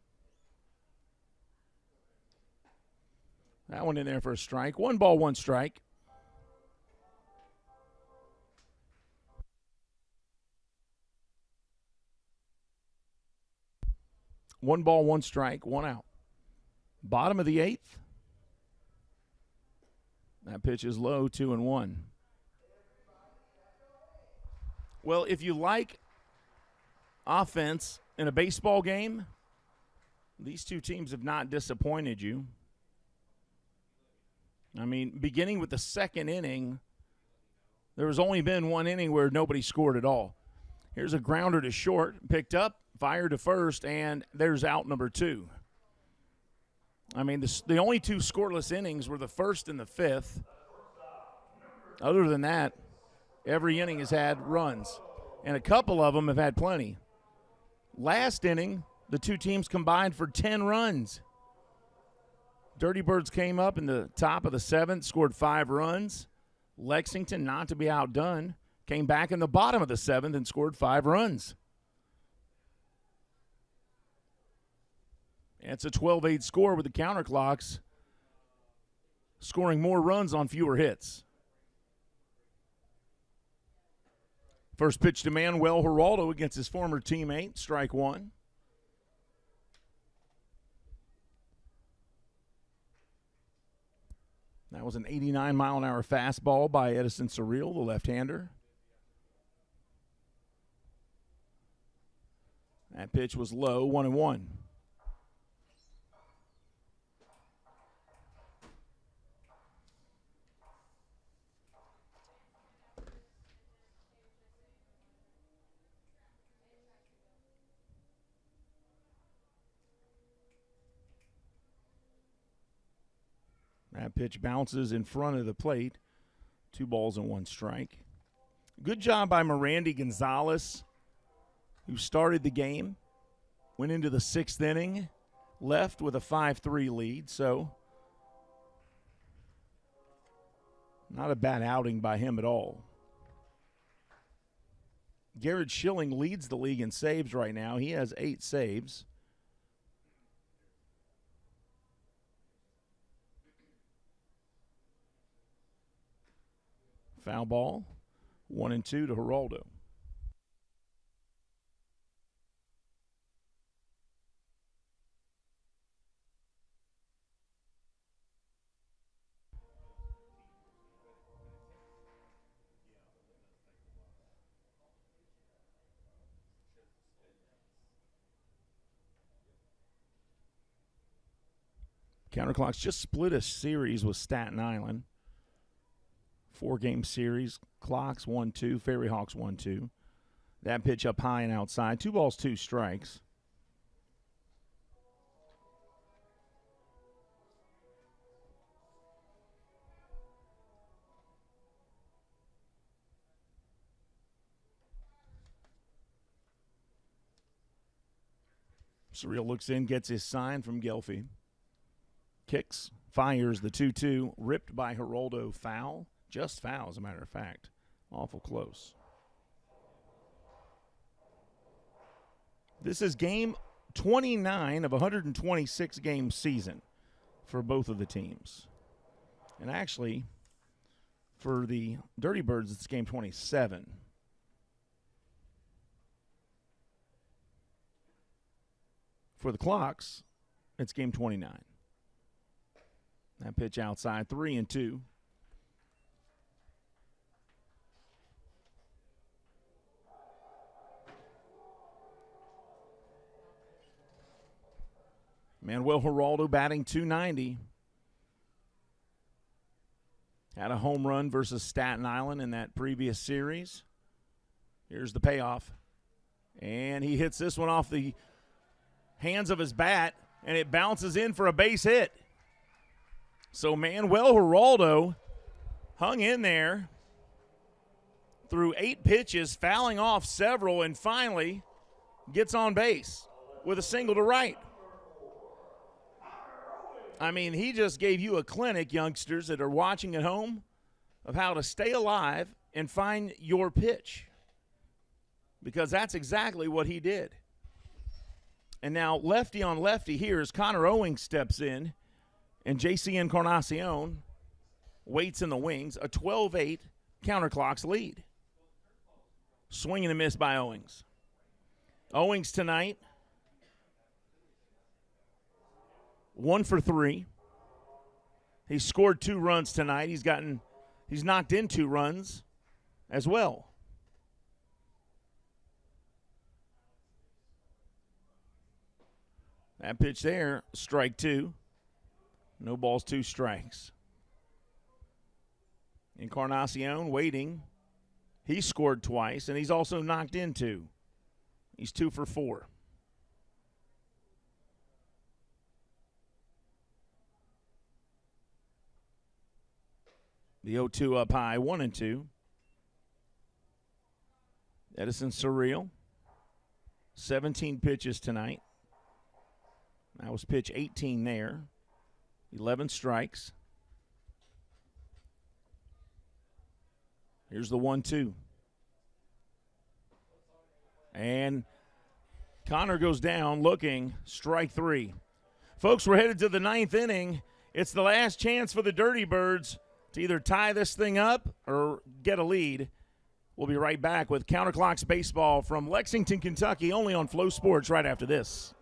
That one in there for a strike. 1 ball, 1 strike. One ball, 1 strike, 1 out. Bottom of the 8th. That pitch is low, 2-1. Well, if you like offense in a baseball game, these two teams have not disappointed you. I mean, beginning with the second inning, there has only been one inning where nobody scored at all. Here's a grounder to short, picked up, fired to first, and there's out number 2. I mean, the only 2 scoreless innings were the first and the 5th. Other than that, every inning has had runs, and a couple of them have had plenty. Last inning, the 2 teams combined for 10 runs. Dirty Birds came up in the top of the 7th, scored 5 runs. Lexington, not to be outdone, came back in the bottom of the 7th and scored 5 runs. It's a 12-8 score with the counterclocks scoring more runs on fewer hits. First pitch to Manuel Geraldo against his former teammate, strike 1. That was an 89-mile-an-hour fastball by Edison Surreal, the left-hander. That pitch was low, 1-1. That pitch bounces in front of the plate. 2 balls and 1 strike. Good job by Mirandy Gonzalez, who started the game, went into the 6th inning, left with a 5-3 lead. So not a bad outing by him at all. Garrett Schilling leads the league in saves right now. He has 8 saves. Foul ball, 1-2 to Geraldo. Counterclocks just split a series with Staten Island. 4-game series. Clocks 1-2. Fairy Hawks 1-2. That pitch up high and outside. 2 balls, 2 strikes. Surreal looks in, gets his sign from Gelfie. Kicks, fires the 2-2, ripped by Geraldo. Foul. Just foul, as a matter of fact. Awful close. This is game 29 of 126 game season for both of the teams. And actually, for the Dirty Birds, it's game 27. For the Clocks, it's game 29. That pitch outside, 3-2. Manuel Geraldo batting .290. Had a home run versus Staten Island in that previous series. Here's the payoff. And he hits this one off the hands of his bat, and it bounces in for a base hit. So Manuel Geraldo hung in there through 8 pitches, fouling off several, and finally gets on base with a single to right. I mean, he just gave you a clinic, youngsters that are watching at home, of how to stay alive and find your pitch, because that's exactly what he did. And now lefty on lefty here as Connor Owings steps in, and J.C. Encarnacion waits in the wings, a 12-8 counterclocks lead. Swing and a miss by Owings. Owings tonight, 1 for 3. He scored 2 runs tonight. He's knocked in 2 runs as well. That pitch there, strike 2. No balls, 2 strikes. Encarnacion waiting. He scored twice, and he's also knocked in 2. He's 2 for 4. The 0-2 up high, 1-2. Edison Surreal, 17 pitches tonight. That was pitch 18 there. 11 strikes. Here's the 1-2. And Connor goes down looking, strike 3. Folks, we're headed to the 9th inning. It's the last chance for the Dirty Birds to either tie this thing up or get a lead. We'll be right back with Counterclocks Baseball from Lexington, Kentucky, only on Flow Sports right after this.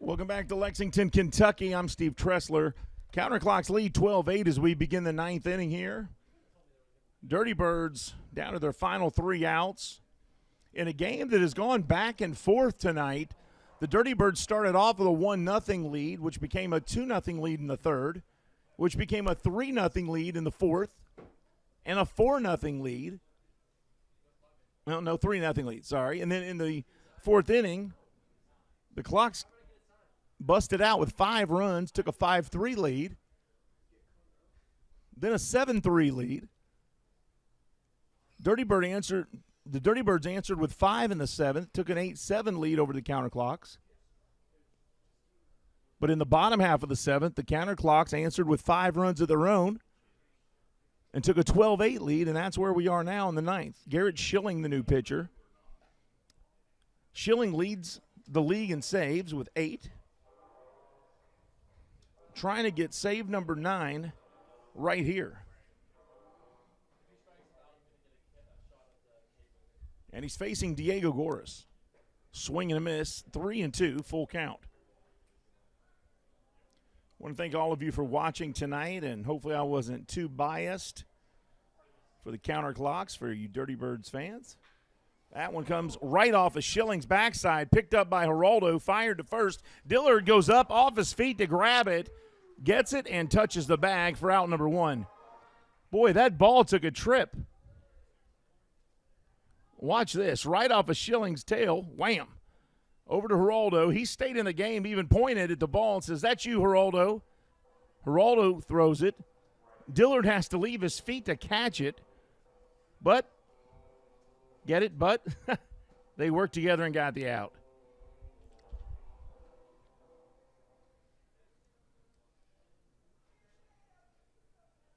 Welcome back to Lexington, Kentucky. I'm Steve Tressler. Counterclocks lead 12-8 as we begin the ninth inning here. Dirty Birds down to their final 3 outs. In a game that has gone back and forth tonight, the Dirty Birds started off with a 1-0 lead, which became a 2-0 lead in the third, which became a 3-0 lead in the fourth, and a 4-0 lead. Well, no, 3-0 lead, sorry. And then in the fourth inning, the Clocks busted out with 5 runs, took a 5-3 lead, then a 7-3 lead. The Dirty Birds answered with 5 in the 7th, took an 8-7 lead over the Counterclocks. But in the bottom half of the 7th, the Counterclocks answered with 5 runs of their own and took a 12-8 lead, and that's where we are now in the ninth. Garrett Schilling, the new pitcher. Schilling leads the league in saves with 8. Trying to get save number 9 right here. And he's facing Diego Goris. Swing and a miss, 3-2, full count. I want to thank all of you for watching tonight, and hopefully I wasn't too biased for the Counterclocks for you Dirty Birds fans. That one comes right off of Schilling's backside, picked up by Geraldo, fired to first. Dillard goes up off his feet to grab it, gets it, and touches the bag for out number 1. Boy, that ball took a trip. Watch this, right off of Schilling's tail, wham, over to Geraldo. He stayed in the game, even pointed at the ball and says, "That's you, Geraldo." Geraldo throws it. Dillard has to leave his feet to catch it, but, get it, but, they worked together and got the out.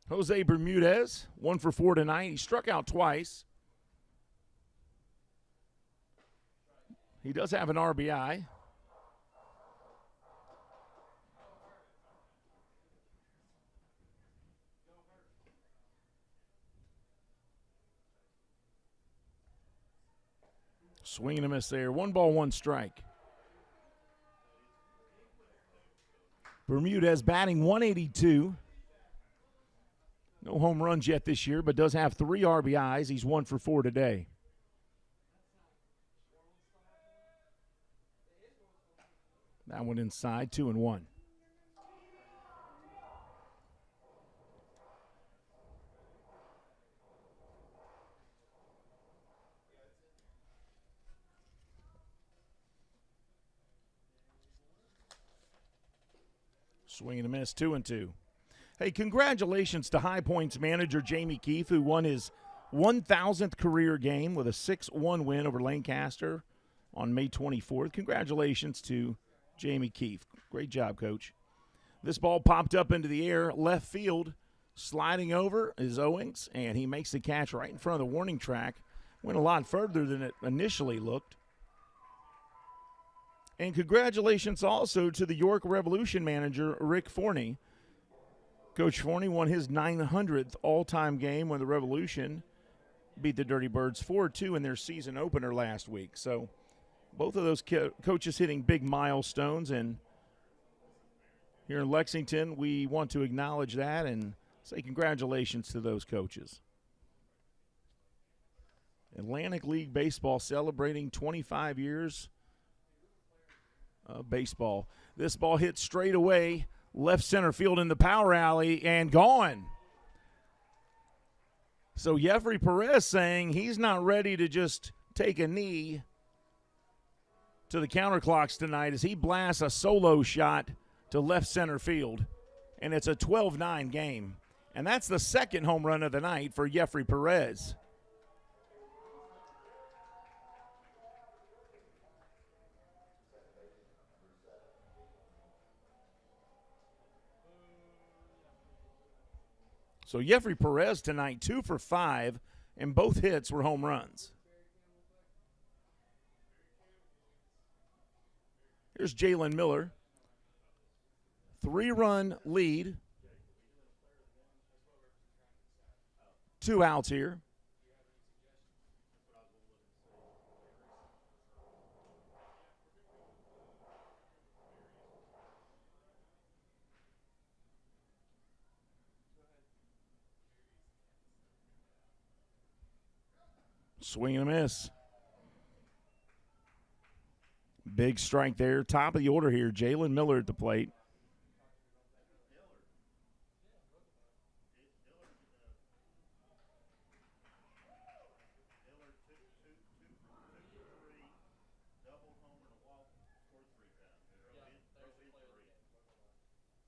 Jose Bermudez, 1 for 4 tonight. He struck out twice. He does have an RBI. Swing and a miss there. 1 ball, 1 strike. Bermudez batting .182. No home runs yet this year, but does have 3 RBIs. He's 1 for 4 today. That one inside, 2-1. Swing and a miss, 2-2. Hey, congratulations to High Points manager Jamie Keefe, who won his 1,000th career game with a 6-1 win over Lancaster on May 24th. Congratulations to Jamie Keefe. Great job, Coach. This ball popped up into the air, left field. Sliding over is Owings, and he makes the catch right in front of the warning track. Went a lot further than it initially looked. And congratulations also to the York Revolution manager, Rick Forney. Coach Forney won his 900th all-time game when the Revolution beat the Dirty Birds 4-2 in their season opener last week. So both of those coaches hitting big milestones, and here in Lexington, we want to acknowledge that and say congratulations to those coaches. Atlantic League Baseball celebrating 25 years of baseball. This ball hit straight away, left center field in the power alley, and gone. So Jeffrey Perez saying he's not ready to just take a knee to the Counterclocks tonight as he blasts a solo shot to left center field. And it's a 12-9 game. And that's the second home run of the night for Jeffrey Perez. So Jeffrey Perez tonight, 2 for 5, and both hits were home runs. Here's Jalen Miller. 3-run lead. 2 outs here. Swing and a miss. Big strike there. Top of the order here. Jalen Miller at the plate.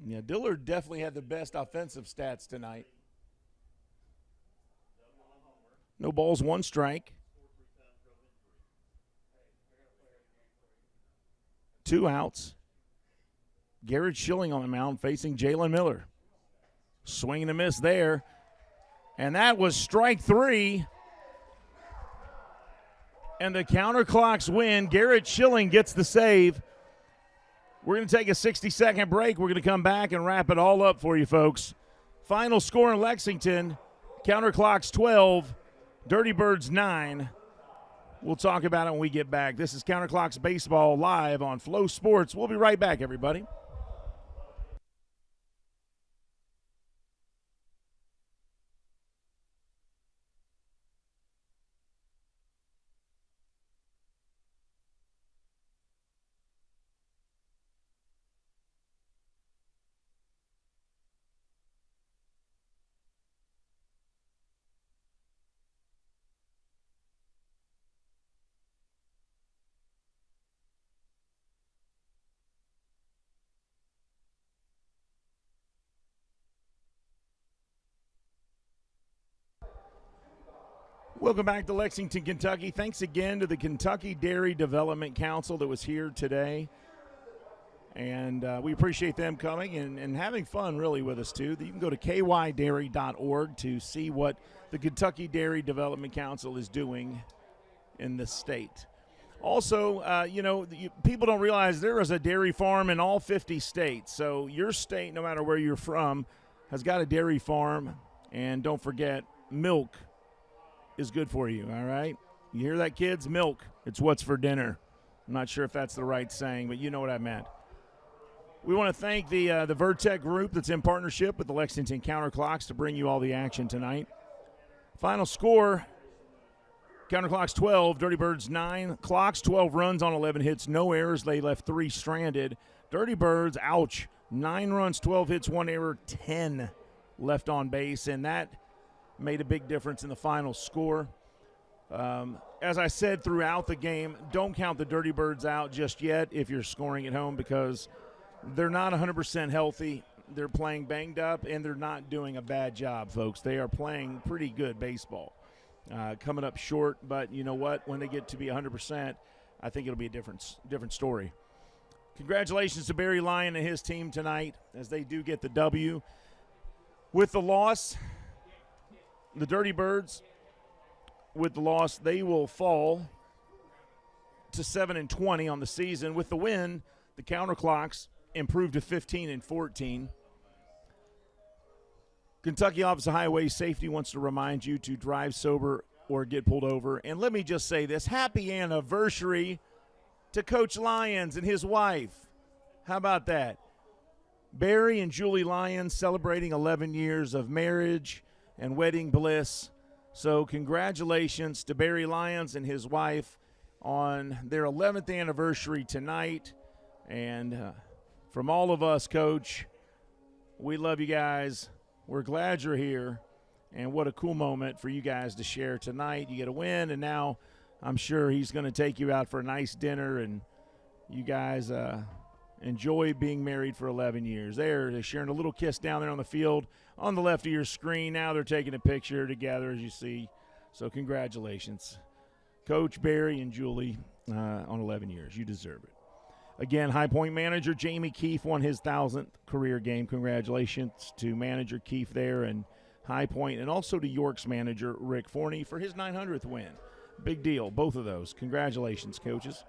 Yeah, Dillard definitely had the best offensive stats tonight. No balls, 1 strike. 2 outs. Garrett Schilling on the mound facing Jalen Miller. Swing and a miss there. And that was strike 3. And the Counterclocks win. Garrett Schilling gets the save. We're going to take a 60-second break. We're going to come back and wrap it all up for you, folks. Final score in Lexington, Counterclocks 12, Dirty Birds 9. We'll talk about it when we get back. This is Counterclocks Baseball live on Flow Sports. We'll be right back, everybody. Welcome back to Lexington, Kentucky. Thanks again to the Kentucky Dairy Development Council that was here today. And we appreciate them coming and having fun, really, with us, too. You can go to kydairy.org to see what the Kentucky Dairy Development Council is doing in the state. Also, people don't realize there is a dairy farm in all 50 states. So your state, no matter where you're from, has got a dairy farm. And don't forget, milk is good for you, all right? You hear that, kids? Milk. It's what's for dinner. I'm not sure if that's the right saying, but you know what I meant. We want to thank the Vertec Group that's in partnership with the Lexington Counterclocks to bring you all the action tonight. Final score, Counterclocks 12, Dirty Birds 9. Clocks 12 runs on 11 hits, no errors. They left 3 stranded. Dirty Birds, ouch, 9 runs, 12 hits, 1 error, 10 left on base, and that made a big difference in the final score. As I said throughout the game, don't count the Dirty Birds out just yet if you're scoring at home because they're not 100% healthy. They're playing banged up, and they're not doing a bad job, folks. They are playing pretty good baseball. Coming up short, but you know what? When they get to be 100%, I think it'll be a different story. Congratulations to Barry Lyon and his team tonight as they do get the W. With the loss, the Dirty Birds, with the loss, they will fall to 7-20 on the season. With the win, the Counterclocks improved to 15-14. Kentucky Office of Highway Safety wants to remind you to drive sober or get pulled over. And let me just say this, happy anniversary to Coach Lyons and his wife. How about that? Barry and Julie Lyons celebrating 11 years of marriage and wedding bliss. So congratulations to Barry Lyons and his wife on their 11th anniversary tonight. And from all of us, Coach, we love you guys. We're glad you're here. And what a cool moment for you guys to share tonight. You get a win, and now I'm sure he's going to take you out for a nice dinner, and you guys enjoy being married for 11 years. They're sharing a little kiss down there on the field on the left of your screen. Now they're taking a picture together, as you see. So congratulations, Coach Barry and Julie, on 11 years. You deserve it. Again, High Point manager Jamie Keefe won his 1,000th career game. Congratulations to manager Keefe there and High Point, and also to York's manager Rick Forney for his 900th win. Big deal, both of those. Congratulations, coaches.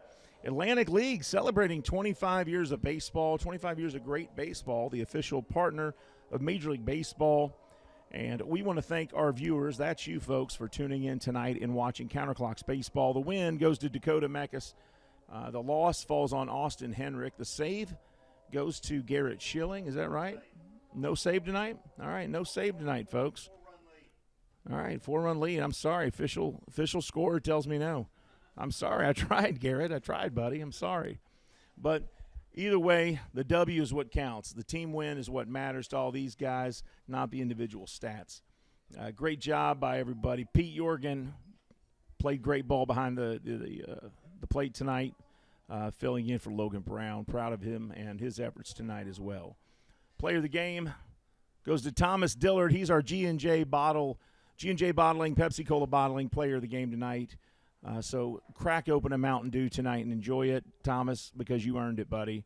Atlantic League celebrating 25 years of baseball, 25 years of great baseball, the official partner of Major League Baseball. And we want to thank our viewers, that's you folks, for tuning in tonight and watching Counterclocks Baseball. The win goes to Dakota Mekas. The loss falls on Austin Henrik. The save goes to Garrett Schilling. Is that right? No save tonight? All right, no save tonight, folks. All right, 4-run lead. I'm sorry. Official score tells me no. I'm sorry. I tried, Garrett. I tried, buddy. I'm sorry. But either way, the W is what counts. The team win is what matters to all these guys, not the individual stats. Great job by everybody. Pete Jorgen played great ball behind the plate tonight, filling in for Logan Brown. Proud of him and his efforts tonight as well. Player of the game goes to Thomas Dillard. He's our G&J Bottling, Pepsi Cola Bottling player of the game tonight. So crack open a Mountain Dew tonight and enjoy it, Thomas, because you earned it, buddy.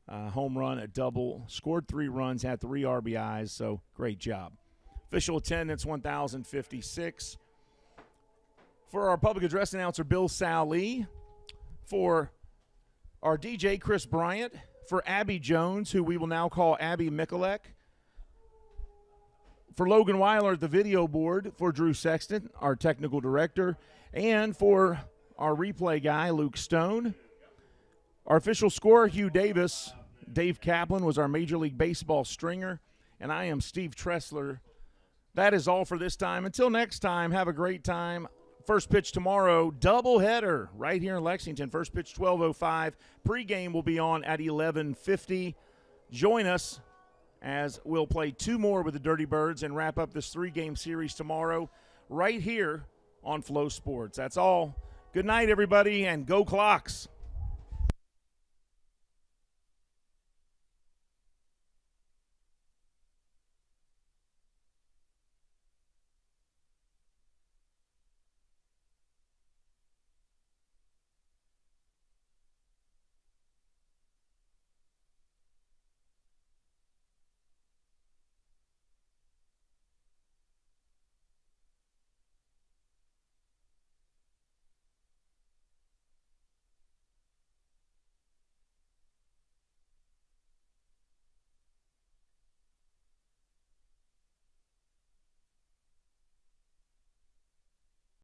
Home run, a double, scored 3 runs, had 3 RBIs, so great job. Official attendance, 1,056. For our public address announcer, Bill Sally. For our DJ, Chris Bryant. For Abby Jones, who we will now call Abby Mikulek. For Logan Weiler at the video board. For Drew Sexton, our technical director. And for our replay guy, Luke Stone. Our official scorer, Hugh Davis. Dave Kaplan was our Major League Baseball stringer. And I am Steve Tressler. That is all for this time. Until next time, have a great time. First pitch tomorrow, doubleheader right here in Lexington. First pitch 12:05. Pregame will be on at 11:50. Join us as we'll play 2 more with the Dirty Birds and wrap up this 3-game series tomorrow right here on Flow Sports. That's all. Good night, everybody, and go Clocks.